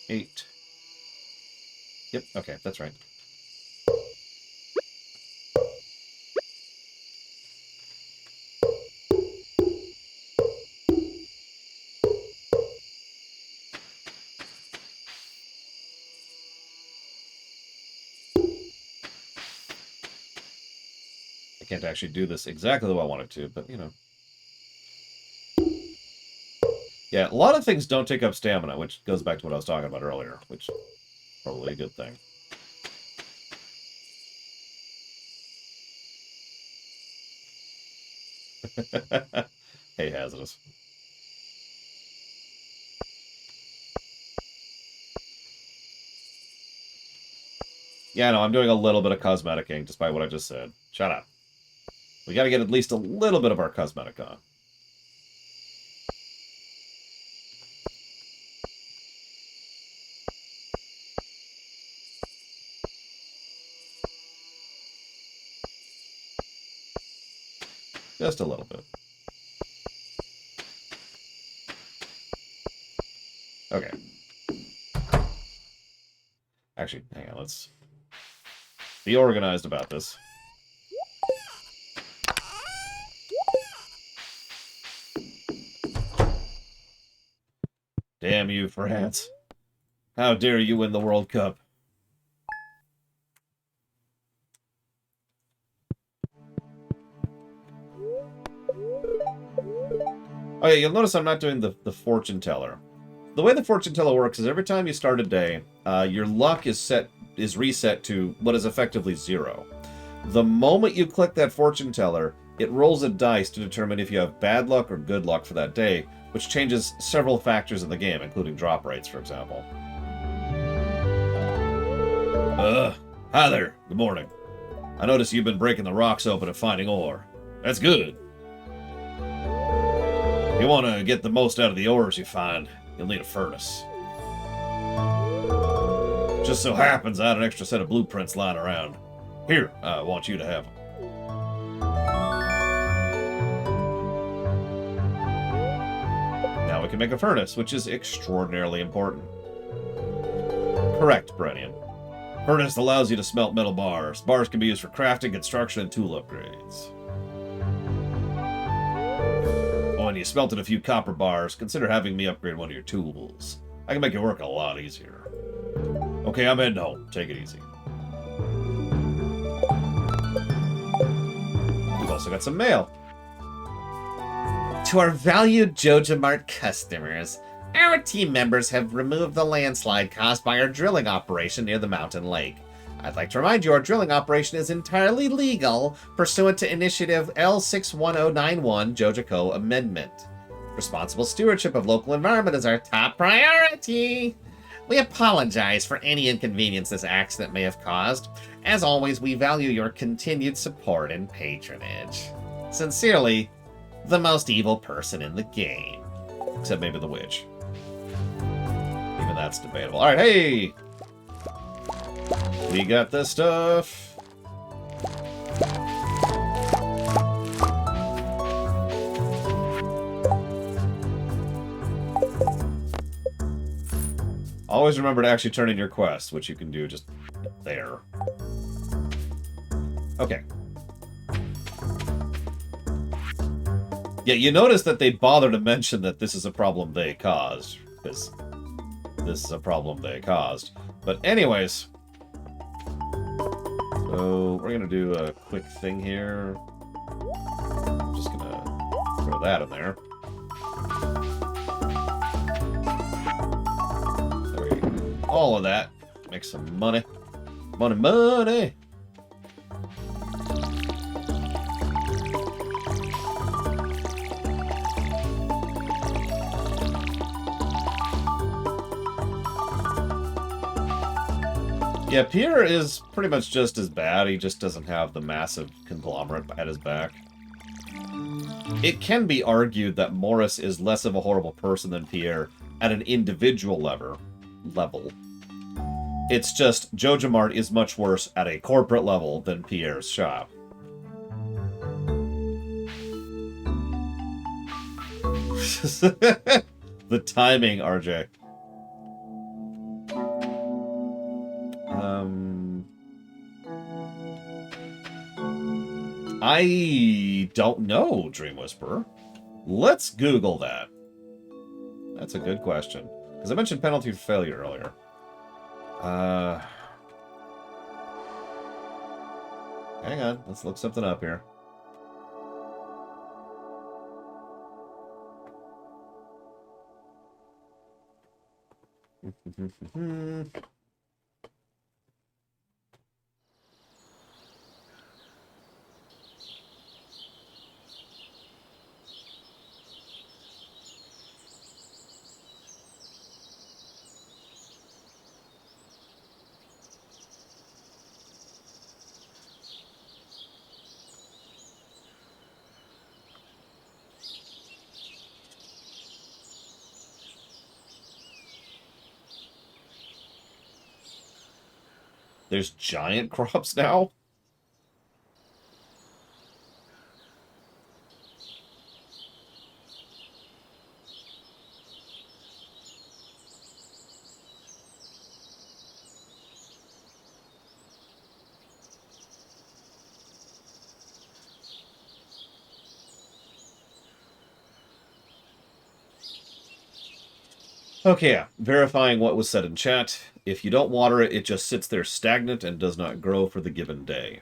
Eight. Yep, okay, that's right. I can't actually do this exactly the way I wanted to, but, you know. Yeah, a lot of things don't take up stamina, which goes back to what I was talking about earlier, which is probably a good thing. Hey, hazardous. Yeah, no, I'm doing a little bit of cosmeticing, despite what I just said. Shut up. We gotta get at least a little bit of our cosmetic on. Just a little bit. Okay. Actually, hang on, let's be organized about this. Damn you, France. How dare you win the World Cup? Oh yeah, you'll notice I'm not doing the fortune teller. The way the fortune teller works is every time you start a day, your luck is reset to what is effectively 0. The moment you click that fortune teller, it rolls a dice to determine if you have bad luck or good luck for that day, which changes several factors in the game, including drop rates, for example. Hi there. Good morning. I notice you've been breaking the rocks open and finding ore. That's good. If you want to get the most out of the ores you find, you'll need a furnace. Just so happens I had an extra set of blueprints lying around. Here, I want you to have them. Now we can make a furnace, which is extraordinarily important. Correct, Brennian. Furnace allows you to smelt metal bars. Bars can be used for crafting, construction, and tool upgrades. When you smelted a few copper bars, consider having me upgrade one of your tools. I can make your work a lot easier. Okay, I'm heading home. Take it easy. We've also got some mail. To our valued Joja Mart customers, our team members have removed the landslide caused by our drilling operation near the mountain lake. I'd like to remind you our drilling operation is entirely legal, pursuant to Initiative L61091 Joja Co. Amendment. Responsible stewardship of local environment is our top priority. We apologize for any inconvenience this accident may have caused. As always, we value your continued support and patronage. Sincerely, the most evil person in the game. Except maybe the witch. Even that's debatable. Alright, hey! We got this stuff. Always remember to actually turn in your quest, which you can do just there. Okay. Yeah, you notice that they bother to mention that this is a problem they caused. Because this is a problem they caused. But anyways... So, we're going to do a quick thing here. I'm just going to throw that in there. There we go. All of that. Make some money. Money, money! Yeah, Pierre is pretty much just as bad. He just doesn't have the massive conglomerate at his back. It can be argued that Morris is less of a horrible person than Pierre at an individual level. It's just Joja Mart is much worse at a corporate level than Pierre's shop. The timing, RJ. I don't know, Dream Whisperer. Let's Google that. That's a good question. Because I mentioned penalty for failure earlier. Hang on, let's look something up here. There's giant crops now? Okay, yeah. Verifying what was said in chat. If you don't water it, it just sits there stagnant and does not grow for the given day.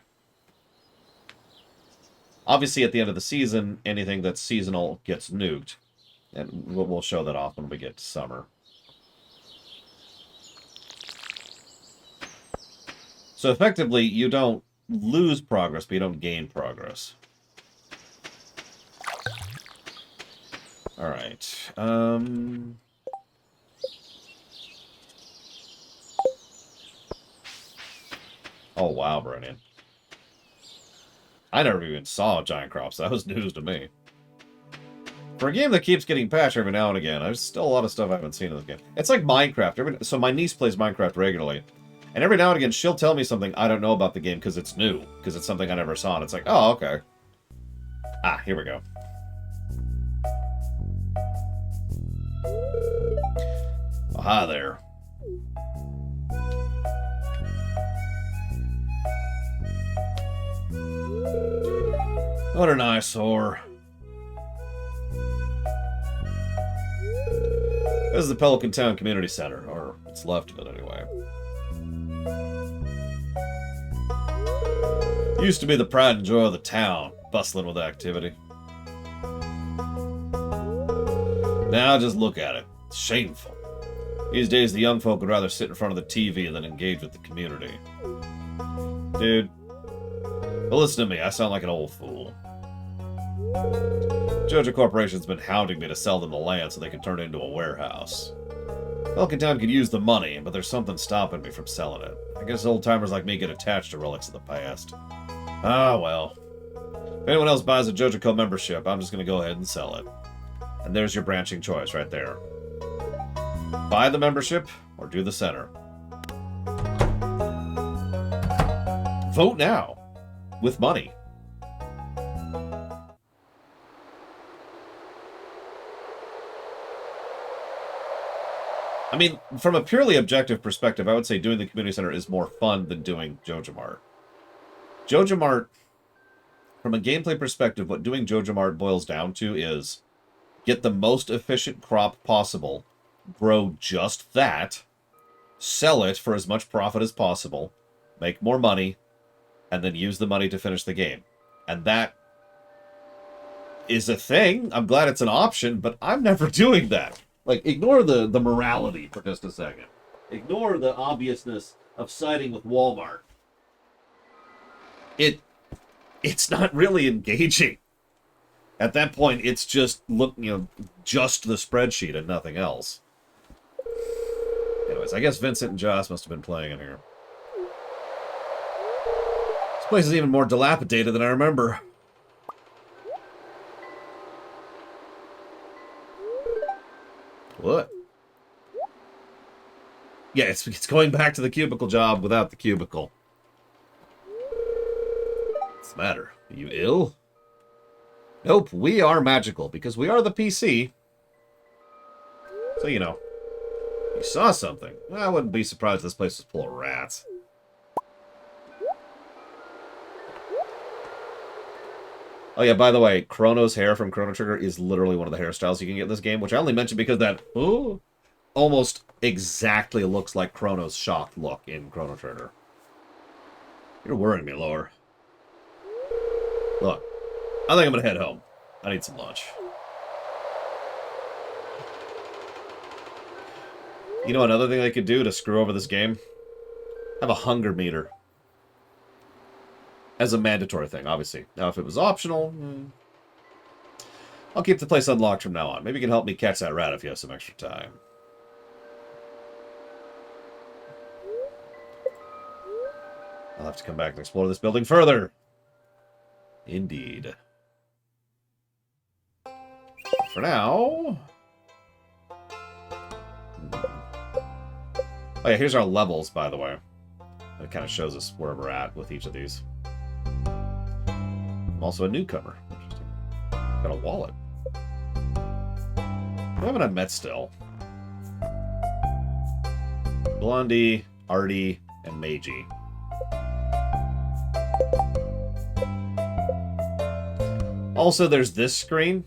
Obviously, at the end of the season, anything that's seasonal gets nuked. And we'll show that off when we get to summer. So effectively, you don't lose progress, but you don't gain progress. Alright. Oh, wow, Brennan. I never even saw giant crops. That was news to me. For a game that keeps getting patched every now and again, there's still a lot of stuff I haven't seen in this game. It's like Minecraft. So my niece plays Minecraft regularly. And every now and again, she'll tell me something I don't know about the game because it's new. Because it's something I never saw. And it's like, oh, okay. Ah, here we go. Oh, hi there. What an eyesore. This is the Pelican Town Community Center, or what's left of it anyway. Used to be the pride and joy of the town, bustling with activity. Now just look at it. It's shameful. These days the young folk would rather sit in front of the TV than engage with the community. Dude. But listen to me, I sound like an old fool. Joja Corporation's been hounding me to sell them the land so they can turn it into a warehouse. Pelican Town could use the money, but there's something stopping me from selling it. I guess old-timers like me get attached to relics of the past. Ah, well. If anyone else buys a Joja membership, I'm just going to go ahead and sell it. And there's your branching choice right there. Buy the membership, or do the center. Vote now. With money. I mean, from a purely objective perspective, I would say doing the community center is more fun than doing Joja Mart. Joja Mart, from a gameplay perspective, what doing Joja Mart boils down to is get the most efficient crop possible, grow just that, sell it for as much profit as possible, make more money, and then use the money to finish the game. And that is a thing. I'm glad it's an option, but I'm never doing that. Like, ignore the morality for just a second. Ignore the obviousness of siding with Walmart. It's not really engaging. At that point, it's just just the spreadsheet and nothing else. Anyways, I guess Vincent and Joss must have been playing in here. This place is even more dilapidated than I remember. What? Yeah, it's going back to the cubicle job without the cubicle. What's the matter? Are you ill? Nope, we are magical, because we are the PC. So, you saw something. Well, I wouldn't be surprised if this place was full of rats. Oh yeah, by the way, Chrono's hair from Chrono Trigger is literally one of the hairstyles you can get in this game, which I only mentioned because that almost exactly looks like Chrono's shocked look in Chrono Trigger. You're worrying me, Lore. Look, I think I'm gonna head home. I need some lunch. You know another thing they could do to screw over this game? Have a hunger meter. As a mandatory thing, obviously. Now, if it was optional, I'll keep the place unlocked from now on. Maybe you can help me catch that rat if you have some extra time. I'll have to come back and explore this building further. Indeed. For now... Oh yeah, here's our levels, by the way. It kind of shows us where we're at with each of these. I'm also a newcomer. Interesting. Got a wallet. Who haven't I met still? Blondie, Artie, and Meiji. Also, there's this screen.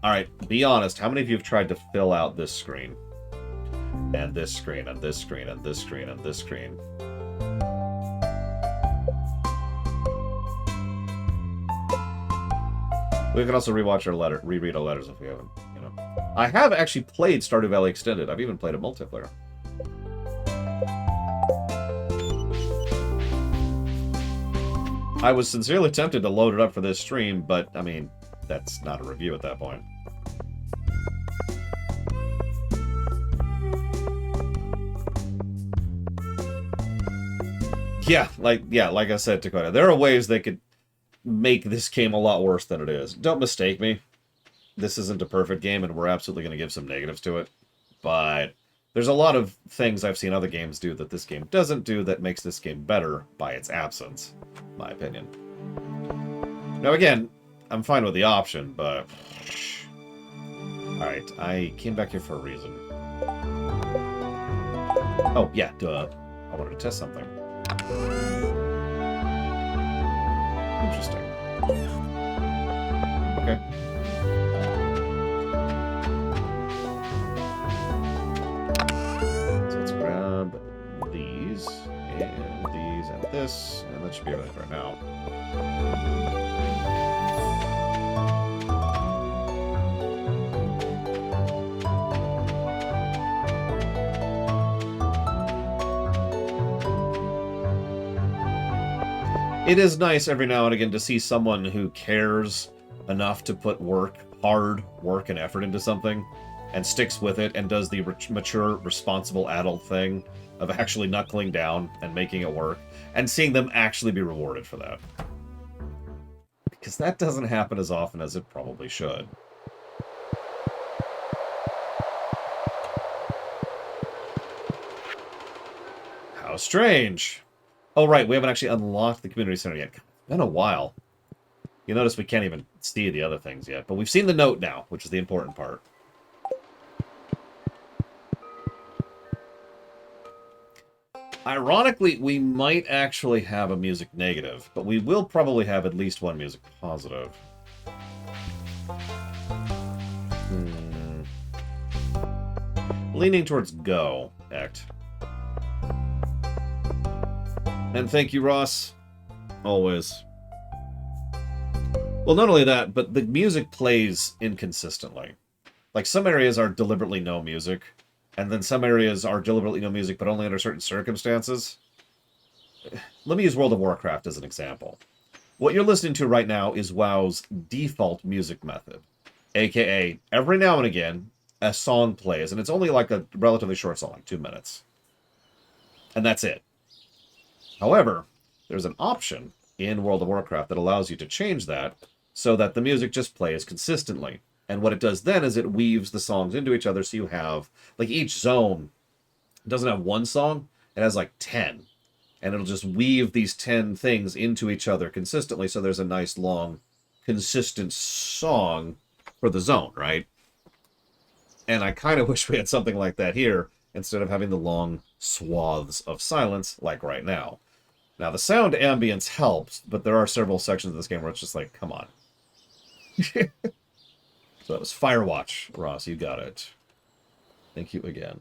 Alright, be honest. How many of you have tried to fill out this screen? And this screen, and this screen, and this screen, and this screen. We can also reread our letters if we haven't, I have actually played Stardew Valley Extended. I've even played a multiplayer. I was sincerely tempted to load it up for this stream, but, I mean, that's not a review at that point. Yeah, like I said, Dakota, there are ways they could make this game a lot worse than it is. Don't mistake me. This isn't a perfect game, and we're absolutely going to give some negatives to it. But there's a lot of things I've seen other games do that this game doesn't do that makes this game better by its absence, in my opinion. Now, again, I'm fine with the option, but... Alright, I came back here for a reason. Oh, yeah, duh. I wanted to test something. Interesting. Okay. So let's grab these, and this, and that should be everything for now. It is nice every now and again to see someone who cares enough to put hard work and effort into something and sticks with it and does the mature, responsible adult thing of actually knuckling down and making it work and seeing them actually be rewarded for that. Because that doesn't happen as often as it probably should. How strange. Oh, right, we haven't actually unlocked the community center yet. It's been a while. You notice we can't even see the other things yet, but we've seen the note now, which is the important part. Ironically, we might actually have a music negative, but we will probably have at least one music positive. Leaning towards go, act. And thank you, Ross. Always. Well, not only that, but the music plays inconsistently. Like, some areas are deliberately no music, and then some areas are deliberately no music, but only under certain circumstances. Let me use World of Warcraft as an example. What you're listening to right now is WoW's default music method. AKA, every now and again, a song plays, and it's only like a relatively short song, like 2 minutes. And that's it. However, there's an option in World of Warcraft that allows you to change that so that the music just plays consistently. And what it does then is it weaves the songs into each other, so you have, like, each zone doesn't have one song, it has like 10. And it'll just weave these 10 things into each other consistently, so there's a nice, long, consistent song for the zone, right? And I kind of wish we had something like that here, instead of having the long swaths of silence, like right now. Now, the sound ambience helps, but there are several sections of this game where it's just like, come on. So that was Firewatch, Ross, you got it. Thank you again.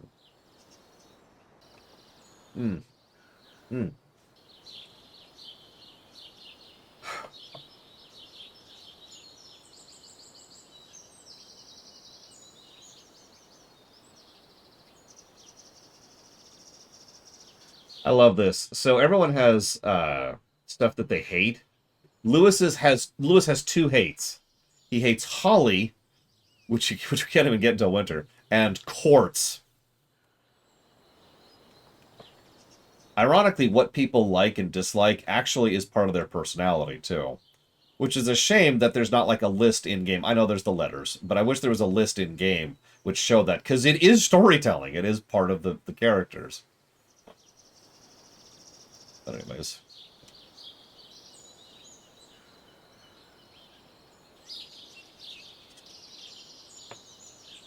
I love this. So everyone has stuff that they hate. Lewis has 2 hates. He hates holly, which we can't even get until winter, and quartz. Ironically, what people like and dislike actually is part of their personality, too. Which is a shame that there's not, like, a list in-game. I know there's the letters, but I wish there was a list in-game which showed that, because it is storytelling. It is part of the characters. But anyways.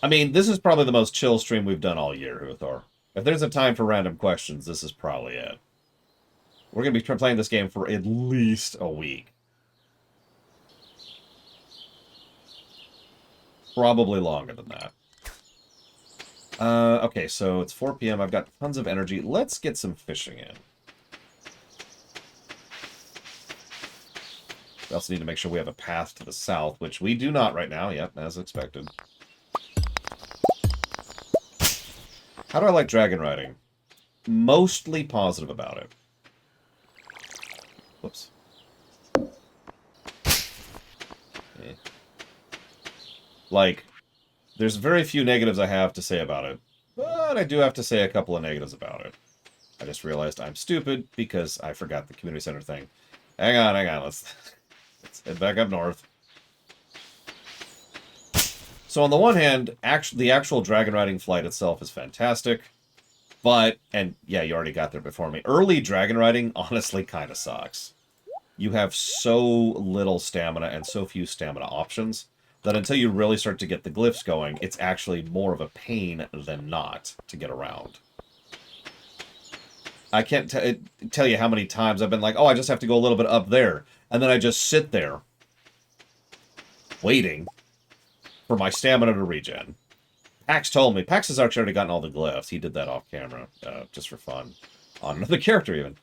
I mean, this is probably the most chill stream we've done all year, Huthor. If there's a time for random questions, this is probably it. We're going to be playing this game for at least a week. Probably longer than that. Okay, so it's 4 p.m. I've got tons of energy. Let's get some fishing in. We also need to make sure we have a path to the south, which we do not right now. Yep, as expected. How do I like dragon riding? Mostly positive about it. Whoops. Okay. Like, there's very few negatives I have to say about it, but I do have to say a couple of negatives about it. I just realized I'm stupid because I forgot the community center thing. Hang on. Let's head back up north. So on the one hand, the actual dragon riding flight itself is fantastic, but, and yeah, you already got there before me, early dragon riding honestly kind of sucks. You have so little stamina and so few stamina options that until you really start to get the glyphs going, it's actually more of a pain than not to get around. I can't tell you how many times I've been like, oh, I just have to go a little bit up there, and then I just sit there waiting for my stamina to regen. Pax told me. Pax has actually already gotten all the glyphs. He did that off camera, just for fun. On another character, even.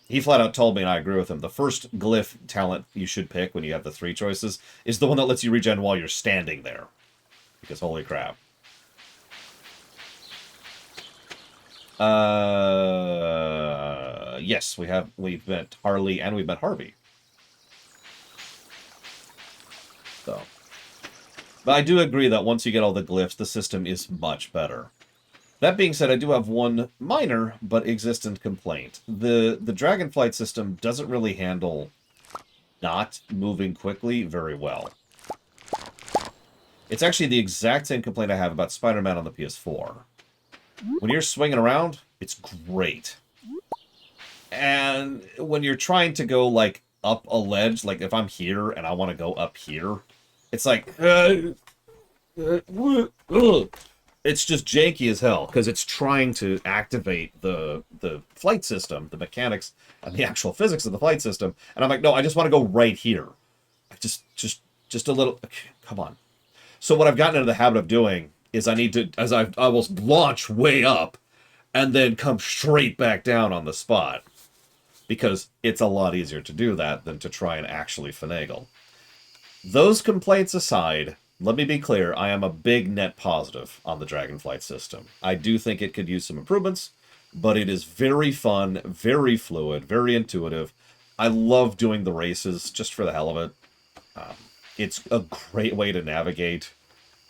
He flat out told me, and I agree with him, the first glyph talent you should pick when you have the 3 choices is the one that lets you regen while you're standing there. Because holy crap. Yes, we've met Harley and we've met Harvey. So. But I do agree that once you get all the glyphs, the system is much better. That being said, I do have one minor but existent complaint. The Dragonflight system doesn't really handle not moving quickly very well. It's actually the exact same complaint I have about Spider-Man on the PS4. When you're swinging around, it's great. And when you're trying to go, like, up a ledge, like if I'm here and I want to go up here, it's like, it's just janky as hell because it's trying to activate the flight system, the mechanics, and the actual physics of the flight system. And I'm like, no, I just want to go right here. Just a little. Come on. So what I've gotten into the habit of doing is I will launch way up and then come straight back down on the spot because it's a lot easier to do that than to try and actually finagle. Those complaints aside, let me be clear, I am a big net positive on the Dragonflight system. I do think it could use some improvements, but it is very fun, very fluid, very intuitive. I love doing the races just for the hell of it. It's a great way to navigate.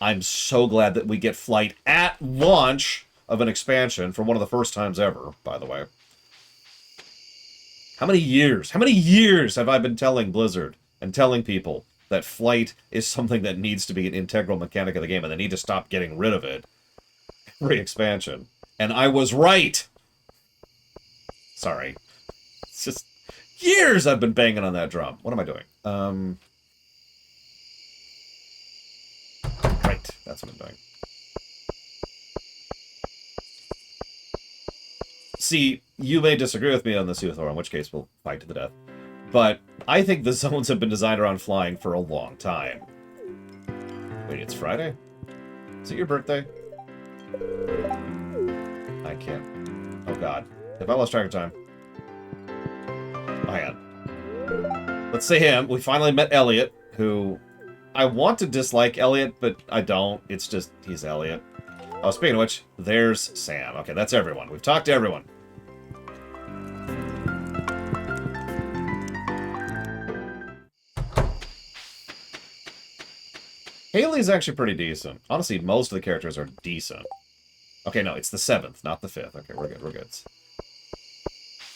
I'm so glad that we get flight at launch of an expansion for one of the first times ever, by the way. How many years have I been telling Blizzard and telling people that flight is something that needs to be an integral mechanic of the game and they need to stop getting rid of it every expansion? And I was right! Sorry. It's just years I've been banging on that drum. What am I doing? Right, that's what I'm doing. See, you may disagree with me on this, Uthor, in which case we'll fight to the death. But I think the zones have been designed around flying for a long time. Wait, it's Friday? Is it your birthday? I can't. Oh god. Have I lost track of time? Oh, hang on. Let's say him. We finally met Elliot, who... I want to dislike Elliot, but I don't. It's just, he's Elliot. Oh, speaking of which, there's Sam. Okay, that's everyone. We've talked to everyone. Haley's actually pretty decent. Honestly, most of the characters are decent. Okay, no, it's the 7th, not the 5th. Okay, we're good, we're good.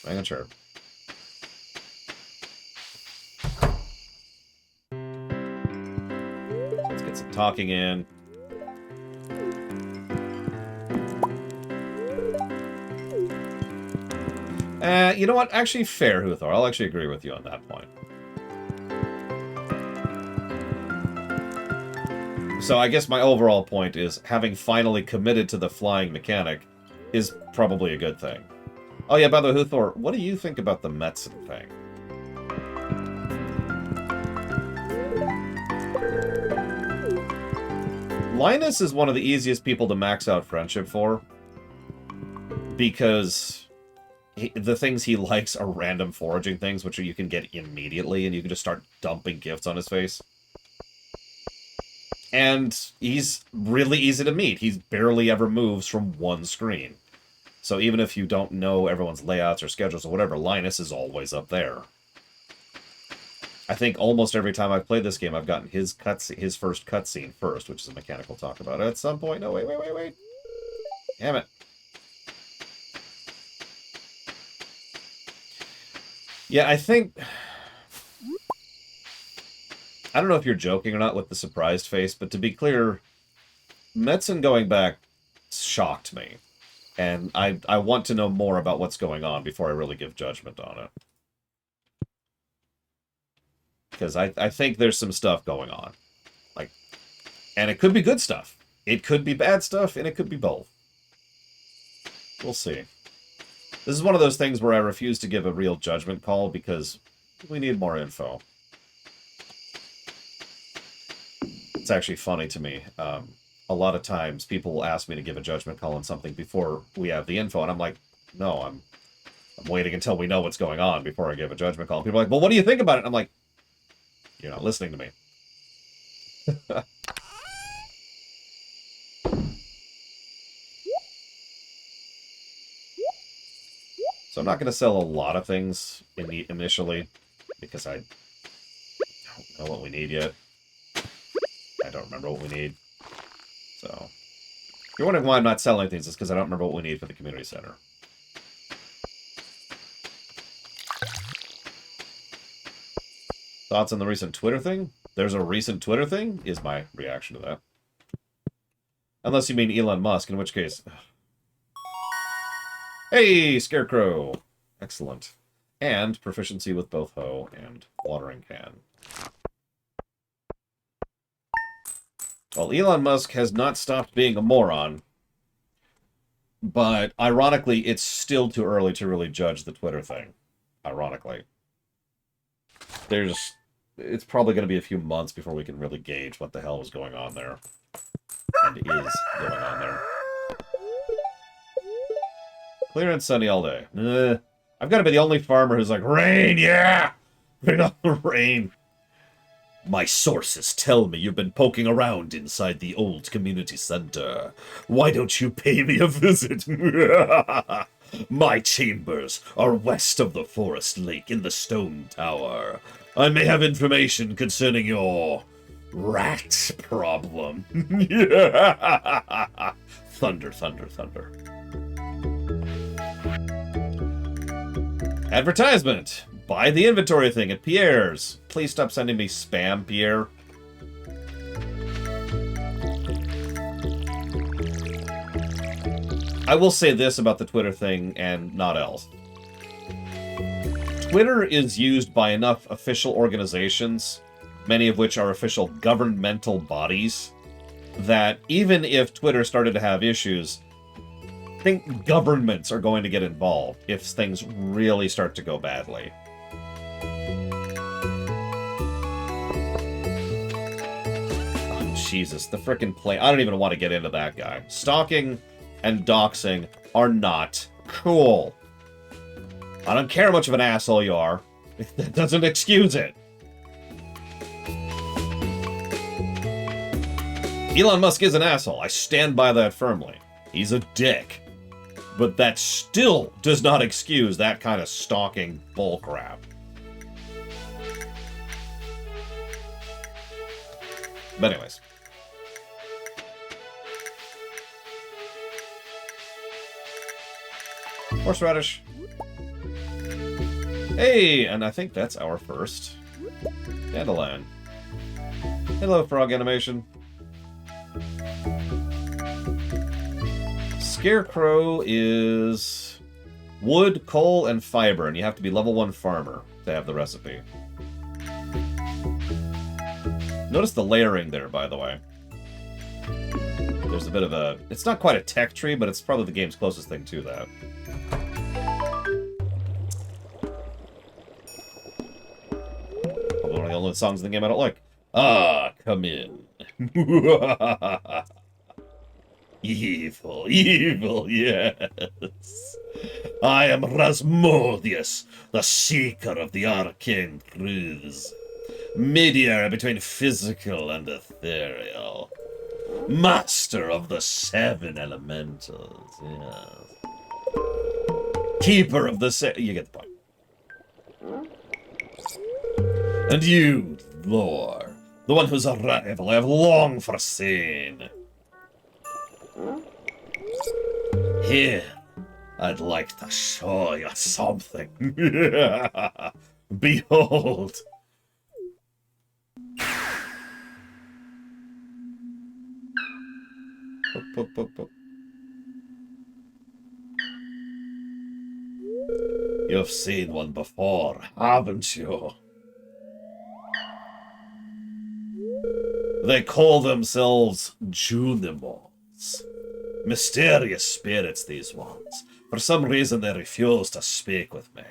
Hang on, sure. Let's get some talking in. You know what? Actually, fair, Huthor. I'll actually agree with you on that point. So I guess my overall point is having finally committed to the flying mechanic is probably a good thing. Oh yeah, by the way, Huthor, what do you think about the Metzen thing? Linus is one of the easiest people to max out friendship for, because the things he likes are random foraging things, which you can get immediately, and you can just start dumping gifts on his face. And he's really easy to meet. He barely ever moves from one screen. So even if you don't know everyone's layouts or schedules or whatever, Linus is always up there. I think almost every time I've played this game, I've gotten his first cutscene first, which is a mechanic we'll talk about at some point. No, wait. Damn it. Yeah, I think... I don't know if you're joking or not with the surprised face, but to be clear, Metzen going back shocked me. And I want to know more about what's going on before I really give judgment on it. Because I think there's some stuff going on. Like, and it could be good stuff. It could be bad stuff, and it could be both. We'll see. This is one of those things where I refuse to give a real judgment call because we need more info. It's actually funny to me. A lot of times people will ask me to give a judgment call on something before we have the info, and I'm like, no, I'm waiting until we know what's going on before I give a judgment call. And people are like, well, what do you think about it? And I'm like, you're not listening to me. So I'm not going to sell a lot of things initially, because I don't know what we need yet. I don't remember what we need. So, if you're wondering why I'm not selling things, it's because I don't remember what we need for the community center. Thoughts on the recent Twitter thing? There's a recent Twitter thing, is my reaction to that. Unless you mean Elon Musk, in which case... Hey, Scarecrow! Excellent. And proficiency with both hoe and watering can. Well, Elon Musk has not stopped being a moron. But ironically, it's still too early to really judge the Twitter thing. Ironically. It's probably going to be a few months before we can really gauge what the hell is going on there. And is going on there. Clear and sunny all day. I've got to be the only farmer who's like, rain, yeah! Bring on the rain. My sources tell me you've been poking around inside the old community center. Why don't you pay me a visit? My chambers are west of the forest lake in the stone tower. I may have information concerning your rat problem. Thunder, thunder, thunder. Advertisement! Buy the inventory thing at Pierre's. Please stop sending me spam, Pierre. I will say this about the Twitter thing and not else. Twitter is used by enough official organizations, many of which are official governmental bodies, that even if Twitter started to have issues, I think governments are going to get involved if things really start to go badly. Oh, Jesus, the frickin' plane. I don't even want to get into that guy. Stalking and doxing are not cool. I don't care how much of an asshole you are. That doesn't excuse it. Elon Musk is an asshole. I stand by that firmly. He's a dick. But that still does not excuse that kind of stalking bullcrap. But anyways. Horseradish. Hey, and I think that's our first dandelion. Hello, frog animation. Scarecrow is wood, coal, and fiber, and you have to be level 1 farmer to have the recipe. Notice the layering there, by the way. There's a bit of a... It's not quite a tech tree, but it's probably the game's closest thing to that. Probably one of the only songs in the game I don't like. Ah, come in. Evil, evil, yes. I am Rasmodius, the seeker of the arcane truths. Mediator between physical and ethereal. Master of the 7 elementals, yes. Keeper of the You get the point. And you, Lord, the one whose arrival I have long foreseen. Here, I'd like to show you something. Behold. You've seen one before, haven't you? They call themselves Junimos. Mysterious spirits, these ones. For some reason, they refuse to speak with me.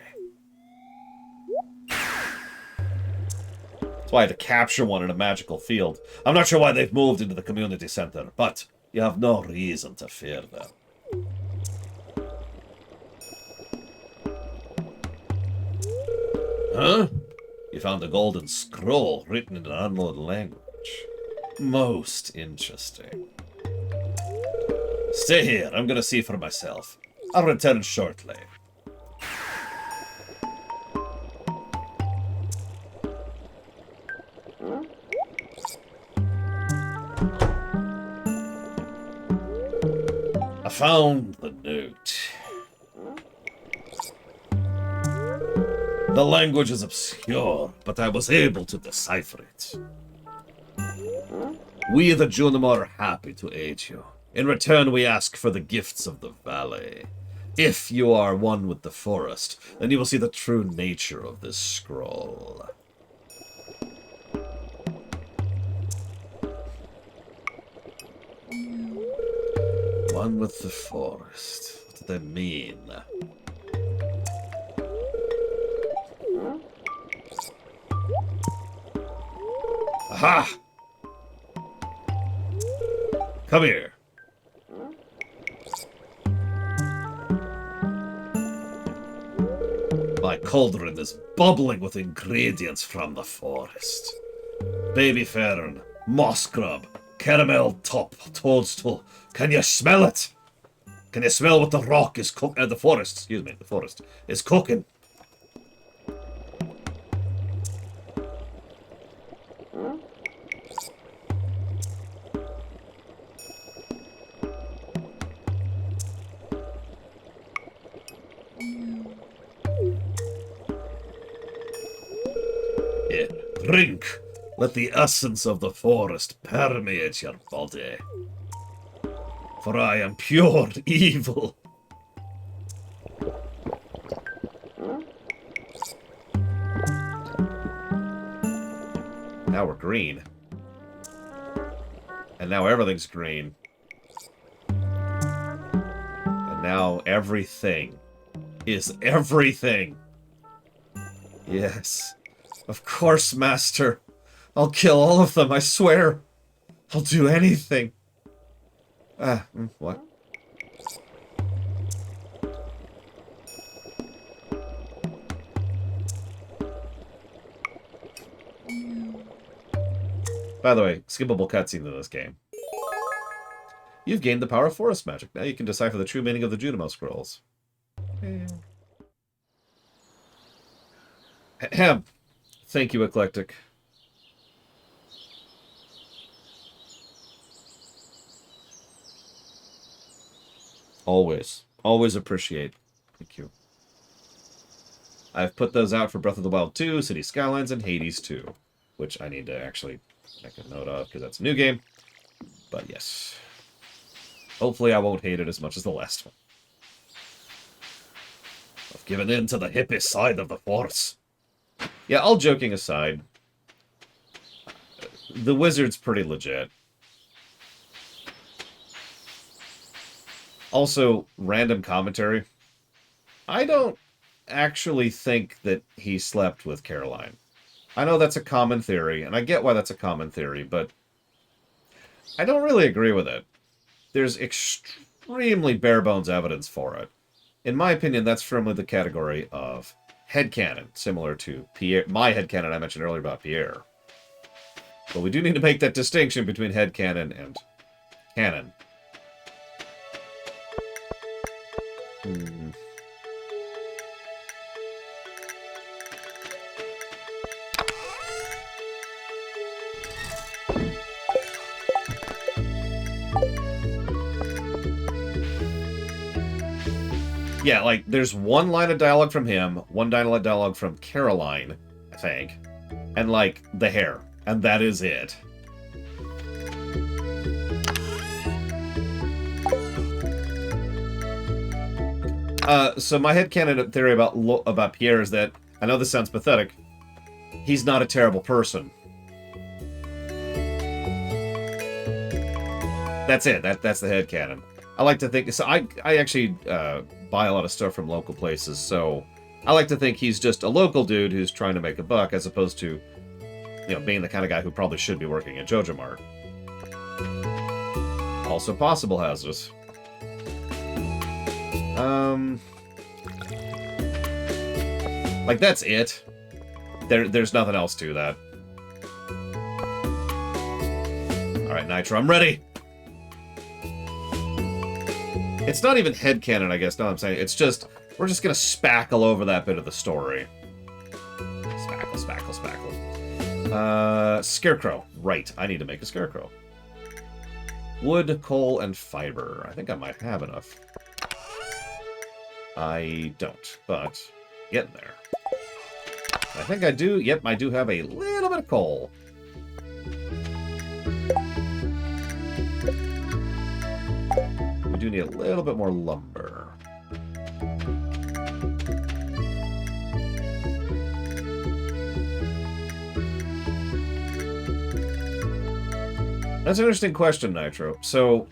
That's why I had to capture one in a magical field. I'm not sure why they've moved into the community center, but you have no reason to fear them. Huh? You found a golden scroll written in an unknown language. Most interesting. Stay here. I'm gonna see for myself. I'll return shortly. I found the note. The language is obscure, but I was able to decipher it. We, the Junimo, are happy to aid you. In return, we ask for the gifts of the valley. If you are one with the forest, then you will see the true nature of this scroll. One with the forest. What does that mean? Aha! Come here. My cauldron is bubbling with ingredients from the forest. Baby fern, moss grub, caramel top toadstool. Can you smell it? Can you smell what the rock is cooking? The forest, excuse me, the forest is cooking. Here, drink. Let the essence of the forest permeate your body. For I am pure evil. Now we're green. And now everything's green. And now everything is everything. Yes. Of course, Master. I'll kill all of them, I swear. I'll do anything. What? By the way, skippable cutscene in this game. You've gained the power of forest magic. Now you can decipher the true meaning of the Junimo scrolls. Ahem. Thank you, Eclectic. Always. Always appreciate. Thank you. I've put those out for Breath of the Wild 2, City Skylines, and Hades 2. Which I need to actually make a note of, because that's a new game. But yes. Hopefully I won't hate it as much as the last one. I've given in to the hippie side of the Force. Yeah, all joking aside, the wizard's pretty legit. Also, random commentary. I don't actually think that he slept with Caroline. I know that's a common theory, and I get why that's a common theory, but I don't really agree with it. There's extremely bare-bones evidence for it. In my opinion, that's firmly the category of headcanon, similar to Pierre, my headcanon I mentioned earlier about Pierre. But we do need to make that distinction between headcanon and canon. Yeah, like, there's one line of dialogue from him, one line of dialogue from Caroline, I think, and, like, the hair. And that is it. So my headcanon theory about Pierre is that, I know this sounds pathetic, he's not a terrible person. That's it. That's the headcanon. I like to think... So I actually buy a lot of stuff from local places, so I like to think he's just a local dude who's trying to make a buck, as opposed to, you know, being the kind of guy who probably should be working at Joja Mart. Also possible hazardous. Like, that's it. There's nothing else to that. Alright, Nitro, I'm ready! It's not even headcanon, I guess, no, I'm saying. It's just, we're just gonna spackle over that bit of the story. Spackle. Scarecrow. Right, I need to make a Scarecrow. Wood, coal, and fiber. I think I might have enough. I don't, but getting there. I think I do. Yep, I do have a little bit of coal. We do need a little bit more lumber. That's an interesting question, Nitro. So,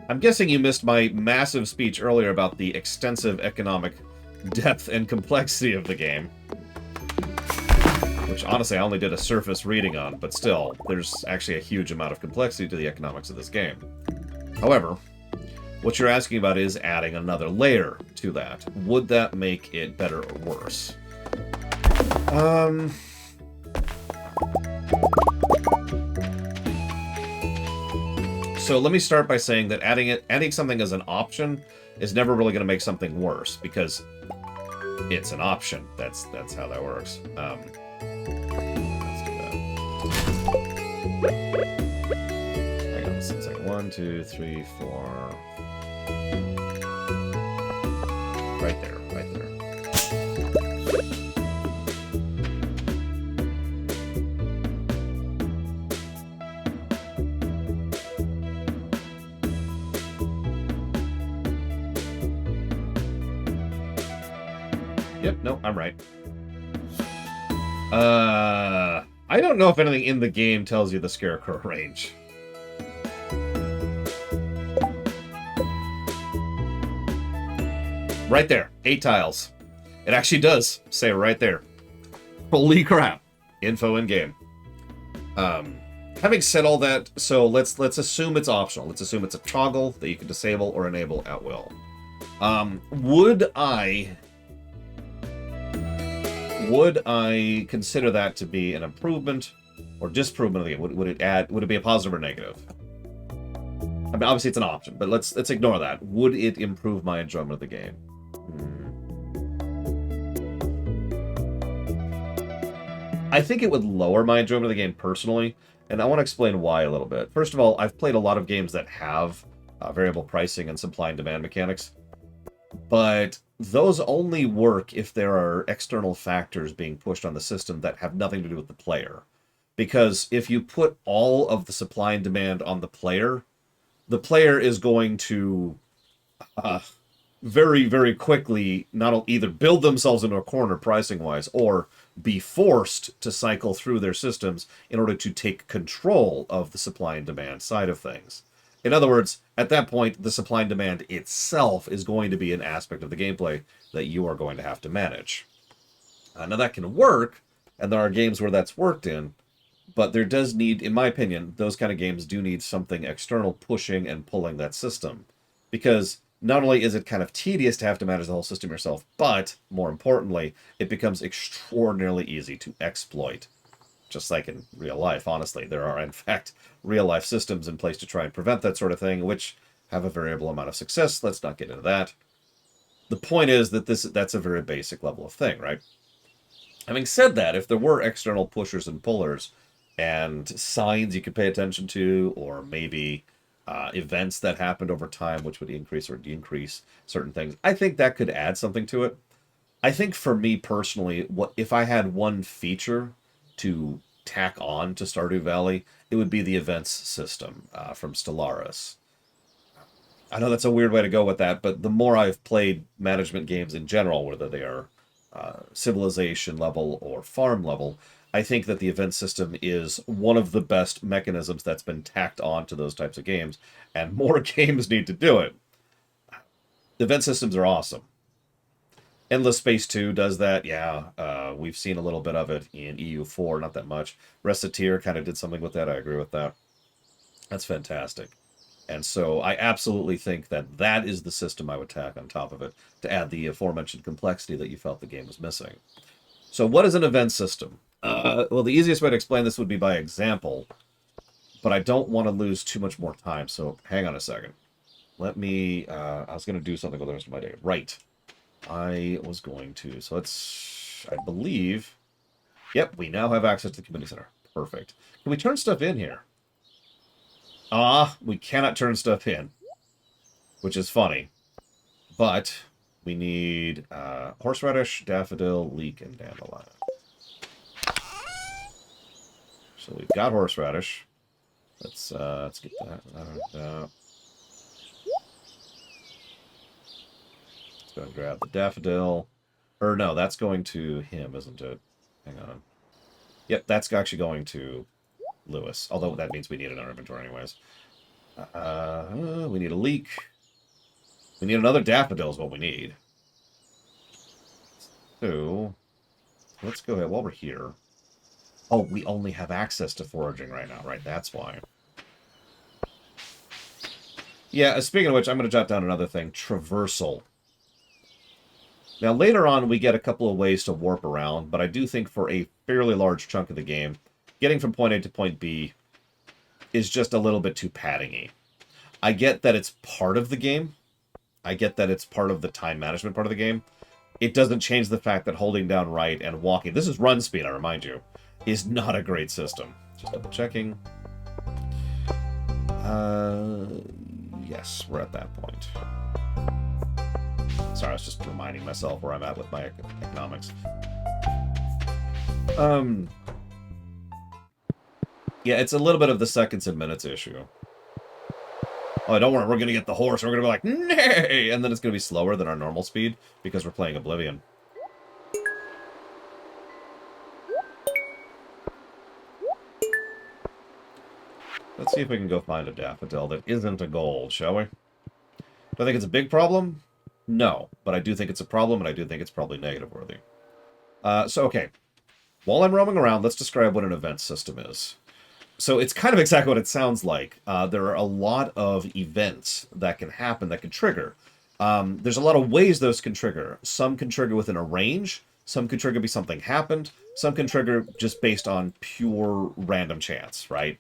I'm guessing you missed my massive speech earlier about the extensive economic depth and complexity of the game. Which, honestly, I only did a surface reading on, but still, there's actually a huge amount of complexity to the economics of this game. However, what you're asking about is adding another layer to that. Would that make it better or worse? So let me start by saying that adding something as an option is never really going to make something worse, because it's an option. That's how that works. Let's do that. Hang on a second. 1, 2, 3, 4. Right there. Right there. Yep, no, I'm right. I don't know if anything in the game tells you the Scarecrow range. Right there, 8 tiles. It actually does say right there. Holy crap. Info in game. Having said all that, so let's assume it's optional. Let's assume it's a toggle that you can disable or enable at will. Would I consider that to be an improvement or disprovement of the game? Would it be a positive or negative? I mean, obviously it's an option, but let's ignore that. Would it improve my enjoyment of the game? I think it would lower my enjoyment of the game personally, and I want to explain why a little bit. First of all, I've played a lot of games that have variable pricing and supply and demand mechanics, but those only work if there are external factors being pushed on the system that have nothing to do with the player. Because if you put all of the supply and demand on the player is going to very, very quickly not either build themselves into a corner pricing-wise or be forced to cycle through their systems in order to take control of the supply and demand side of things. In other words, at that point, the supply and demand itself is going to be an aspect of the gameplay that you are going to have to manage. Now, that can work, and there are games where that's worked in, but there does need, in my opinion, those kind of games do need something external pushing and pulling that system. Because not only is it kind of tedious to have to manage the whole system yourself, but, more importantly, it becomes extraordinarily easy to exploit. Just like in real life, honestly. There are, in fact, real-life systems in place to try and prevent that sort of thing, which have a variable amount of success. Let's not get into that. The point is that that's a very basic level of thing, right? Having said that, if there were external pushers and pullers and signs you could pay attention to, or maybe events that happened over time which would increase or decrease certain things, I think that could add something to it. I think for me personally, if I had one feature to tack on to Stardew Valley, it would be the events system from Stellaris. I know that's a weird way to go with that, but the more I've played management games in general, whether they are civilization level or farm level, I think that the event system is one of the best mechanisms that's been tacked on to those types of games, and more games need to do it. Event systems are awesome. Endless Space 2 does that, yeah. We've seen a little bit of it in EU4, not that much. Reciteer kind of did something with that, I agree with that. That's fantastic. And so I absolutely think that that is the system I would tack on top of it to add the aforementioned complexity that you felt the game was missing. So what is an event system? Well, the easiest way to explain this would be by example, but I don't want to lose too much more time, so hang on a second. Let me, I was going to do something with the rest of my day. Right. I was going to, so let's, I believe, yep, we now have access to the community center. Perfect. Can we turn stuff in here? We cannot turn stuff in, which is funny. But we need horseradish, daffodil, leek, and dandelion. So we've got horseradish. Let's get that. Let's go and grab the daffodil. Or no, that's going to him, isn't it? Hang on. Yep, that's actually going to Lewis. Although that means we need it in our inventory anyways. We need a leek. We need another daffodil is what we need. So, let's go ahead while we're here. Oh, we only have access to foraging right now, right? That's why. Yeah, speaking of which, I'm going to jot down another thing. Traversal. Now, later on, we get a couple of ways to warp around, but I do think for a fairly large chunk of the game, getting from point A to point B is just a little bit too padding-y. I get that it's part of the game. I get that it's part of the time management part of the game. It doesn't change the fact that holding down right and walking, this is run speed, I remind you, is not a great system. Just double checking. Yes, we're at that point. Sorry, I was just reminding myself where I'm at with my economics. Yeah, it's a little bit of the seconds and minutes issue. Oh, don't worry, we're going to get the horse, and we're going to be like, nay! And then it's going to be slower than our normal speed, because we're playing Oblivion. Let's see if we can go find a daffodil that isn't a gold, shall we? Do I think it's a big problem? No, but I do think it's a problem, and I do think it's probably negative-worthy. Okay. While I'm roaming around, let's describe what an event system is. So it's kind of exactly what it sounds like. There are a lot of events that can happen, that can trigger. There's a lot of ways those can trigger. Some can trigger within a range. Some can trigger because something happened. Some can trigger just based on pure random chance, right?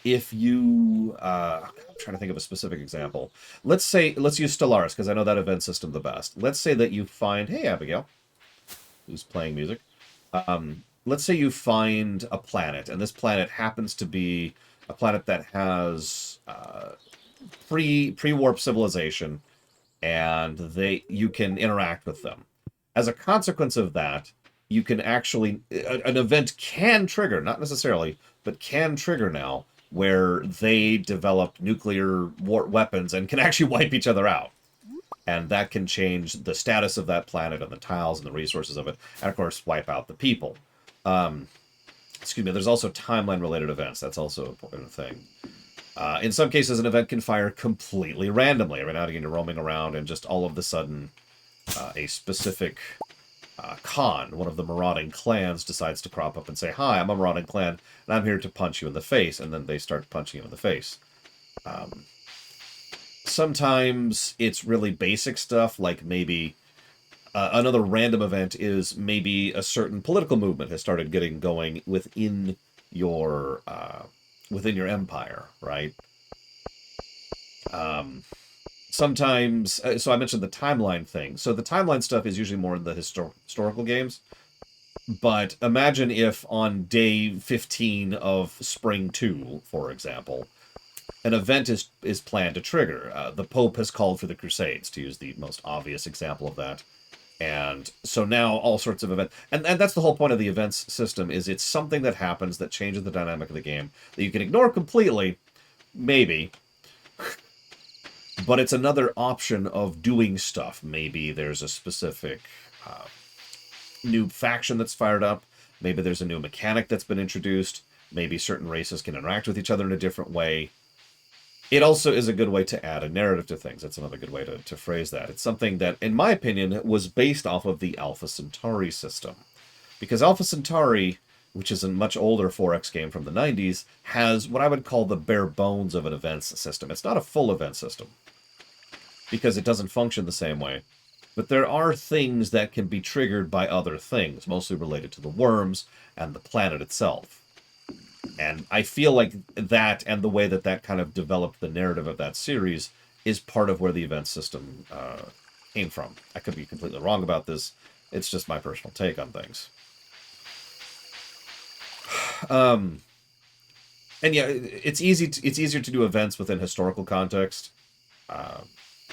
If you... I'm trying to think of a specific example. Let's use Stellaris, because I know that event system the best. Let's say that you find... Hey, Abigail, who's playing music. Let's say you find a planet, and this planet happens to be a planet that has pre-warp civilization, and you can interact with them. As a consequence of that, you can actually... An event can trigger, not necessarily, but can trigger now, where they develop nuclear weapons and can actually wipe each other out. And that can change the status of that planet and the tiles and the resources of it, and of course wipe out the people. Excuse me, there's also timeline-related events. That's also an important thing. In some cases, an event can fire completely randomly. Every now and again, you're roaming around, and just all of a sudden, a specific Khan, one of the marauding clans, decides to crop up and say, "Hi, I'm a marauding clan, and I'm here to punch you in the face," and then they start punching you in the face. Sometimes it's really basic stuff, like maybe another random event is maybe a certain political movement has started getting going within your empire, right? Sometimes, so I mentioned the timeline thing. So the timeline stuff is usually more in the historical games. But imagine if on day 15 of Spring 2, for example, an event is planned to trigger. The Pope has called for the Crusades, to use the most obvious example of that. And so now all sorts of events... And that's the whole point of the events system, is it's something that happens that changes the dynamic of the game that you can ignore completely, maybe, but it's another option of doing stuff. Maybe there's a specific new faction that's fired up. Maybe there's a new mechanic that's been introduced. Maybe certain races can interact with each other in a different way. It also is a good way to add a narrative to things. That's another good way to phrase that. It's something that, in my opinion, was based off of the Alpha Centauri system. Because Alpha Centauri, which is a much older 4X game from the 90s, has what I would call the bare bones of an events system. It's not a full event system, because it doesn't function the same way. But there are things that can be triggered by other things, mostly related to the worms and the planet itself. And I feel like that, and the way that that kind of developed the narrative of that series, is part of where the event system came from. I could be completely wrong about this. It's just my personal take on things. And yeah, it's easier to do events within historical context.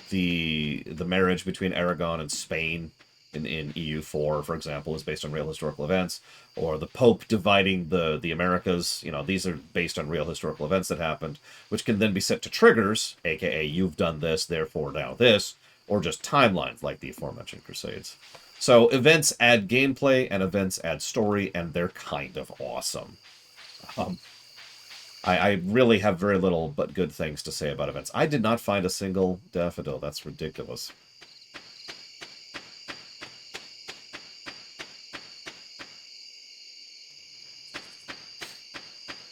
The marriage between Aragon and Spain in EU4, for example, is based on real historical events. Or the Pope dividing the Americas. You know, these are based on real historical events that happened, which can then be set to triggers, aka you've done this, therefore now this, or just timelines like the aforementioned Crusades. So events add gameplay, and events add story, and they're kind of awesome. I really have very little but good things to say about events. I did not find a single daffodil. That's ridiculous.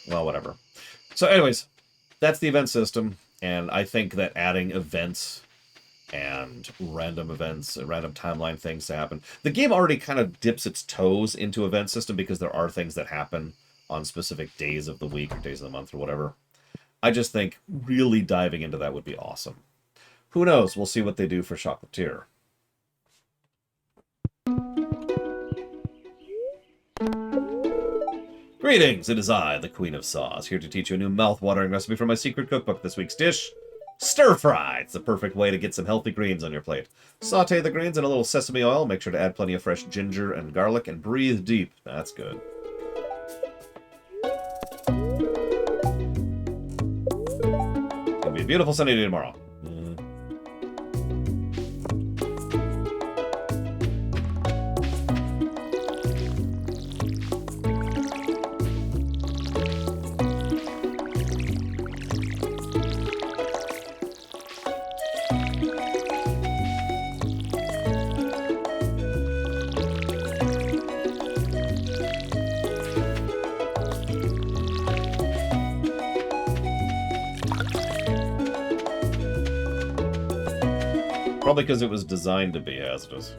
Well, whatever. So anyways, that's the event system, and I think that adding events and random events, random timeline things to happen. The game already kind of dips its toes into event system because there are things that happen on specific days of the week or days of the month or whatever. I just think really diving into that would be awesome. Who knows? We'll see what they do for Chocolatier. Greetings, it is I, the Queen of Saws, here to teach you a new mouth-watering recipe for my secret cookbook. This week's dish, stir-fry. It's the perfect way to get some healthy greens on your plate. Saute the greens in a little sesame oil. Make sure to add plenty of fresh ginger and garlic, and breathe deep. That's good. It'll be a beautiful sunny day tomorrow. Probably because it was designed to be hazardous.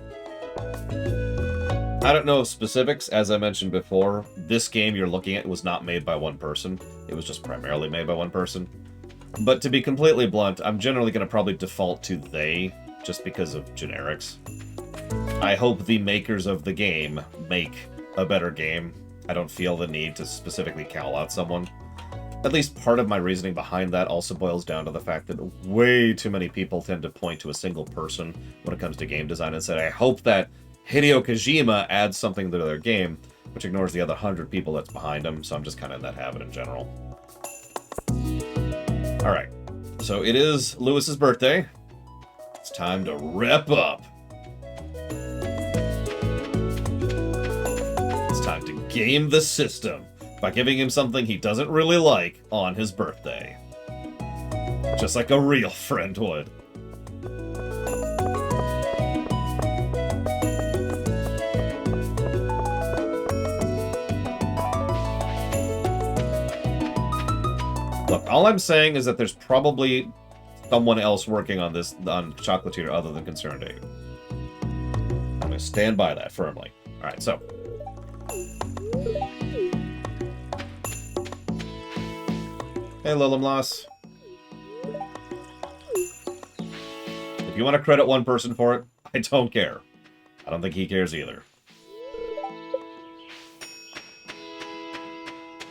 I don't know specifics. As I mentioned before, this game you're looking at was not made by one person. It was just primarily made by one person. But to be completely blunt, I'm generally going to probably default to they, just because of generics. I hope the makers of the game make a better game. I don't feel the need to specifically call out someone. At least part of my reasoning behind that also boils down to the fact that way too many people tend to point to a single person when it comes to game design and say, I hope that Hideo Kojima adds something to their game, which ignores the other 100 people that's behind him, so I'm just kind of in that habit in general. Alright, so it is Lewis's birthday. It's time to wrap up. It's time to game the system by giving him something he doesn't really like on his birthday. Just like a real friend would. Look, all I'm saying is that there's probably someone else working on this, on Chocolatier, other than Concerned Ape. I'm going to stand by that firmly. Alright, so. Hey, Lilimlas. If you want to credit one person for it, I don't care. I don't think he cares either.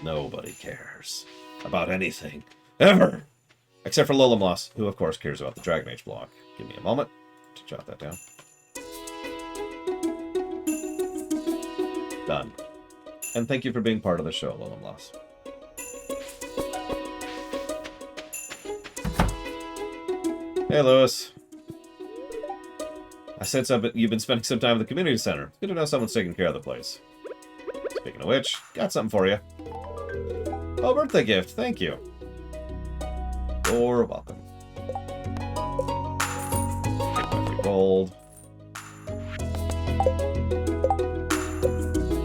Nobody cares about anything, ever. Except for Lilimlas, who of course cares about the Dragon Age block. Give me a moment to jot that down. Done. And thank you for being part of the show, Lilimlas. Hey, Lewis. I sense you've been spending some time at the community center. It's good to know someone's taking care of the place. Speaking of which, got something for you. Oh, birthday gift. Thank you. You're welcome. Take my free gold.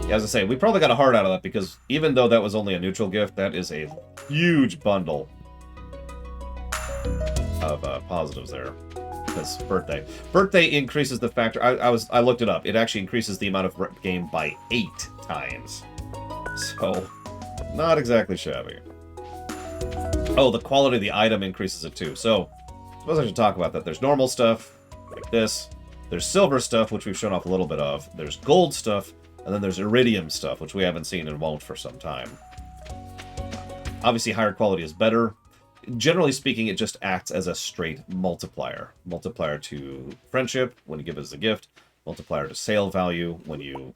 Yeah, as I say, we probably got a heart out of that because even though that was only a neutral gift, that is a huge bundle of positives there. Because birthday increases the factor. I looked it up. It actually increases the amount of game by 8 times. So, not exactly shabby. Oh, the quality of the item increases it too. So, I suppose I should talk about that. There's normal stuff, like this. There's silver stuff, which we've shown off a little bit of. There's gold stuff, and then there's iridium stuff, which we haven't seen and won't for some time. Obviously, higher quality is better. Generally speaking, it just acts as a straight multiplier. Multiplier to friendship when you give it as a gift, multiplier to sale value when you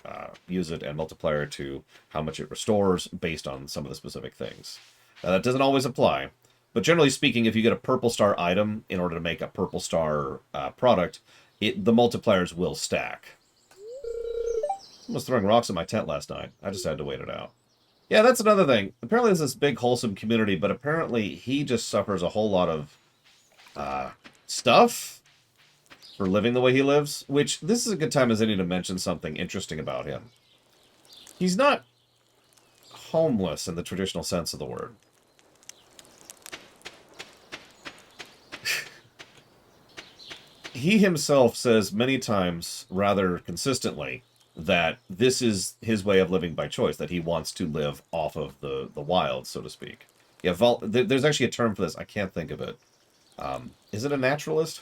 use it, and multiplier to how much it restores based on some of the specific things. Now, that doesn't always apply, but generally speaking, if you get a purple star item in order to make a purple star product, the multipliers will stack. I was throwing rocks at my tent last night. I just had to wait it out. Yeah, that's another thing. Apparently there's this big wholesome community, but apparently he just suffers a whole lot of uh, stuff for living the way he lives, which this is a good time as any to mention something interesting about him. He's not homeless in the traditional sense of the word. He himself says many times, rather consistently, that this is his way of living by choice, that he wants to live off of the wild, so to speak. Yeah, there's actually a term for this. I can't think of it. Is it a naturalist?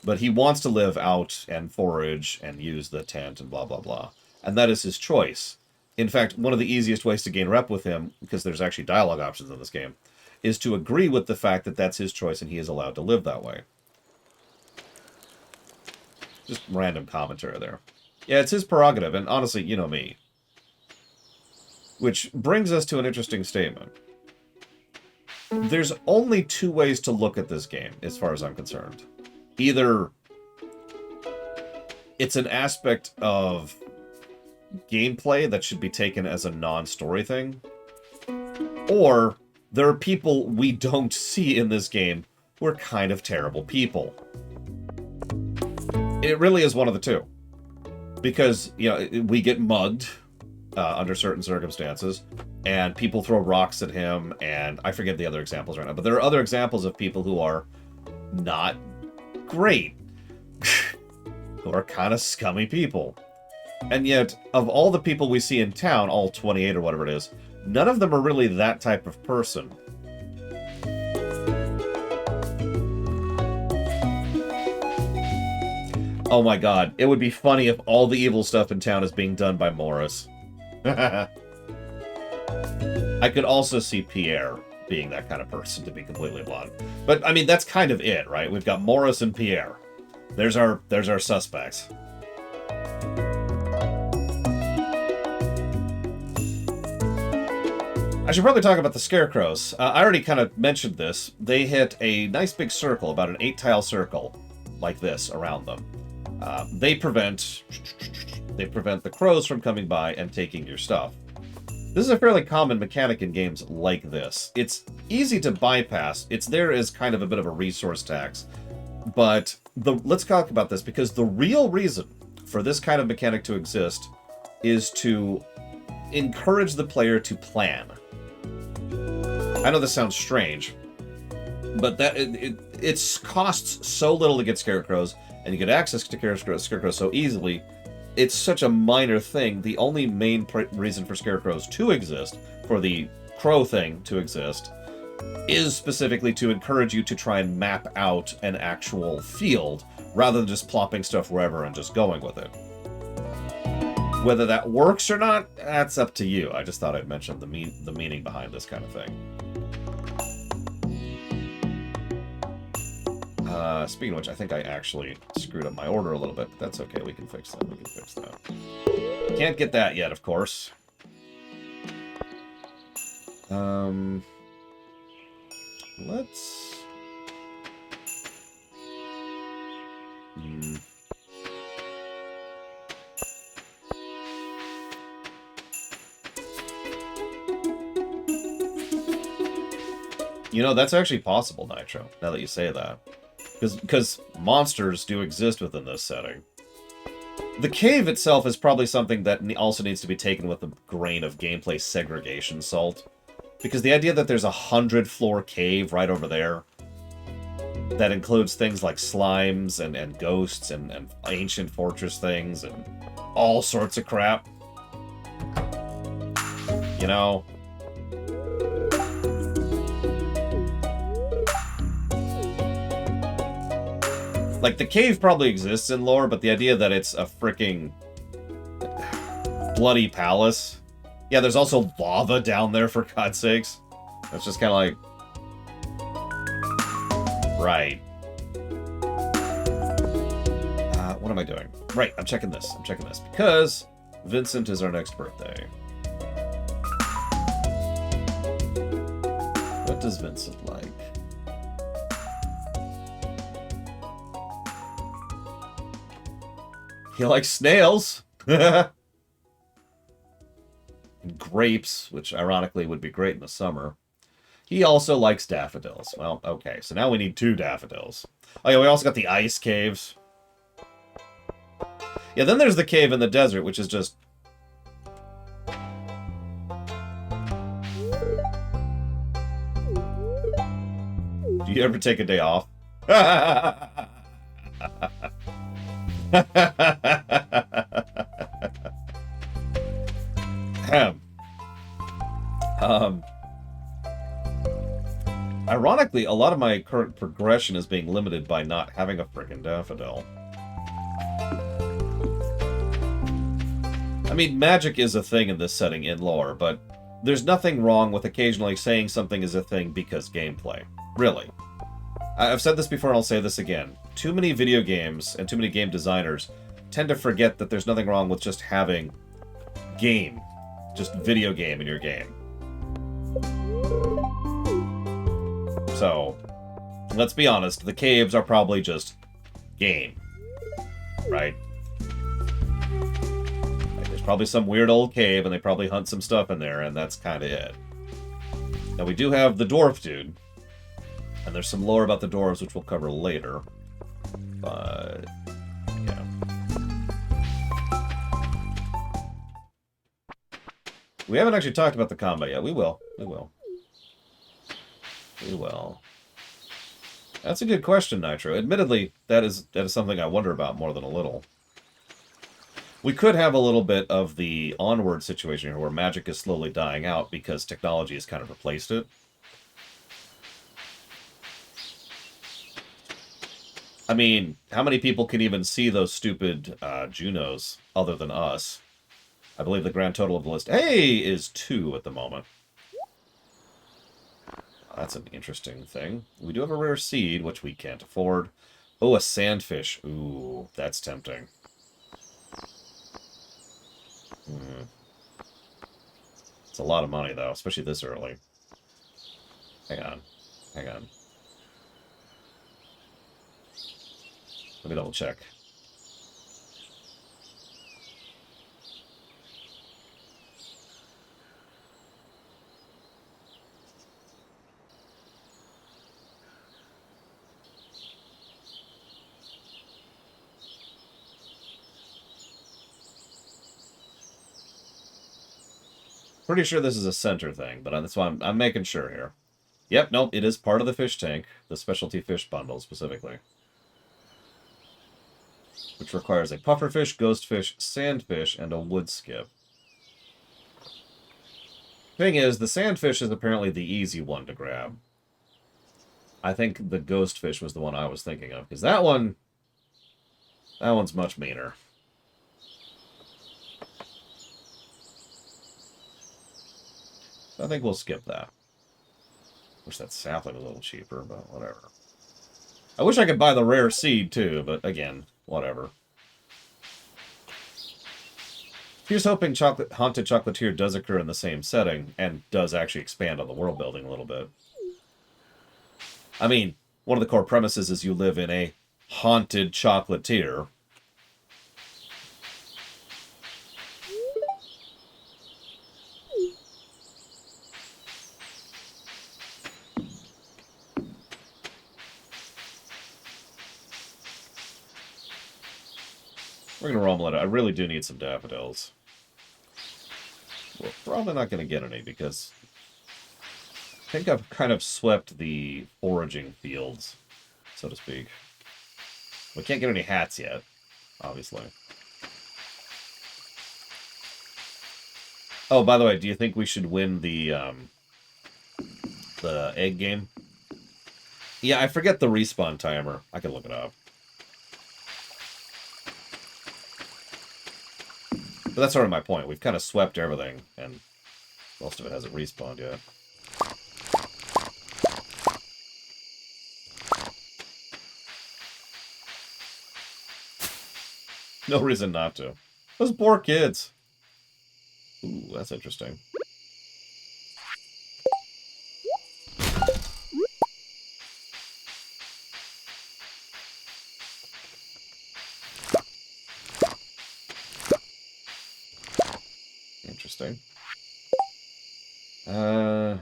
But he wants to live out and forage and use the tent and blah, blah, blah. And that is his choice. In fact, one of the easiest ways to gain rep with him, because there's actually dialogue options in this game, is to agree with the fact that that's his choice and he is allowed to live that way. Just random commentary there. Yeah, it's his prerogative, and honestly, you know me. Which brings us to an interesting statement. There's only two ways to look at this game, as far as I'm concerned. Either it's an aspect of gameplay that should be taken as a non-story thing, or there are people we don't see in this game who are kind of terrible people. It really is one of the two. Because, you know, we get mugged under certain circumstances, and people throw rocks at him, and I forget the other examples right now, but there are other examples of people who are not great. Who are kind of scummy people. And yet, of all the people we see in town, all 28 or whatever it is, none of them are really that type of person. Oh my god, it would be funny if all the evil stuff in town is being done by Morris. I could also see Pierre being that kind of person, to be completely blunt. But, I mean, that's kind of it, right? We've got Morris and Pierre. There's our suspects. I should probably talk about the Scarecrows. I already kind of mentioned this. They hit a nice big circle, about an 8-tile circle, like this, around them. They prevent the crows from coming by and taking your stuff. This is a fairly common mechanic in games like this. It's easy to bypass. It's there as kind of a bit of a resource tax. But let's talk about this, because the real reason for this kind of mechanic to exist is to encourage the player to plan. I know this sounds strange, but it costs so little to get Scarecrows, and you get access to Scarecrows so easily. It's such a minor thing. The only main reason for Scarecrows to exist, for the crow thing to exist, is specifically to encourage you to try and map out an actual field, rather than just plopping stuff wherever and just going with it. Whether that works or not, that's up to you. I just thought I'd mention the meaning behind this kind of thing. Speaking of which, I think I actually screwed up my order a little bit, but that's okay. We can fix that. We can fix that. Can't get that yet, of course. Let's... You know, that's actually possible, Nitro, now that you say that. Because monsters do exist within this setting. The cave itself is probably something that also needs to be taken with a grain of gameplay segregation salt. Because the idea that there's a 100-floor cave right over there that includes things like slimes and ghosts and ancient fortress things and all sorts of crap. You know... Like, the cave probably exists in lore, but the idea that it's a freaking bloody palace. Yeah, there's also lava down there, for God's sakes. That's just kind of like... Right. What am I doing? Right, I'm checking this. Because Vincent is our next birthday. What does Vincent like? He likes snails. He grapes, which ironically would be great in the summer. He also likes daffodils. Well, okay, so now we need 2 daffodils. Oh yeah, we also got the ice caves. Yeah, then there's the cave in the desert, which is just... Do you ever take a day off? Ironically, a lot of my current progression is being limited by not having a frickin' daffodil. I mean, magic is a thing in this setting in lore, but there's nothing wrong with occasionally saying something is a thing because gameplay. Really. I've said this before and I'll say this again. Too many video games and too many game designers tend to forget that there's nothing wrong with just having game. Just video game in your game. So, let's be honest, the caves are probably just game. Right? Like, there's probably some weird old cave and they probably hunt some stuff in there and that's kind of it. Now we do have the dwarf dude. And there's some lore about the dwarves, which we'll cover later. But, yeah. We haven't actually talked about the combat yet. We will. We will. We will. That's a good question, Nitro. Admittedly, that is something I wonder about more than a little. We could have a little bit of the onward situation here, where magic is slowly dying out because technology has kind of replaced it. I mean, how many people can even see those stupid Junos other than us? I believe the grand total of the list, hey, is 2 at the moment. That's an interesting thing. We do have a rare seed, which we can't afford. Oh, a sandfish. Ooh, that's tempting. It's a lot of money, though, especially this early. Hang on. Hang on. Let me double check. Pretty sure this is a center thing, but that's why I'm making sure here. Yep, nope, it is part of the fish tank, the specialty fish bundle specifically. Which requires a pufferfish, ghostfish, sandfish, and a wood skip. Thing is, the sandfish is apparently the easy one to grab. I think the ghostfish was the one I was thinking of, because that one's much meaner. I think we'll skip that. Wish that sapling was a little cheaper, but whatever. I wish I could buy the rare seed, too, but again, whatever. Here's hoping Haunted Chocolatier does occur in the same setting, and does actually expand on the world building a little bit. I mean, one of the core premises is you live in a Haunted Chocolatier. We're going to rumble it. I really do need some daffodils. We're probably not going to get any because I think I've kind of swept the foraging fields, so to speak. We can't get any hats yet, obviously. Oh, by the way, do you think we should win the egg game? Yeah, I forget the respawn timer. I can look it up. But that's sort of my point. We've kind of swept everything, and most of it hasn't respawned yet. No reason not to. Those poor kids. Ooh, that's interesting. Interesting. Uh...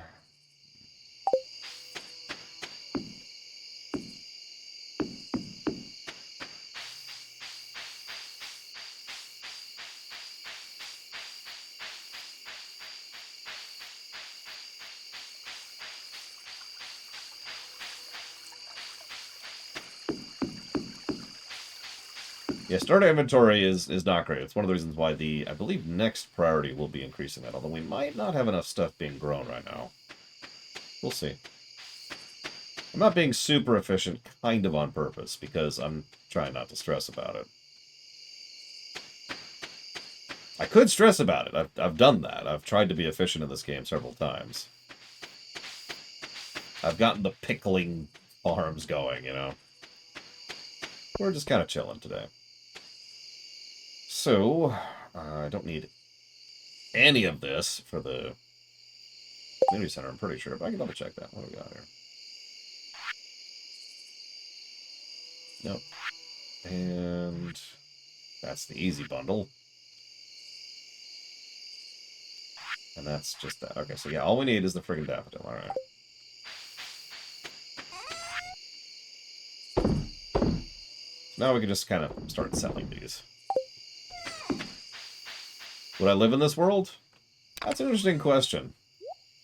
Yeah, starter inventory is not great. It's one of the reasons why the, I believe, next priority will be increasing that, although we might not have enough stuff being grown right now. We'll see. I'm not being super efficient, kind of on purpose, because I'm trying not to stress about it. I could stress about it. I've done that. I've tried to be efficient in this game several times. I've gotten the pickling farms going, you know. We're just kind of chilling today. So, I don't need any of this for the community center, I'm pretty sure, but I can double check that. What do we got here? Nope. And that's the easy bundle. And that's just that. Okay, so yeah, all we need is the friggin' daffodil. Alright. Now we can just kind of start selling these. Would I live in this world? That's an interesting question.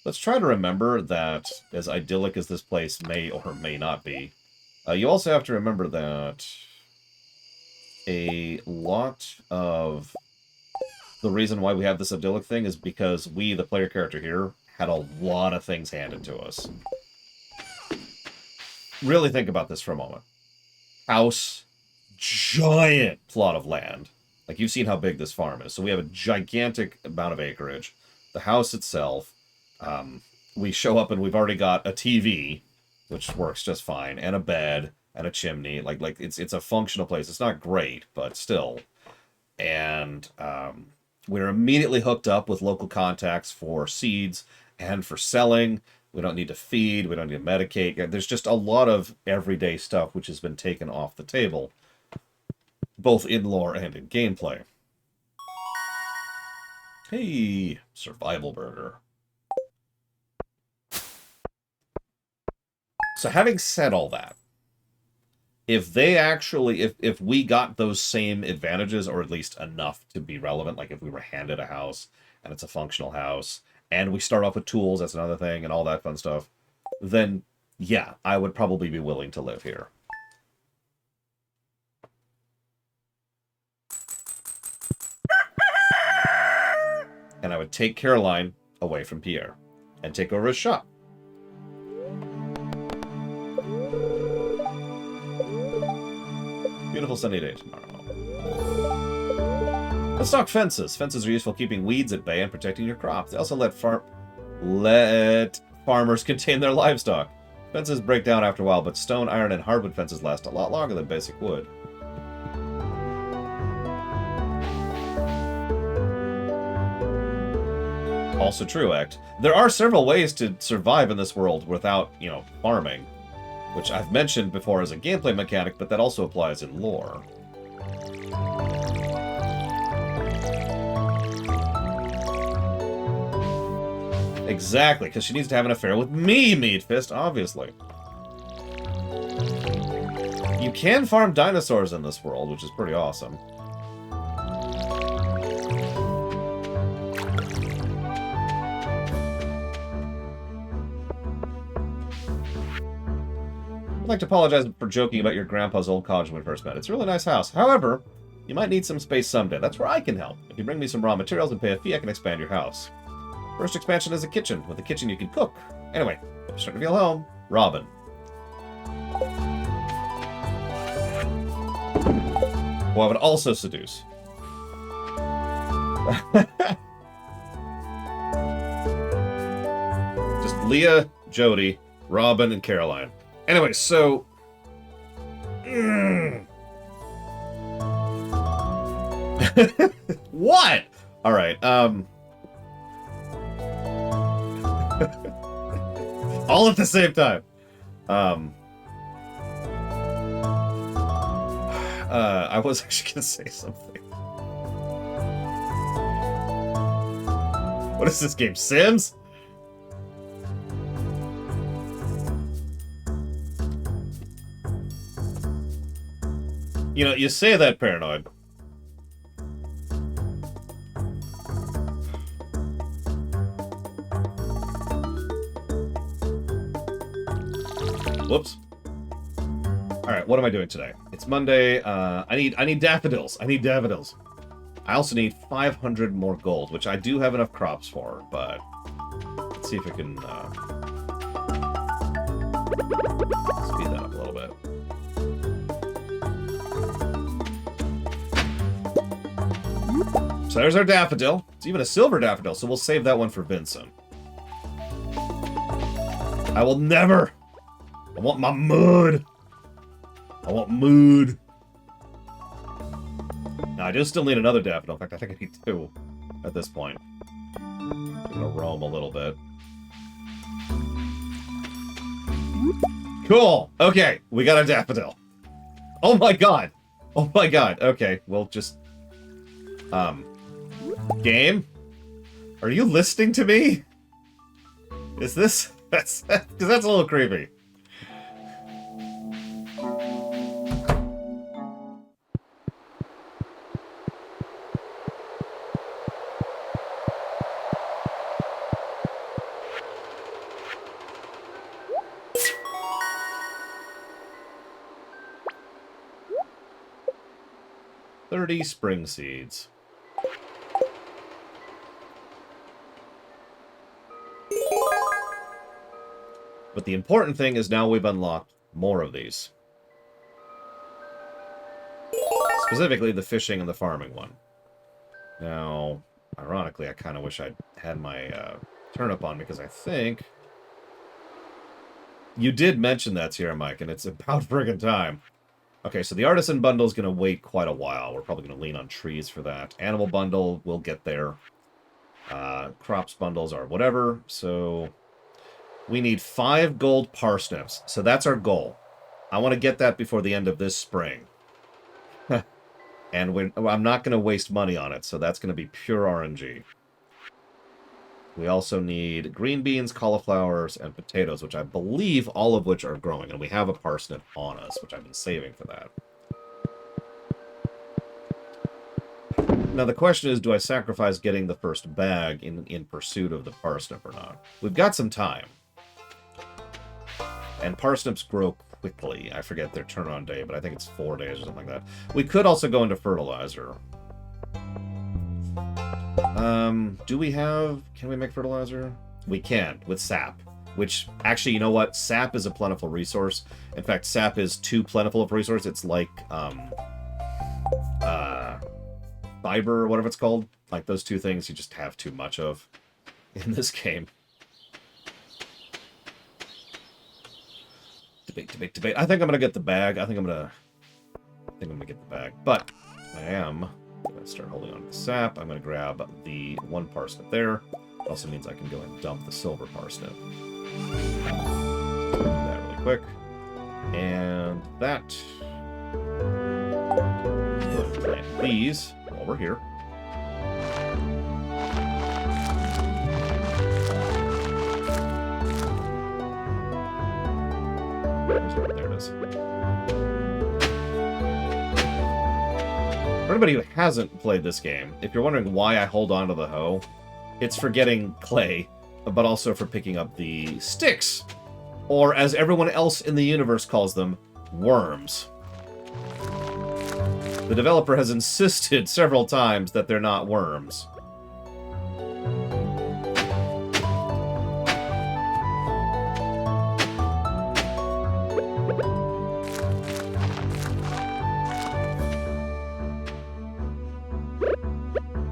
Let's try to remember that, as idyllic as this place may or may not be, you also have to remember that a lot of the reason why we have this idyllic thing is because we, the player character here, had a lot of things handed to us. Really think about this for a moment. House, giant plot of land. Like, you've seen how big this farm is. So we have a gigantic amount of acreage. The house itself, we show up and we've already got a TV, which works just fine, and a bed, and a chimney. Like it's a functional place. It's not great, but still. And we're immediately hooked up with local contacts for seeds and for selling. We don't need to feed. We don't need to medicate. There's just a lot of everyday stuff which has been taken off the table, both in lore and in gameplay. Hey, survival burger. So having said all that, if they actually, if we got those same advantages, or at least enough to be relevant, like if we were handed a house, and it's a functional house, and we start off with tools, that's another thing, and all that fun stuff, then yeah, I would probably be willing to live here. And I would take Caroline away from Pierre, and take over his shop. Beautiful sunny day tomorrow. Let's talk fences. Fences are useful keeping weeds at bay and protecting your crops. They also let farmers contain their livestock. Fences break down after a while, but stone, iron, and hardwood fences last a lot longer than basic wood. Also true, Act. There are several ways to survive in this world without, you know, farming, which I've mentioned before as a gameplay mechanic, but that also applies in lore. Exactly, because she needs to have an affair with me, Meatfist, obviously. You can farm dinosaurs in this world, which is pretty awesome. I'd like to apologize for joking about your grandpa's old cottage when we first met. It's a really nice house. However, you might need some space someday. That's where I can help. If you bring me some raw materials and pay a fee, I can expand your house. First expansion is a kitchen. With a kitchen, you can cook. Anyway, if you're starting to feel home, Robin. Who I would also seduce. Just Leah, Jody, Robin, and Caroline. Anyway, so... What? Alright, all at the same time. I was actually gonna say something. What is this game? Sims? You know, you say that, Paranoid. Whoops. Alright, what am I doing today? It's Monday. I need daffodils. I need daffodils. I also need 500 more gold, which I do have enough crops for, but let's see if I can speed that up a little bit. So there's our daffodil. It's even a silver daffodil, so we'll save that one for Vincent. I will never... I want my mud. I want mood. Now, I do still need another daffodil. In fact, I think I need 2 at this point. I'm gonna roam a little bit. Cool! Okay, we got a daffodil. Oh my god! Oh my god. Okay, we'll just... Game? Are you listening to me? Is this... Because that's a little creepy. Spring seeds. But the important thing is now we've unlocked more of these. Specifically the fishing and the farming one. Now, ironically, I kind of wish I'd had my turnip on because I think you did mention that, Sierra Mike, and it's about friggin' time. Okay, so the artisan bundle is going to wait quite a while. We're probably going to lean on trees for that. Animal bundle, we'll get there. Crops bundles are whatever. So we need 5 gold parsnips. So that's our goal. I want to get that before the end of this spring. And I'm not going to waste money on it, so that's going to be pure RNG. We also need green beans, cauliflowers, and potatoes, which I believe all of which are growing. And we have a parsnip on us, which I've been saving for that. Now the question is, do I sacrifice getting the first bag in pursuit of the parsnip or not? We've got some time. And parsnips grow quickly. I forget their turn-on day, but I think it's 4 days or something like that. We could also go into fertilizer. Do we have... Can we make fertilizer? We can, with sap. Which, actually, you know what? Sap is a plentiful resource. In fact, sap is too plentiful of a resource. It's like, fiber, or whatever it's called. Like, those two things you just have too much of in this game. Debate. I think I'm gonna get the bag. I think I'm gonna get the bag. But I am gonna start holding on to the sap. I'm gonna grab the 1 parsnip there. It also means I can go and dump the silver parsnip. Do that really quick. And that. We'll plant these while we're here. There it is. For anybody who hasn't played this game, if you're wondering why I hold on to the hoe, it's for getting clay, but also for picking up the sticks, or as everyone else in the universe calls them, worms. The developer has insisted several times that they're not worms.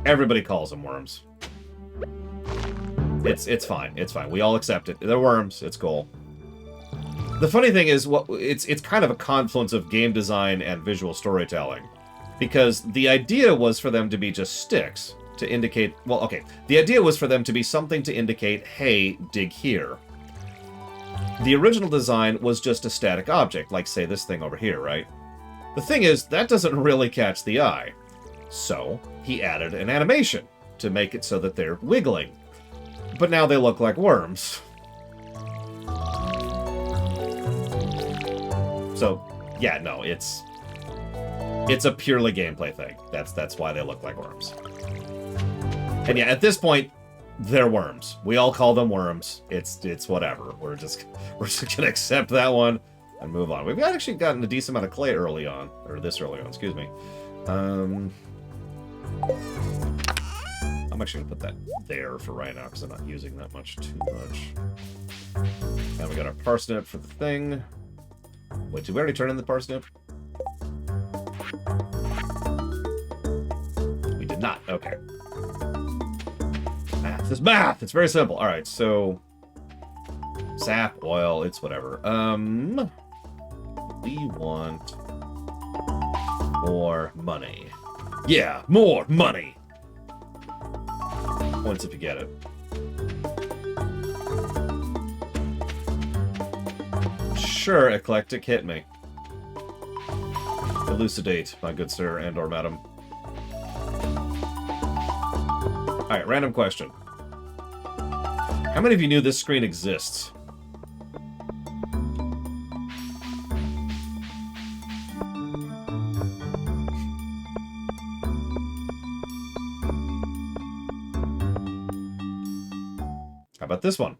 Everybody calls them worms. It's fine. It's fine. We all accept it. They're worms. It's cool. The funny thing is, it's kind of a confluence of game design and visual storytelling, because the idea was for them to be just sticks to indicate. Well, okay. The idea was for them to be something to indicate, hey, dig here. The original design was just a static object, like say this thing over here, right? The thing is, that doesn't really catch the eye. So, he added an animation to make it so that they're wiggling. But now they look like worms. So, yeah, no, it's... It's a purely gameplay thing. That's why they look like worms. And yeah, at this point, they're worms. We all call them worms. It's whatever. We're just gonna accept that one and move on. We've actually gotten a decent amount of clay early on, or this early on, excuse me. I'm actually gonna put that there for right now because I'm not using that too much. And we got our parsnip for the thing. Wait, did we already turn in the parsnip? We did not. Okay. Math is math. It's very simple. All right, so sap, oil, it's whatever. We want more money. Yeah, more money. Points if you get it. Sure, eclectic, hit me. Elucidate, my good sir and or madam. Alright, random question. How many of you knew this screen exists? How about this one?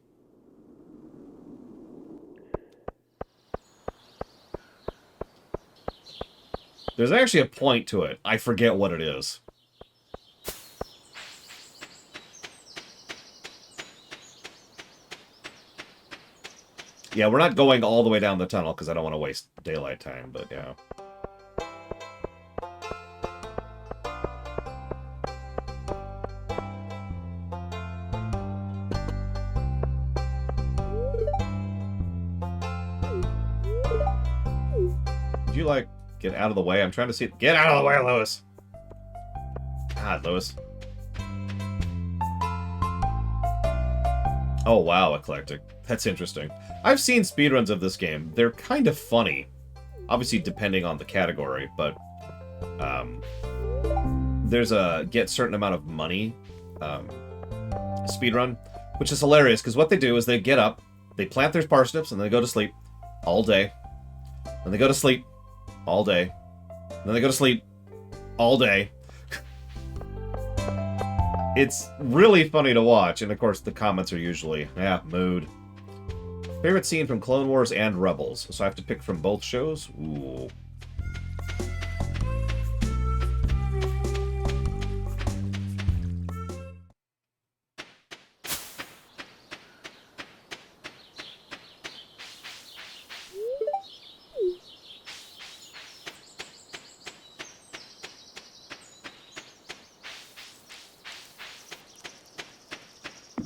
There's actually a point to it. I forget what it is. Yeah, we're not going all the way down the tunnel because I don't want to waste daylight time, but yeah. Would you, like, get out of the way? I'm trying to see... Get out of the way, Lewis! God, Lewis. Oh, wow, eclectic. That's interesting. I've seen speedruns of this game. They're kind of funny. Obviously, depending on the category, but... there's a get certain amount of money speedrun, which is hilarious, because what they do is they get up, they plant their parsnips, and they go to sleep all day. Then they go to sleep all day. Then they go to sleep all day. It's really funny to watch, and of course the comments are usually, yeah, mood. Favorite scene from Clone Wars and Rebels, so I have to pick from both shows? Ooh.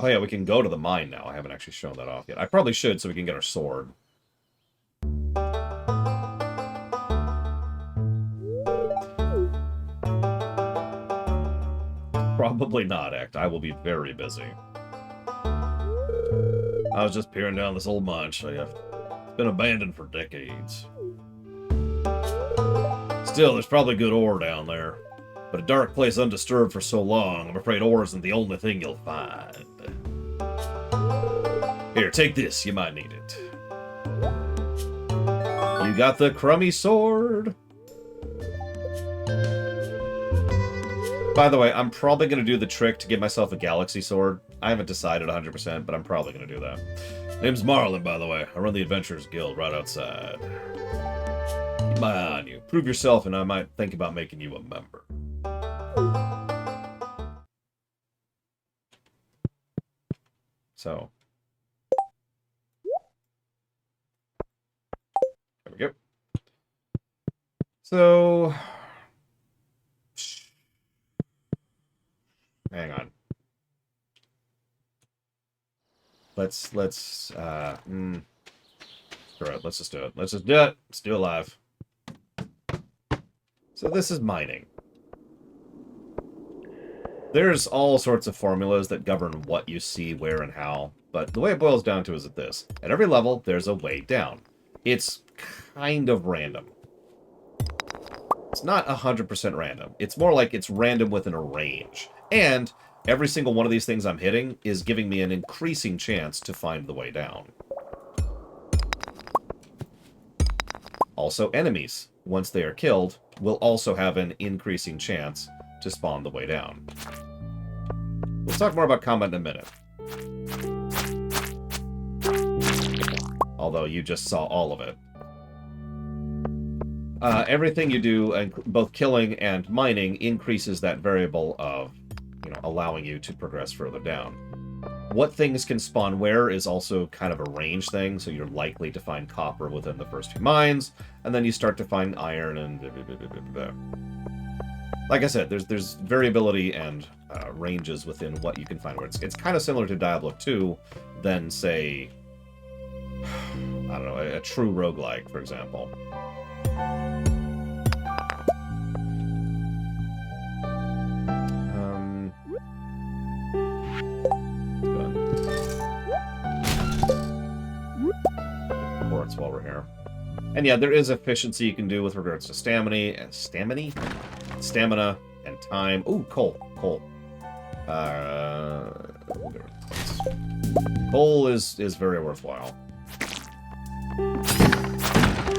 Oh yeah, we can go to the mine now. I haven't actually shown that off yet. I probably should so we can get our sword. Probably not, Act. I will be very busy. I was just peering down this old mine shaft. It's been abandoned for decades. Still, there's probably good ore down there. But a dark place undisturbed for so long, I'm afraid ore isn't the only thing you'll find. Here, take this. You might need it. You got the crummy sword. By the way, I'm probably going to do the trick to get myself a galaxy sword. I haven't decided 100%, but I'm probably going to do that. Name's Marlin, by the way. I run the Adventurers Guild right outside. Keep my eye on you. Prove yourself, and I might think about making you a member. So, there we go. So, hang on. Let's screw it. Let's just do it. Let's just do it. Let's do it live. So this is mining. There's all sorts of formulas that govern what you see, where, and how, but the way it boils down to is at this. At every level, there's a way down. It's kind of random. It's not 100% random. It's more like it's random within a range. And every single one of these things I'm hitting is giving me an increasing chance to find the way down. Also, enemies, once they are killed, will also have an increasing chance to spawn the way down. We'll talk more about combat in a minute. Although you just saw all of it. Everything you do, both killing and mining, increases that variable of, allowing you to progress further down. What things can spawn where is also kind of a range thing, so you're likely to find copper within the first few mines, and then you start to find iron and blah, blah, blah, blah, blah. Like I said, there's variability and ranges within what you can find where. It's kind of similar to Diablo 2 than, say, I don't know, a true roguelike, for example. Ports while we're here. And yeah, there is efficiency you can do with regards to stamina, and time. Ooh, coal. Coal is very worthwhile.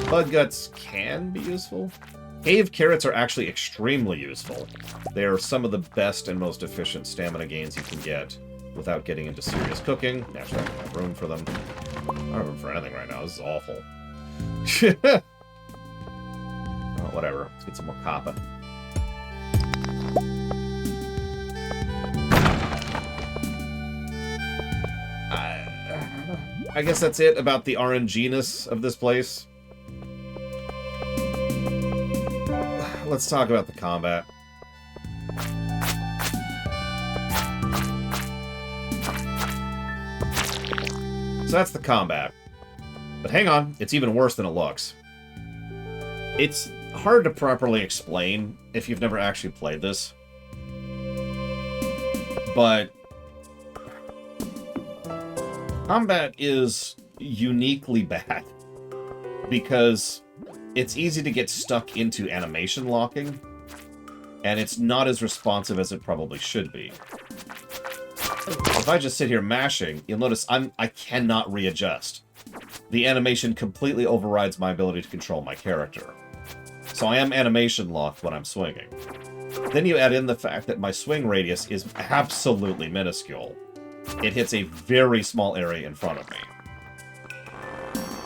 Bug guts can be useful. Cave carrots are actually extremely useful. They are some of the best and most efficient stamina gains you can get without getting into serious cooking. Naturally, I don't have room for them. I don't have room for anything right now. This is awful. Oh, whatever. Let's get some more copper. I guess that's it about the RNG-ness of this place. Let's talk about the combat. So that's the combat. But hang on, it's even worse than it looks. It's hard to properly explain if you've never actually played this. But combat is uniquely bad because it's easy to get stuck into animation locking, and it's not as responsive as it probably should be. If I just sit here mashing, you'll notice I cannot readjust. The animation completely overrides my ability to control my character. So I am animation locked when I'm swinging. Then you add in the fact that my swing radius is absolutely minuscule. It hits a very small area in front of me.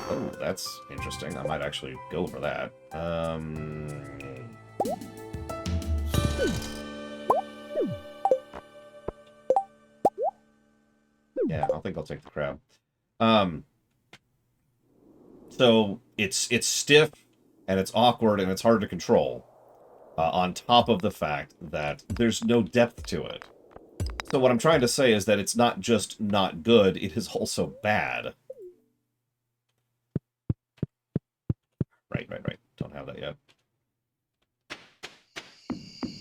Oh, that's interesting. I might actually go for that. Yeah, I think I'll take the crab. So it's stiff, and it's awkward, and it's hard to control. On top of the fact that there's no depth to it. So what I'm trying to say is that it's not just not good, it is also bad. Right. Don't have that yet.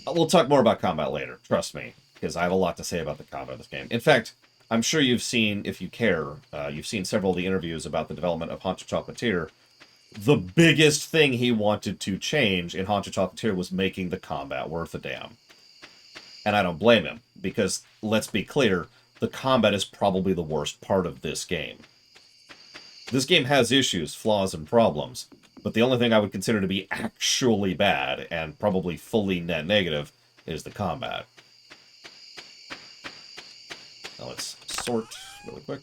We'll talk more about combat later, trust me, because I have a lot to say about the combat of this game. In fact, I'm sure you've seen, if you care, you've seen several of the interviews about the development of Haunted Chocolatier. The biggest thing he wanted to change in Haunted Chocolatier was making the combat worth a damn. And I don't blame him, because, let's be clear, the combat is probably the worst part of this game. This game has issues, flaws, and problems, but the only thing I would consider to be actually bad, and probably fully net negative, is the combat. Now let's sort really quick.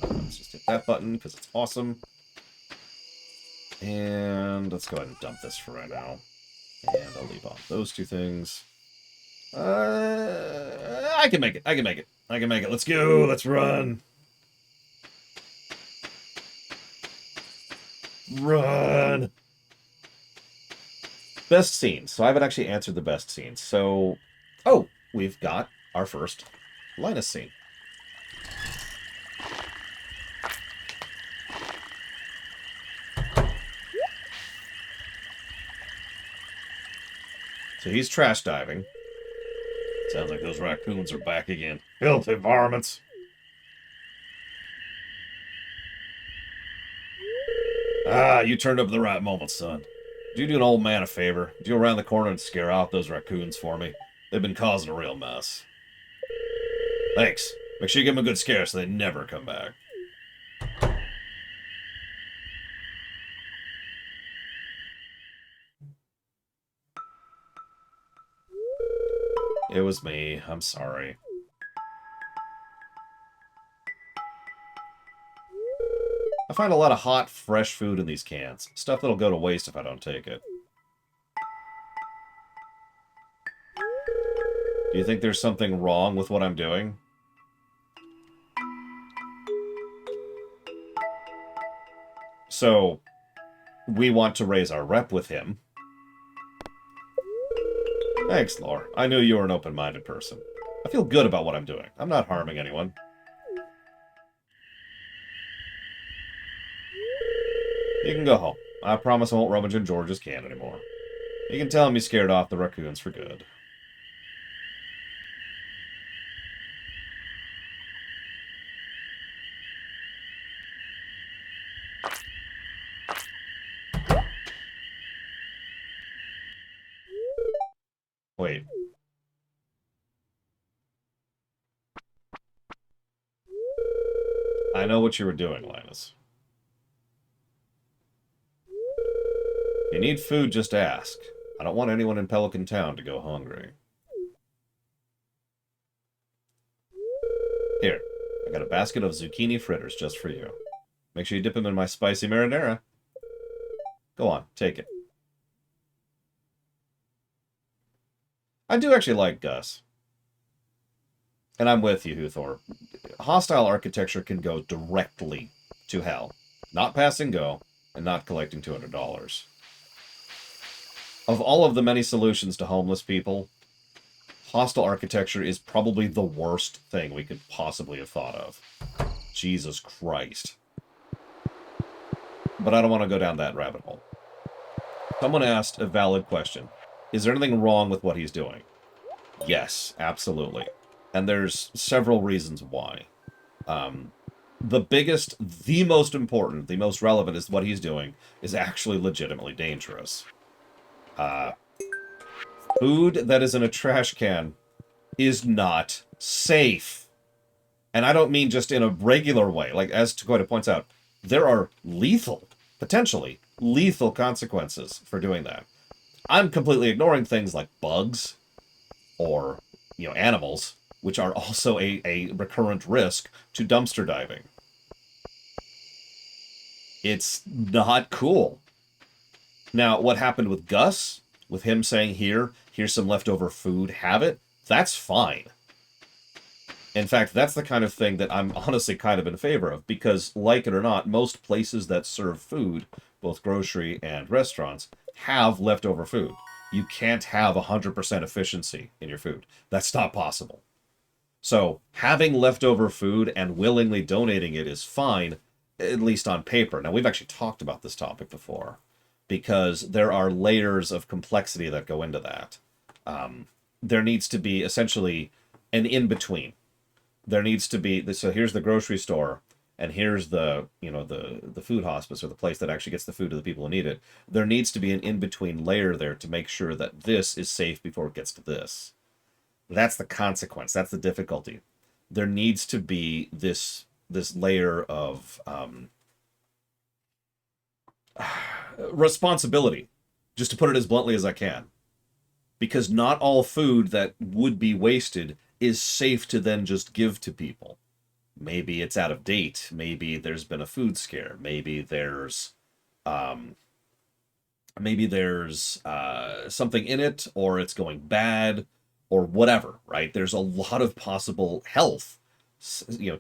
Let's just hit that button, because it's awesome. And let's go ahead and dump this for right now. And I'll leave off those two things. I can make it. Let's go. Let's run. Run. Best scenes. So I haven't actually answered the best scenes. So, oh, we've got our first Linus scene. So he's trash diving. Sounds like those raccoons are back again. Filthy varmints. Ah, you turned up at the right moment, son. Do you do an old man a favor? Do you go around the corner and scare off those raccoons for me? They've been causing a real mess. Thanks. Make sure you give them a good scare so they never come back. It was me. I'm sorry. I find a lot of hot, fresh food in these cans. Stuff that'll go to waste if I don't take it. Do you think there's something wrong with what I'm doing? So, we want to raise our rep with him. Thanks, Lore. I knew you were an open-minded person. I feel good about what I'm doing. I'm not harming anyone. You can go home. I promise I won't rummage in George's can anymore. You can tell him you scared off the raccoons for good. Wait. I know what you were doing, Linus. If you need food, just ask. I don't want anyone in Pelican Town to go hungry. Here, I got a basket of zucchini fritters just for you. Make sure you dip them in my spicy marinara. Go on, take it. I do actually like Gus. And I'm with you, Huthor. Hostile architecture can go directly to hell. Not pass and go, and not collecting $200. Of all of the many solutions to homeless people, hostile architecture is probably the worst thing we could possibly have thought of. Jesus Christ. But I don't want to go down that rabbit hole. Someone asked a valid question. Is there anything wrong with what he's doing? Yes, absolutely. And there's several reasons why. The biggest, the most important, the most relevant is what he's doing is actually legitimately dangerous. Food that is in a trash can is not safe. And I don't mean just in a regular way. Like, as Takoida points out, there are lethal, potentially lethal consequences for doing that. I'm completely ignoring things like bugs or, animals, which are also a recurrent risk to dumpster diving. It's not cool. Now, what happened with Gus, with him saying, here's some leftover food, have it, that's fine. In fact, that's the kind of thing that I'm honestly kind of in favor of, because, like it or not, most places that serve food, both grocery and restaurants, have leftover food. You can't have 100% efficiency in your food. That's not possible. So, having leftover food and willingly donating it is fine, at least on paper. Now, we've actually talked about this topic before, because there are layers of complexity that go into that. There needs to be, essentially, an in-between. There needs to be, so here's the grocery store, and here's the food hospice, or the place that actually gets the food to the people who need it. There needs to be an in-between layer there to make sure that this is safe before it gets to this. That's the consequence. That's the difficulty. There needs to be this layer of responsibility, just to put it as bluntly as I can. Because not all food that would be wasted is safe to then just give to people. Maybe it's out of date. Maybe there's been a food scare. Maybe there's something in it, or it's going bad, or whatever, right? There's a lot of possible health,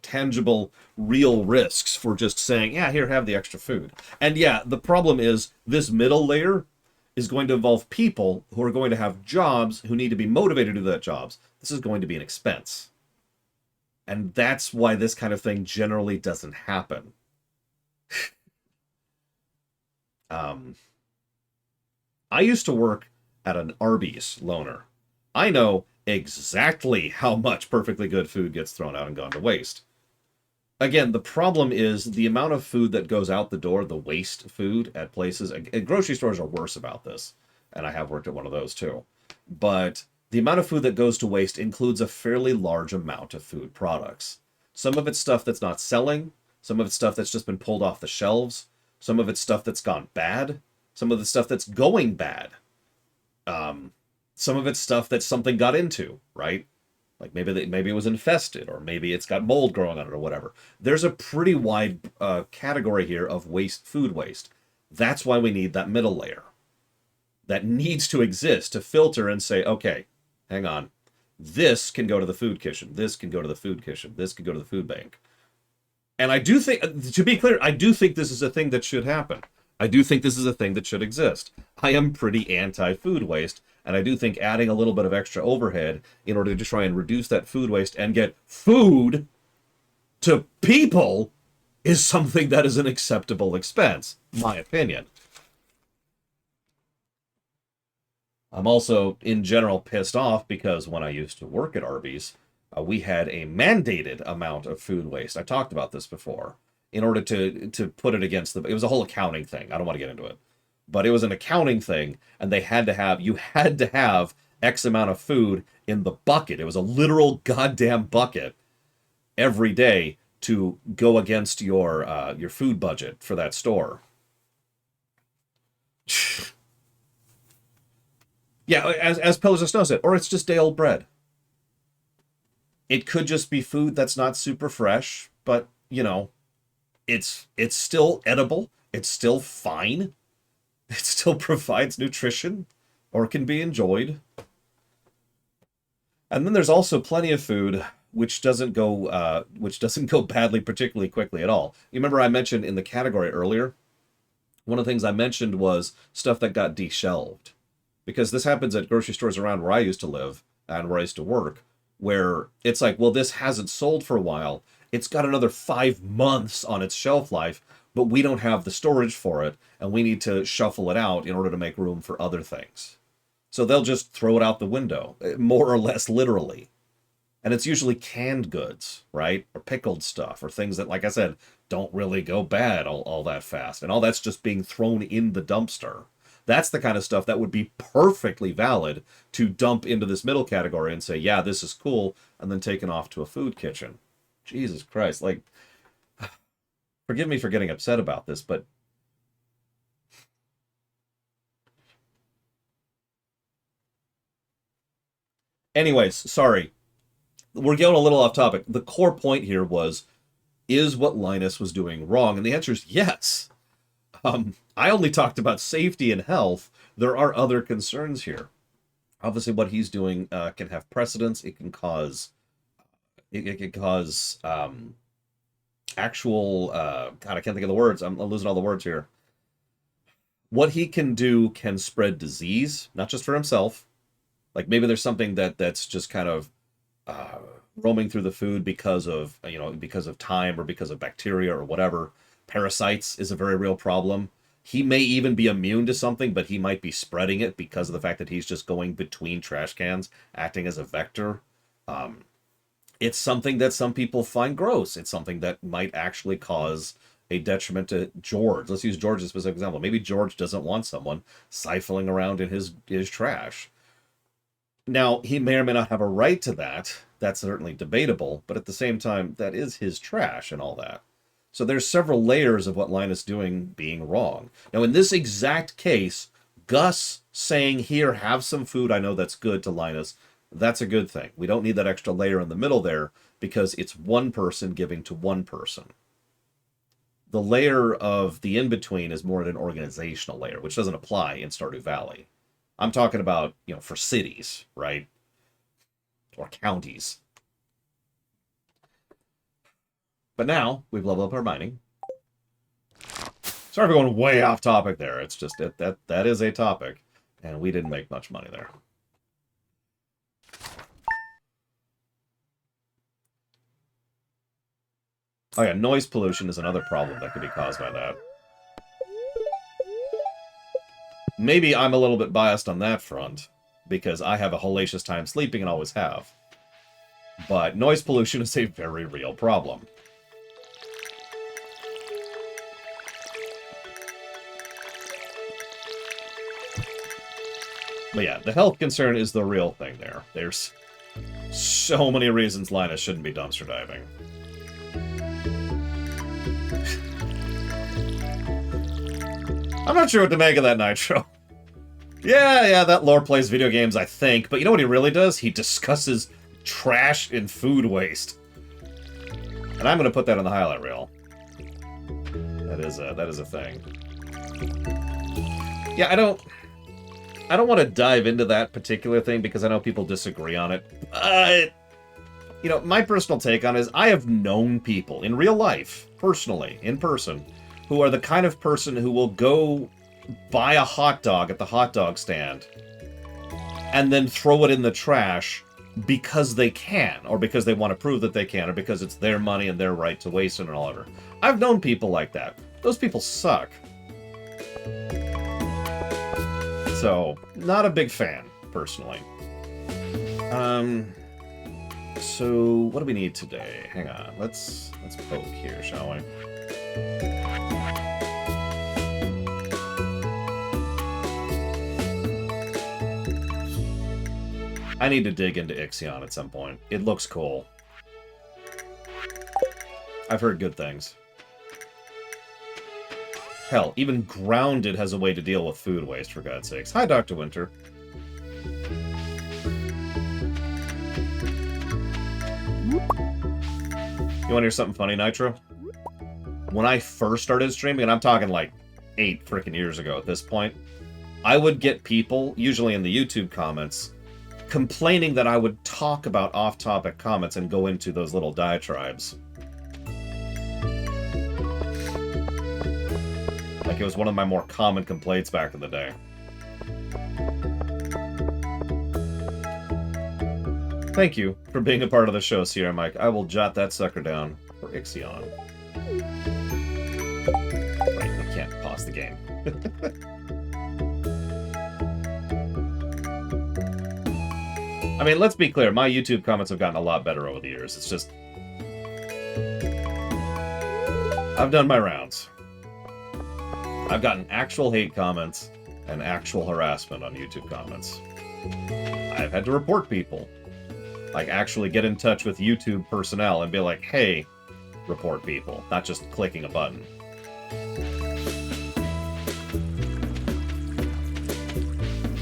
tangible, real risks for just saying, yeah, here, have the extra food. And yeah, the problem is this middle layer is going to involve people who are going to have jobs, who need to be motivated to do that jobs. This is going to be an expense. And that's why this kind of thing generally doesn't happen. I used to work at an Arby's loaner. I know exactly how much perfectly good food gets thrown out and gone to waste. Again, the problem is the amount of food that goes out the door, the waste food at places. And grocery stores are worse about this, and I have worked at one of those too. But the amount of food that goes to waste includes a fairly large amount of food products. Some of it's stuff that's not selling, some of it's stuff that's just been pulled off the shelves, some of it's stuff that's gone bad, some of the stuff that's going bad. Some of it's stuff that something got into, right? Like maybe it was infested, or maybe it's got mold growing on it, or whatever. There's a pretty wide category here of food waste. That's why we need that middle layer. That needs to exist to filter and say, okay, hang on. This can go to the food kitchen. This can go to the food kitchen. This can go to the food bank. And I do think, to be clear, I do think this is a thing that should happen. I do think this is a thing that should exist. I am pretty anti-food waste, and I do think adding a little bit of extra overhead in order to try and reduce that food waste and get food to people is something that is an acceptable expense, my opinion. I'm also, in general, pissed off because when I used to work at Arby's, we had a mandated amount of food waste. I talked about this before. In order to put it against it was a whole accounting thing. I don't want to get into it. But it was an accounting thing, and you had to have X amount of food in the bucket. It was a literal goddamn bucket every day to go against your food budget for that store. Yeah, as Pillars of Snow said, or it's just day old bread. It could just be food that's not super fresh, but you know, it's still edible. It's still fine. It still provides nutrition, or can be enjoyed. And then there's also plenty of food which doesn't go badly particularly quickly at all. You remember I mentioned in the category earlier, one of the things I mentioned was stuff that got deshelved. Because this happens at grocery stores around where I used to live and where I used to work, where it's like, well, this hasn't sold for a while. It's got another 5 months on its shelf life, but we don't have the storage for it, and we need to shuffle it out in order to make room for other things. So they'll just throw it out the window, more or less literally. And it's usually canned goods, right? Or pickled stuff, or things that, like I said, don't really go bad all that fast. And all that's just being thrown in the dumpster. That's the kind of stuff that would be perfectly valid to dump into this middle category and say, yeah, this is cool, and then taken off to a food kitchen. Jesus Christ, like, forgive me for getting upset about this, but anyways, sorry. We're going a little off topic. The core point here was, is what Linus was doing wrong? And the answer is yes. I only talked about safety and health. There are other concerns here. Obviously, what he's doing can have precedence. It can cause actual God, I can't think of the words. I'm losing all the words here. What he can do can spread disease, not just for himself. Like maybe there's something that's just kind of roaming through the food because of time or because of bacteria or whatever. Parasites is a very real problem. He may even be immune to something, but he might be spreading it because of the fact that he's just going between trash cans, acting as a vector. It's something that some people find gross. It's something that might actually cause a detriment to George. Let's use George as a specific example. Maybe George doesn't want someone siphoning around in his trash. Now, he may or may not have a right to that. That's certainly debatable, but at the same time, that is his trash and all that. So there's several layers of what Linus doing being wrong. Now, in this exact case, Gus saying, here, have some food, I know that's good to Linus, that's a good thing. We don't need that extra layer in the middle there because it's one person giving to one person. The layer of the in-between is more at an organizational layer, which doesn't apply in Stardew Valley. I'm talking about, for cities, right? Or counties. But now, we've leveled up our mining. Sorry for going way off topic there. It's just that is a topic. And we didn't make much money there. Oh yeah, noise pollution is another problem that could be caused by that. Maybe I'm a little bit biased on that front, because I have a hellacious time sleeping and always have. But noise pollution is a very real problem. But yeah, the health concern is the real thing there. There's so many reasons Linus shouldn't be dumpster diving. I'm not sure what to make of that Nitro. Yeah, that lore plays video games, I think. But you know what he really does? He discusses trash and food waste. And I'm going to put that on the highlight reel. That is a thing. Yeah, I don't want to dive into that particular thing because I know people disagree on it. But, you know, my personal take on it is I have known people in real life, personally, in person, who are the kind of person who will go buy a hot dog at the hot dog stand and then throw it in the trash because they can, or because they want to prove that they can, or because it's their money and their right to waste it and all of it. I've known people like that. Those people suck. So, not a big fan, personally. So, what do we need today? Hang on, let's poke here, shall we? I need to dig into Ixion at some point. It looks cool. I've heard good things. Hell, even Grounded has a way to deal with food waste, for God's sakes. Hi, Dr. Winter. You want to hear something funny, Nitro? When I first started streaming, and I'm talking like 8 freaking years ago at this point, I would get people, usually in the YouTube comments, complaining that I would talk about off-topic comments and go into those little diatribes. Like it was one of my more common complaints back in the day. Thank you for being a part of the show, Sierra Mike. I will jot that sucker down for Ixion. Right, we can't pause the game. I mean, let's be clear. My YouTube comments have gotten a lot better over the years. It's just... I've done my rounds. I've gotten actual hate comments and actual harassment on YouTube comments. I've had to report people. Like, actually get in touch with YouTube personnel and be like, hey, report people. Not just clicking a button.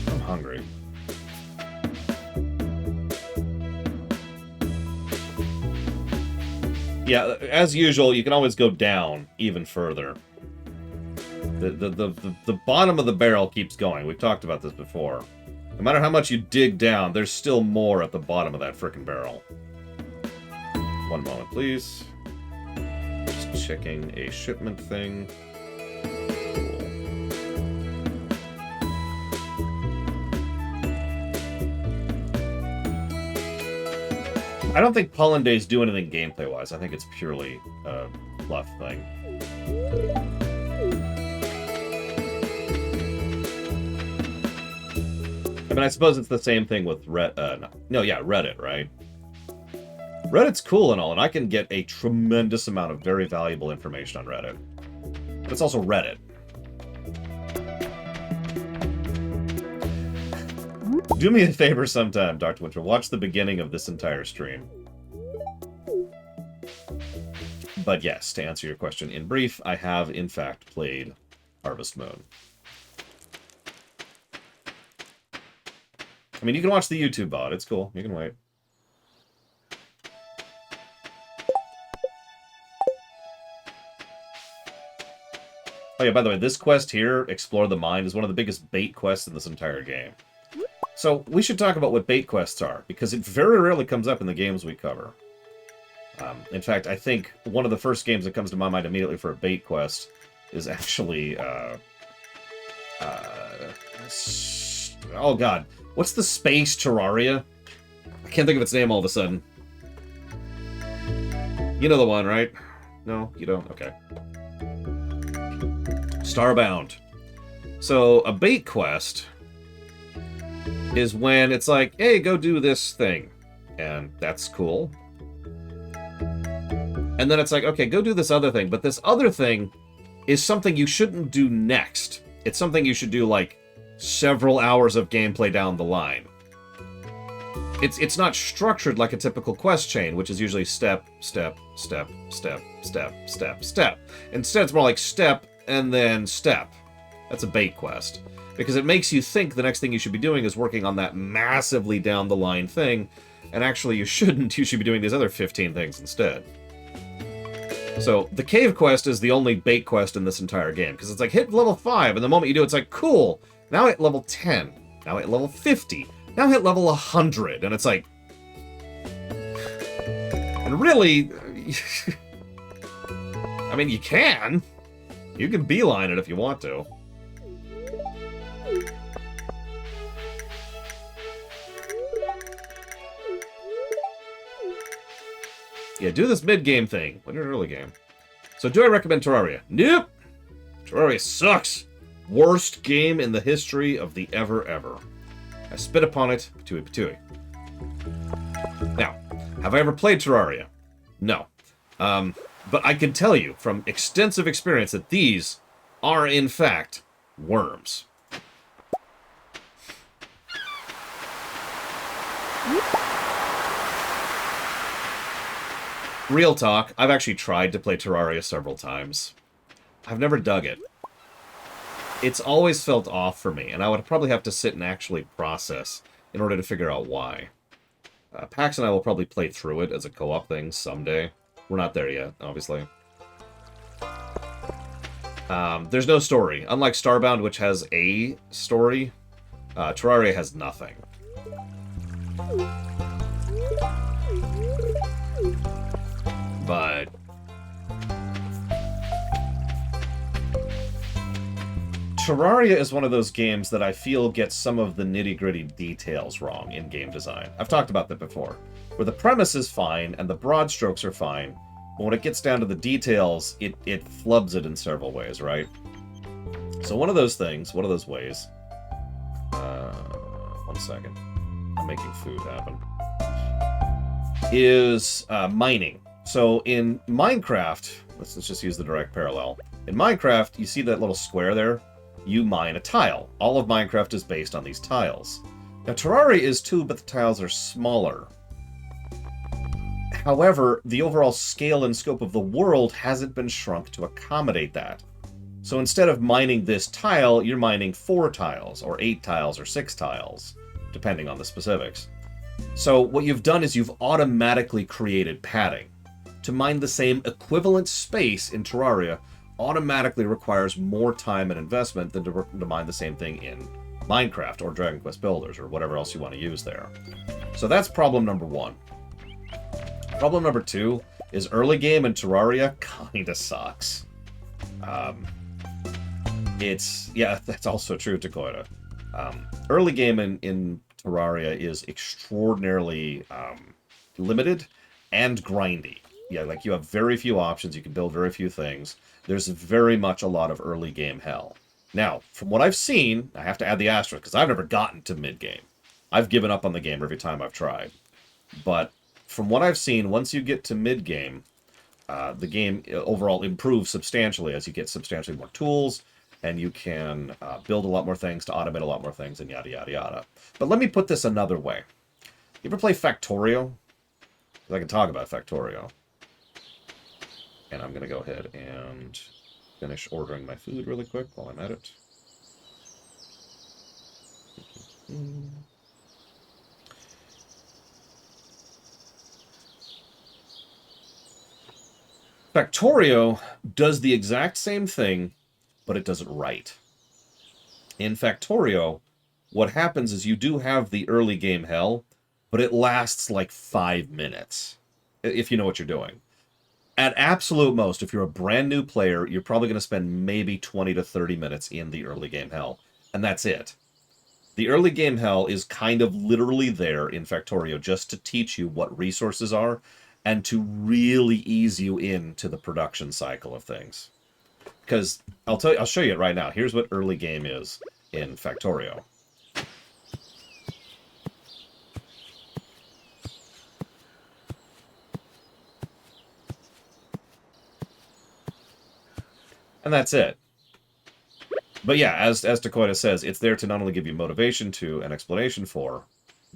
I'm hungry. Yeah, as usual, you can always go down even further. The bottom of the barrel keeps going. We've talked about this before. No matter how much you dig down, there's still more at the bottom of that frickin' barrel. One moment, please. Just checking a shipment thing. Cool. I don't think Pollen Days do anything gameplay-wise. I think it's purely a fluff thing. I mean, I suppose it's the same thing with Reddit, right? Reddit's cool and all, and I can get a tremendous amount of very valuable information on Reddit. But it's also Reddit. Do me a favor sometime, Dr. Winter. Watch the beginning of this entire stream. But yes, to answer your question in brief, I have, in fact, played Harvest Moon. I mean, you can watch the YouTube bot. It's cool. You can wait. Oh yeah, by the way, this quest here, Explore the Mind, is one of the biggest bait quests in this entire game. So, we should talk about what bait quests are, because it very rarely comes up in the games we cover. In fact, I think one of the first games that comes to my mind immediately for a bait quest is actually, oh god, what's the space Terraria? I can't think of its name all of a sudden. You know the one, right? No, you don't? Okay. Starbound. So, a bait quest is when it's like, hey, go do this thing. And that's cool. And then it's like, okay, go do this other thing. But this other thing is something you shouldn't do next. It's something you should do, like, several hours of gameplay down the line. It's not structured like a typical quest chain, which is usually step, step, step, step, step, step, step. Instead, it's more like step, and then step. That's a bait quest. Because it makes you think the next thing you should be doing is working on that massively down the line thing, and actually you shouldn't. You should be doing these other 15 things instead. So, the cave quest is the only bait quest in this entire game, because it's like, hit level 5, and the moment you do it's like, cool, now hit level 10, now hit level 50, now hit level 100, and it's like... And really... I mean, you can beeline it if you want to. Yeah, do this mid-game thing. When you're in early game. So, do I recommend Terraria? Nope! Terraria sucks! Worst game in the history of the ever. I spit upon it, patooey patooey. Now, have I ever played Terraria? No. But I can tell you from extensive experience that these are, in fact, worms. Real talk, I've actually tried to play Terraria several times. I've never dug it. It's always felt off for me, and I would probably have to sit and actually process in order to figure out why. Pax and I will probably play through it as a co-op thing someday. We're not there yet, obviously. There's no story. Unlike Starbound, which has a story, Terraria has nothing. But... Terraria is one of those games that I feel gets some of the nitty-gritty details wrong in game design. I've talked about that before. Where the premise is fine, and the broad strokes are fine, but when it gets down to the details, it flubs it in several ways, right? So one of those things, one of those ways... 1 second. I'm making food happen. Is mining. So in Minecraft, let's just use the direct parallel. In Minecraft, you see that little square there? You mine a tile. All of Minecraft is based on these tiles. Now, Terraria is too, but the tiles are smaller. However, the overall scale and scope of the world hasn't been shrunk to accommodate that. So instead of mining this tile, you're mining 4 tiles, or 8 tiles, or 6 tiles, depending on the specifics. So what you've done is you've automatically created padding. To mine the same equivalent space in Terraria automatically requires more time and investment than to mine the same thing in Minecraft or Dragon Quest Builders or whatever else you want to use there. So that's problem number 1. Problem number 2 is early game in Terraria kinda sucks. Yeah, that's also true, Dakota. Early game in Terraria is extraordinarily limited and grindy. Yeah, like you have very few options, you can build very few things. There's very much a lot of early game hell. Now, from what I've seen, I have to add the asterisk, because I've never gotten to mid-game. I've given up on the game every time I've tried. But from what I've seen, once you get to mid-game, the game overall improves substantially as you get substantially more tools, and you can build a lot more things to automate a lot more things, and yada, yada, yada. But let me put this another way. You ever play Factorio? Because I can talk about Factorio. And I'm going to go ahead and finish ordering my food really quick while I'm at it. Factorio does the exact same thing, but it does it right. In Factorio, what happens is you do have the early game hell, but it lasts like 5 minutes, if you know what you're doing. At absolute most, if you're a brand new player, you're probably going to spend maybe 20 to 30 minutes in the early game hell. And that's it. The early game hell is kind of literally there in Factorio just to teach you what resources are and to really ease you into the production cycle of things. Because I'll show you it right now. Here's what early game is in Factorio. And that's it. But yeah, as Dakota says, it's there to not only give you motivation to an explanation for,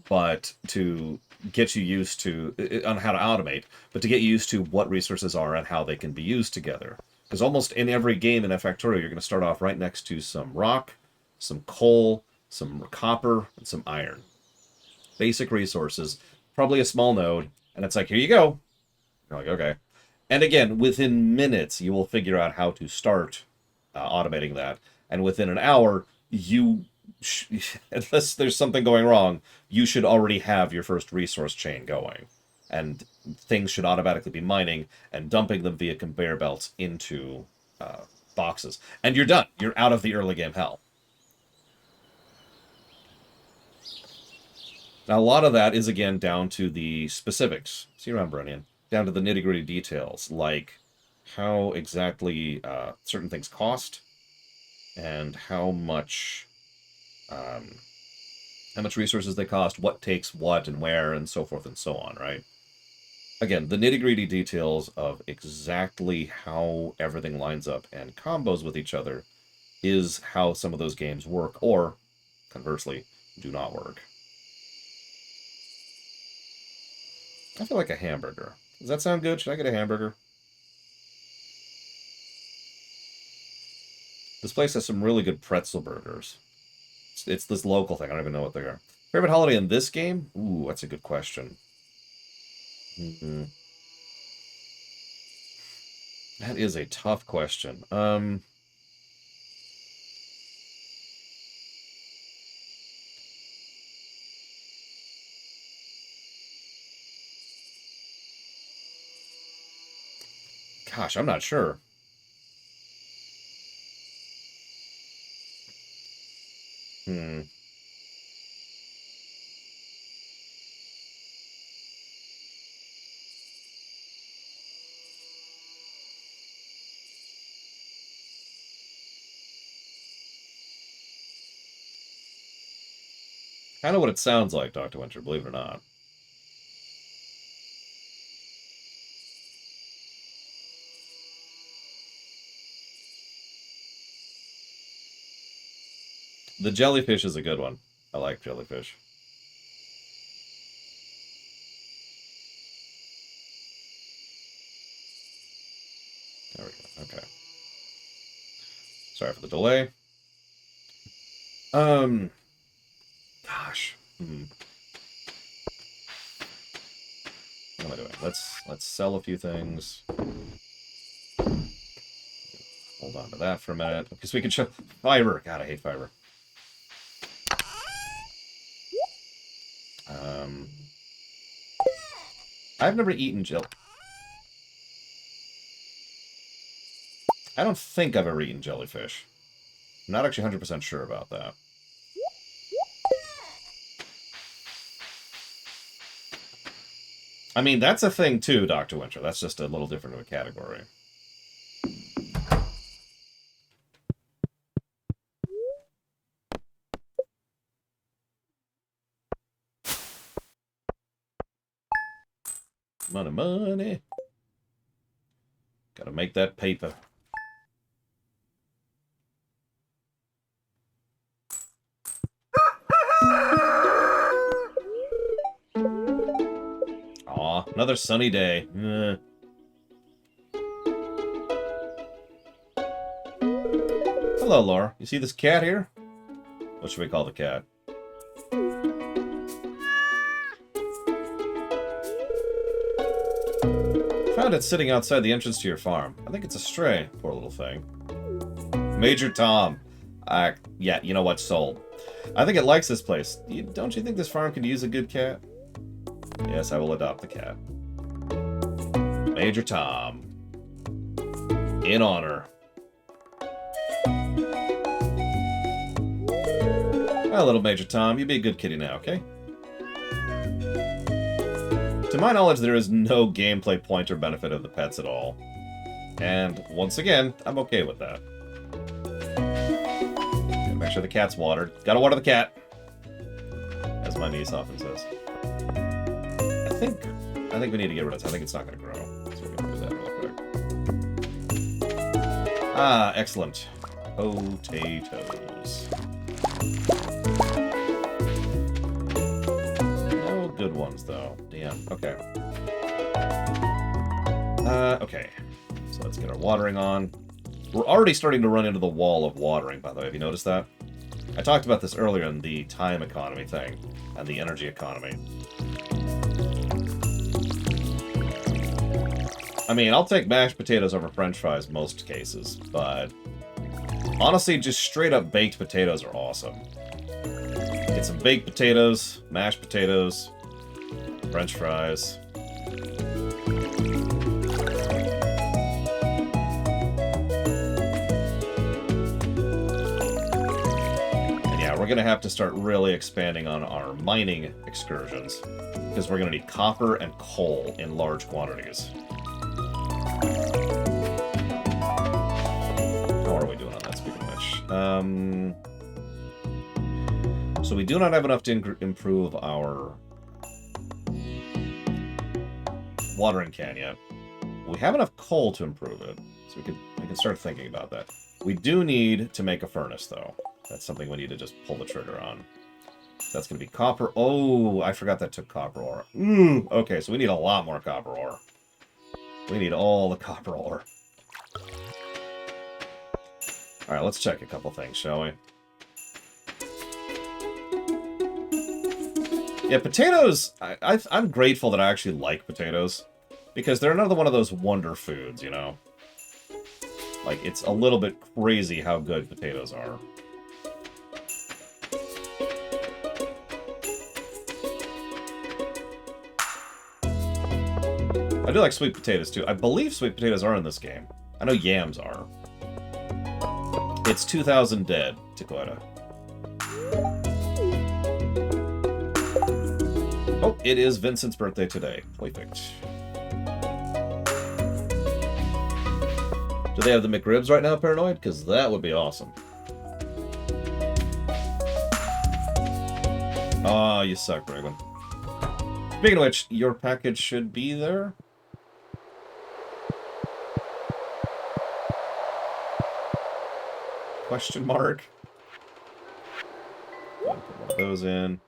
but to get you used to, on how to automate, but to get you used to what resources are and how they can be used together. Because almost in every game in Factorio, you're going to start off right next to some rock, some coal, some copper, and some iron. Basic resources, probably a small node, and it's like, here you go. You're like, okay. And again, within minutes, you will figure out how to start automating that. And within an hour, unless there's something going wrong, you should already have your first resource chain going. And things should automatically be mining and dumping them via conveyor belts into boxes. And you're done. You're out of the early game hell. Now, a lot of that is, again, down to the specifics. See you around, Brennian. Down to the nitty-gritty details, like how exactly certain things cost and how much resources they cost, what takes what and where, and so forth and so on, right? Again, the nitty-gritty details of exactly how everything lines up and combos with each other is how some of those games work, or, conversely, do not work. I feel like a hamburger. Does that sound good? Should I get a hamburger? This place has some really good pretzel burgers. It's this local thing. I don't even know what they are. Favorite holiday in this game? Ooh, that's a good question. That is a tough question. Gosh, I'm not sure. Kind of what it sounds like, Dr. Winter, believe it or not. The jellyfish is a good one. I like jellyfish. There we go. Okay. Sorry for the delay. Gosh. What am I doing? Let's sell a few things. Hold on to that for a minute. Because we can show fiber. God, I hate fiber. I've never eaten I don't think I've ever eaten jellyfish. I'm not actually 100% sure about that. I mean, that's a thing too, Dr. Winter. That's just a little different of a category. Money, money. Gotta make that paper. Aw, another sunny day. Hello, Laura. You see this cat here? What should we call the cat? Found it sitting outside the entrance to your farm. I think it's a stray. Poor little thing. Major Tom. Yeah, you know what? Sold. I think it likes this place. Don't you think this farm could use a good cat? Yes, I will adopt the cat. Major Tom. In honor. Well, little Major Tom, you be a good kitty now, okay? To my knowledge, there is no gameplay point or benefit of the pets at all. And, once again, I'm okay with that. Gotta make sure the cat's watered. Gotta water the cat! As my niece often says. I think we need to get rid of this. I think it's not gonna grow. So we're gonna do that real quick. Ah, excellent. Potatoes. No good ones, though. Damn. Okay. Okay. So let's get our watering on. We're already starting to run into the wall of watering, by the way. Have you noticed that? I talked about this earlier in the time economy thing and the energy economy. I mean, I'll take mashed potatoes over french fries most cases, but honestly, just straight up baked potatoes are awesome. Get some baked potatoes, mashed potatoes, french fries. And yeah, we're going to have to start really expanding on our mining excursions, because we're going to need copper and coal in large quantities. How are we doing on that, speaking of which? So we do not have enough to improve our watering can yet. We have enough coal to improve it, so we can start thinking about that. We do need to make a furnace, though. That's something we need to just pull the trigger on. That's going to be copper. Oh, I forgot that took copper ore. Okay, so we need a lot more copper ore. We need all the copper ore. Alright, let's check a couple things, shall we? Yeah, potatoes, I'm grateful that I actually like potatoes, because they're another one of those wonder foods, you know? Like, it's a little bit crazy how good potatoes are. I do like sweet potatoes, too. I believe sweet potatoes are in this game. I know yams are. It's 2000 dead, Dakota. Oh, it is Vincent's birthday today. Perfect. Do they have the McRibs right now, Paranoid? Because that would be awesome. Oh, you suck, Bragwin. Speaking of which, your package should be there. Question mark. Put one of those in.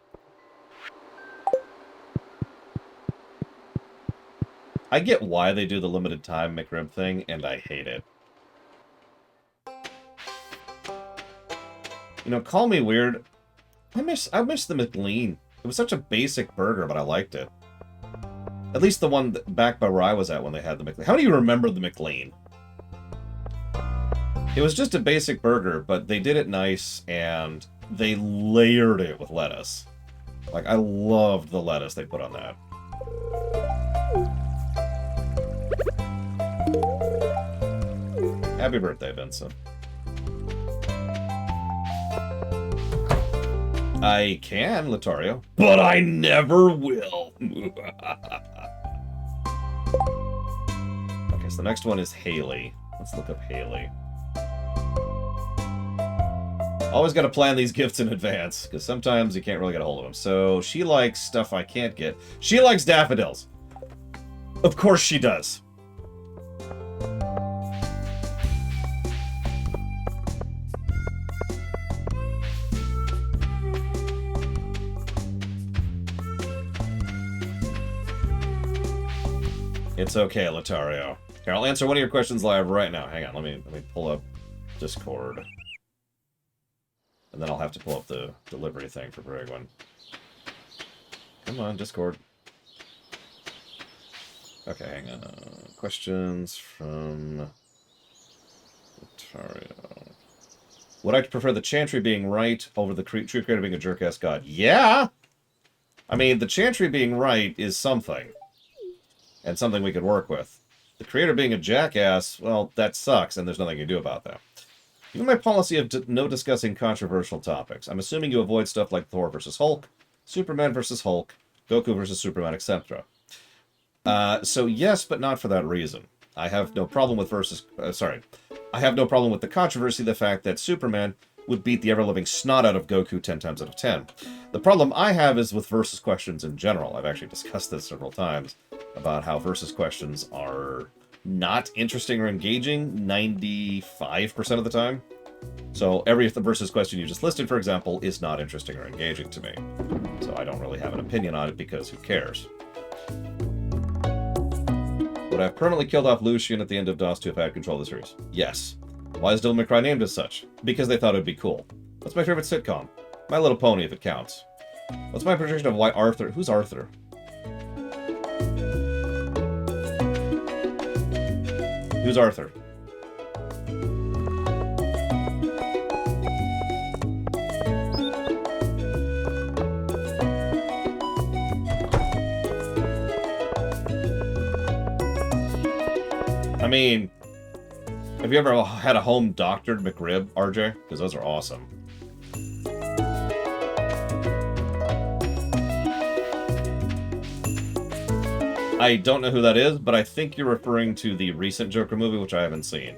I get why they do the limited time McRib thing, and I hate it. You know, call me weird. I miss the McLean. It was such a basic burger, but I liked it. At least the one back by where I was at when they had the McLean. How do you remember the McLean? It was just a basic burger, but they did it nice, and they layered it with lettuce. Like, I loved the lettuce they put on that. Happy birthday, Vincent. I can, Latario, but I never will. Okay, so the next one is Haley. Let's look up Haley. Always got to plan these gifts in advance, because sometimes you can't really get a hold of them. So, she likes stuff I can't get. She likes daffodils. Of course she does. It's okay, Latario. Here, I'll answer one of your questions live right now. Hang on, let me pull up Discord. And then I'll have to pull up the delivery thing for Bragwin. Come on, Discord. Okay, hang on. Questions from Latario. Would I prefer the Chantry being right over the true creator being a jerk-ass god? Yeah! I mean, the Chantry being right is something. And something we could work with. The creator being a jackass, well, that sucks, and there's nothing you can do about that. Given my policy of no discussing controversial topics, I'm assuming you avoid stuff like Thor versus Hulk, Superman versus Hulk, Goku versus Superman, etc. So yes, but not for that reason. I have no problem with I have no problem with the controversy, the fact that Superman would beat the ever-living snot out of Goku 10 times out of 10. The problem I have is with versus questions in general. I've actually discussed this several times, about how versus questions are not interesting or engaging 95% of the time. So every versus question you just listed, for example, is not interesting or engaging to me. So I don't really have an opinion on it because who cares? Would I have permanently killed off Lucian at the end of DOS 2 if I had control of the series? Yes. Why is Devil May Cry named as such? Because they thought it would be cool. What's my favorite sitcom? My Little Pony, if it counts. What's my prediction of why Arthur... Who's Arthur? Who's Arthur? I mean, have you ever had a home doctored McRib, RJ? Because those are awesome. I don't know who that is, but I think you're referring to the recent Joker movie, which I haven't seen.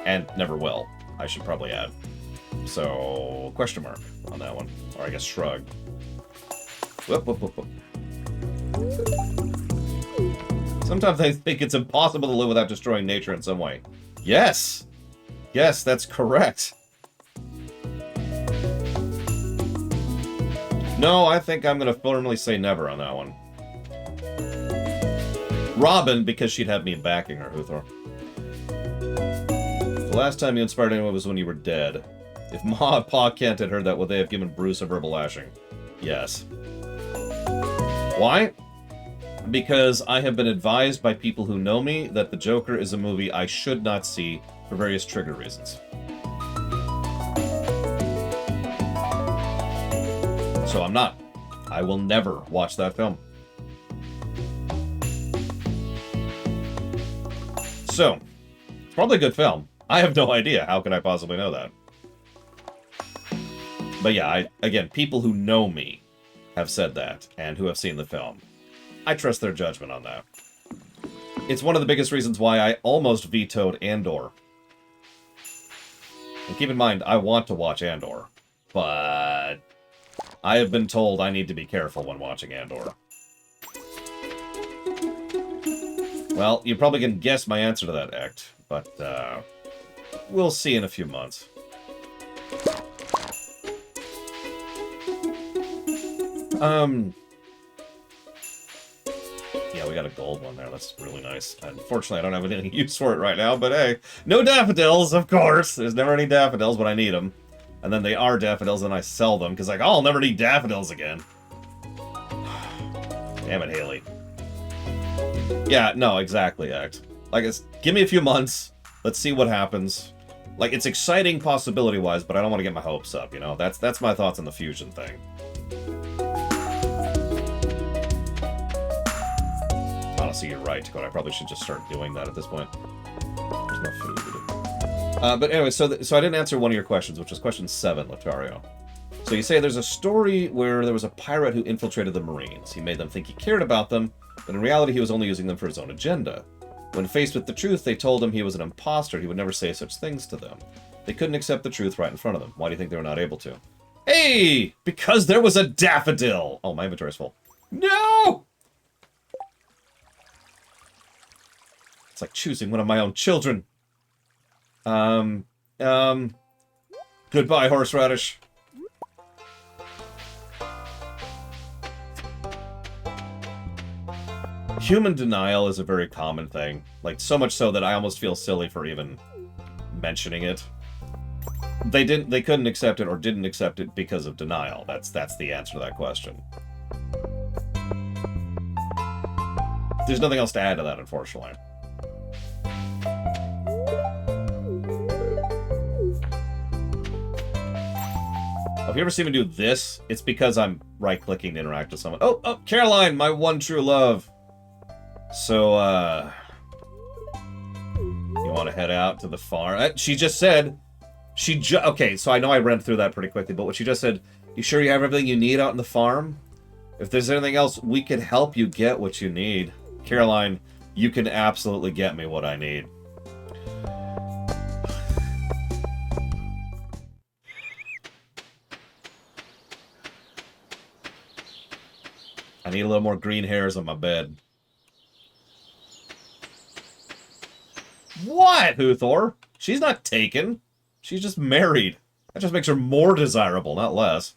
And never will, I should probably add. So, question mark on that one. Or I guess shrug. Whoop, whoop, whoop, whoop. Sometimes I think it's impossible to live without destroying nature in some way. Yes! Yes, that's correct. No, I think I'm going to firmly say never on that one. Robin, because she'd have me backing her, Huthor. The last time you inspired anyone was when you were dead. If Ma and Pa Kent had heard that, would they have given Bruce a verbal lashing? Yes. Why? Because I have been advised by people who know me that The Joker is a movie I should not see for various trigger reasons. So I'm not. I will never watch that film. So, it's probably a good film. I have no idea. How could I possibly know that? But yeah, again, people who know me have said that, and who have seen the film. I trust their judgment on that. It's one of the biggest reasons why I almost vetoed Andor. And keep in mind, I want to watch Andor, but I have been told I need to be careful when watching Andor. Well, you probably can guess my answer to that, Act, but we'll see in a few months. Yeah, we got a gold one there. That's really nice. Unfortunately, I don't have any use for it right now, but hey. No daffodils, of course! There's never any daffodils when I need them. And then they are daffodils, and I sell them, because like, oh, I'll never need daffodils again. Damn it, Haley. Yeah, no, exactly, Act. Like, give me a few months. Let's see what happens. Like, it's exciting possibility-wise, but I don't want to get my hopes up, you know? That's my thoughts on the fusion thing. Honestly, you're right, Dakota. I probably should just start doing that at this point. There's no food. But anyway, so I didn't answer one of your questions, which was question 7, Lotario. So you say there's a story where there was a pirate who infiltrated the Marines. He made them think he cared about them, but in reality he was only using them for his own agenda. When faced with the truth, they told him he was an imposter. He would never say such things to them. They couldn't accept the truth right in front of them. Why do you think they were not able to? Hey! Because there was a daffodil! Oh, my inventory's full. No! It's like choosing one of my own children. Goodbye, horseradish. Human denial is a very common thing. Like, so much so that I almost feel silly for even mentioning it. They couldn't accept it or didn't accept it because of denial. That's the answer to that question. There's nothing else to add to that, unfortunately. If you ever see me do this, it's because I'm right-clicking to interact with someone. Oh, Caroline, my one true love. So, you want to head out to the farm? She just said, okay, so I know I ran through that pretty quickly, but what she just said, you sure you have everything you need out in the farm? If there's anything else, we can help you get what you need. Caroline, you can absolutely get me what I need. I need a little more green hairs on my bed. What, Huthor? She's not taken. She's just married. That just makes her more desirable, not less.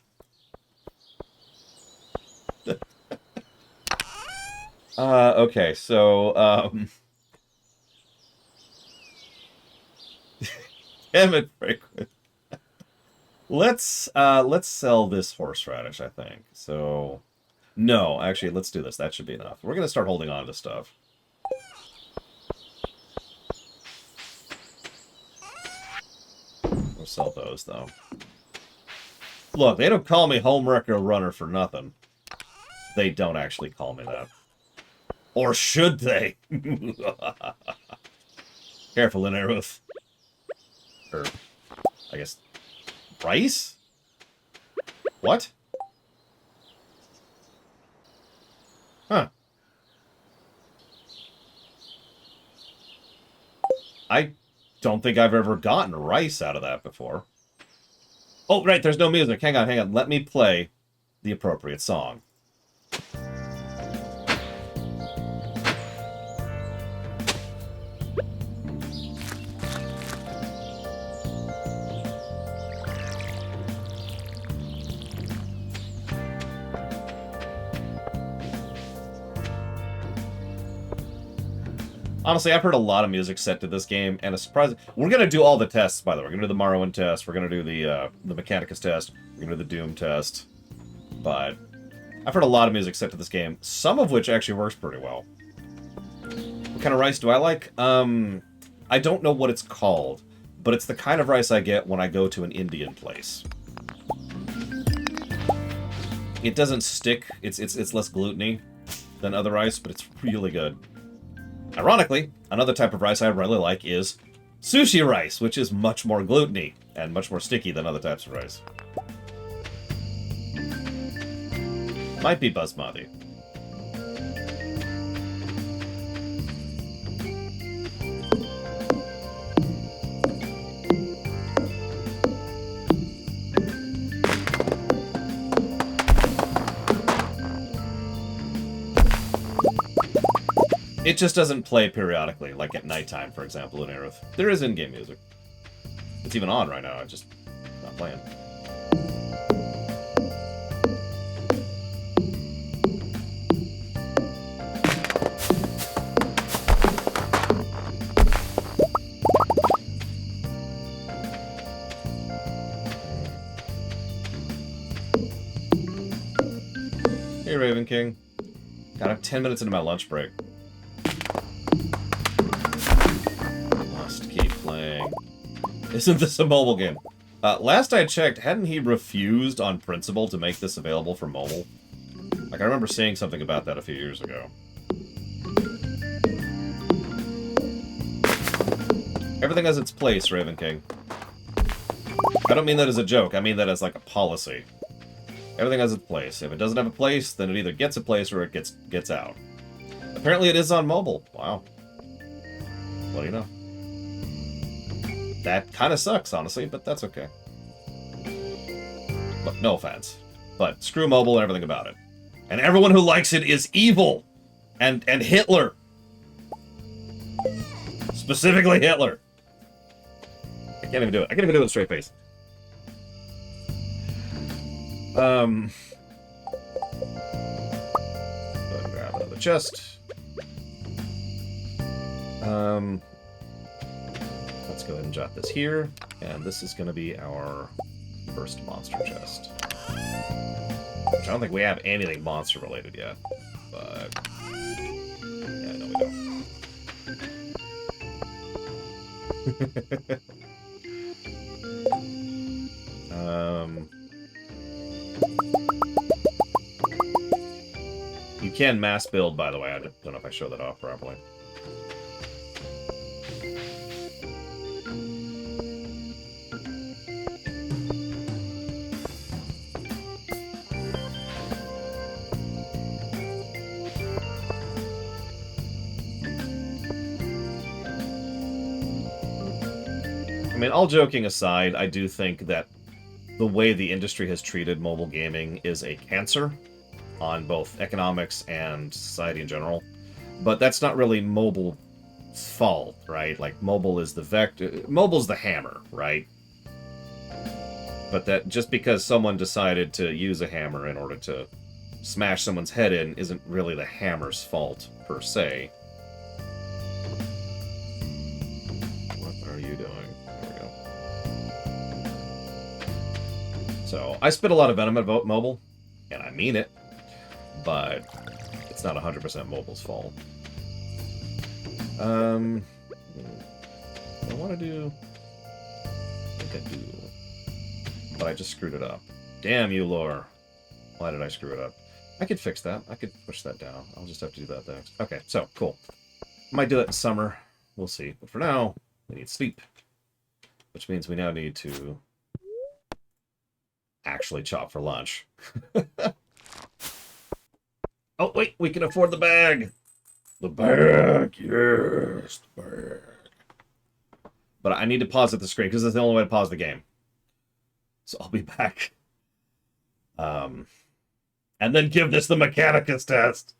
Okay, so, damn it, Franklin. Let's sell this horseradish, I think. So no, actually let's do this. That should be enough. We're gonna start holding on to stuff. We'll sell those though. Look, they don't call me Homewrecker Runner for nothing. They don't actually call me that. Or should they? Careful, Lineruth. Or, I guess, rice? What? Huh. I don't think I've ever gotten rice out of that before. Oh, right, there's no music. Hang on, hang on. Let me play the appropriate song. Honestly, I've heard a lot of music set to this game, and a surprise. We're gonna do all the tests, by the way. We're gonna do the Morrowind test. We're gonna do the Mechanicus test. We're gonna do the Doom test. But I've heard a lot of music set to this game, some of which actually works pretty well. What kind of rice do I like? I don't know what it's called, but it's the kind of rice I get when I go to an Indian place. It doesn't stick. It's less gluten-y than other rice, but it's really good. Ironically, another type of rice I really like is sushi rice, which is much more gluten-y and much more sticky than other types of rice. Might be basmati. It just doesn't play periodically, like at nighttime, for example, in Aerith. There is in-game music. It's even on right now, I'm just not playing. Hey, Raven King. God, I'm 10 minutes into my lunch break. Isn't this a mobile game? Last I checked, hadn't he refused on principle to make this available for mobile? Like, I remember seeing something about that a few years ago. Everything has its place, Raven King. I don't mean that as a joke, I mean that as like a policy. Everything has its place. If it doesn't have a place, then it either gets a place or it gets out. Apparently it is on mobile. Wow. What do you know? That kind of sucks, honestly, but that's okay. Look, no offense. But screw mobile and everything about it. And everyone who likes it is evil! And Hitler! Specifically Hitler! I can't even do it. I can't even do it with a straight face. Go ahead and grab another chest. Let's go ahead and jot this here, and this is going to be our first monster chest. Which I don't think we have anything monster related yet, but yeah, no, we don't. You can mass build, by the way. I don't know if I showed that off properly. I mean, all joking aside, I do think that the way the industry has treated mobile gaming is a cancer on both economics and society in general. But that's not really mobile's fault, right? Like, mobile is the vector... Mobile's the hammer, right? But that just because someone decided to use a hammer in order to smash someone's head in isn't really the hammer's fault, per se. What are you doing? There we go. So, I spit a lot of venom at mobile, and I mean it, but it's not 100% mobile's fault. I want to do... I think I do. But I just screwed it up. Damn you, lore. Why did I screw it up? I could fix that. I could push that down. I'll just have to do that next. Okay, so, cool. Might do that in summer. We'll see. But for now, we need sleep. Which means we now need to actually chop for lunch. Oh, wait, we can afford the bag. The bag, yes, the bag. But I need to pause at the screen, because that's the only way to pause the game. So I'll be back. And then give this the Mechanicus test.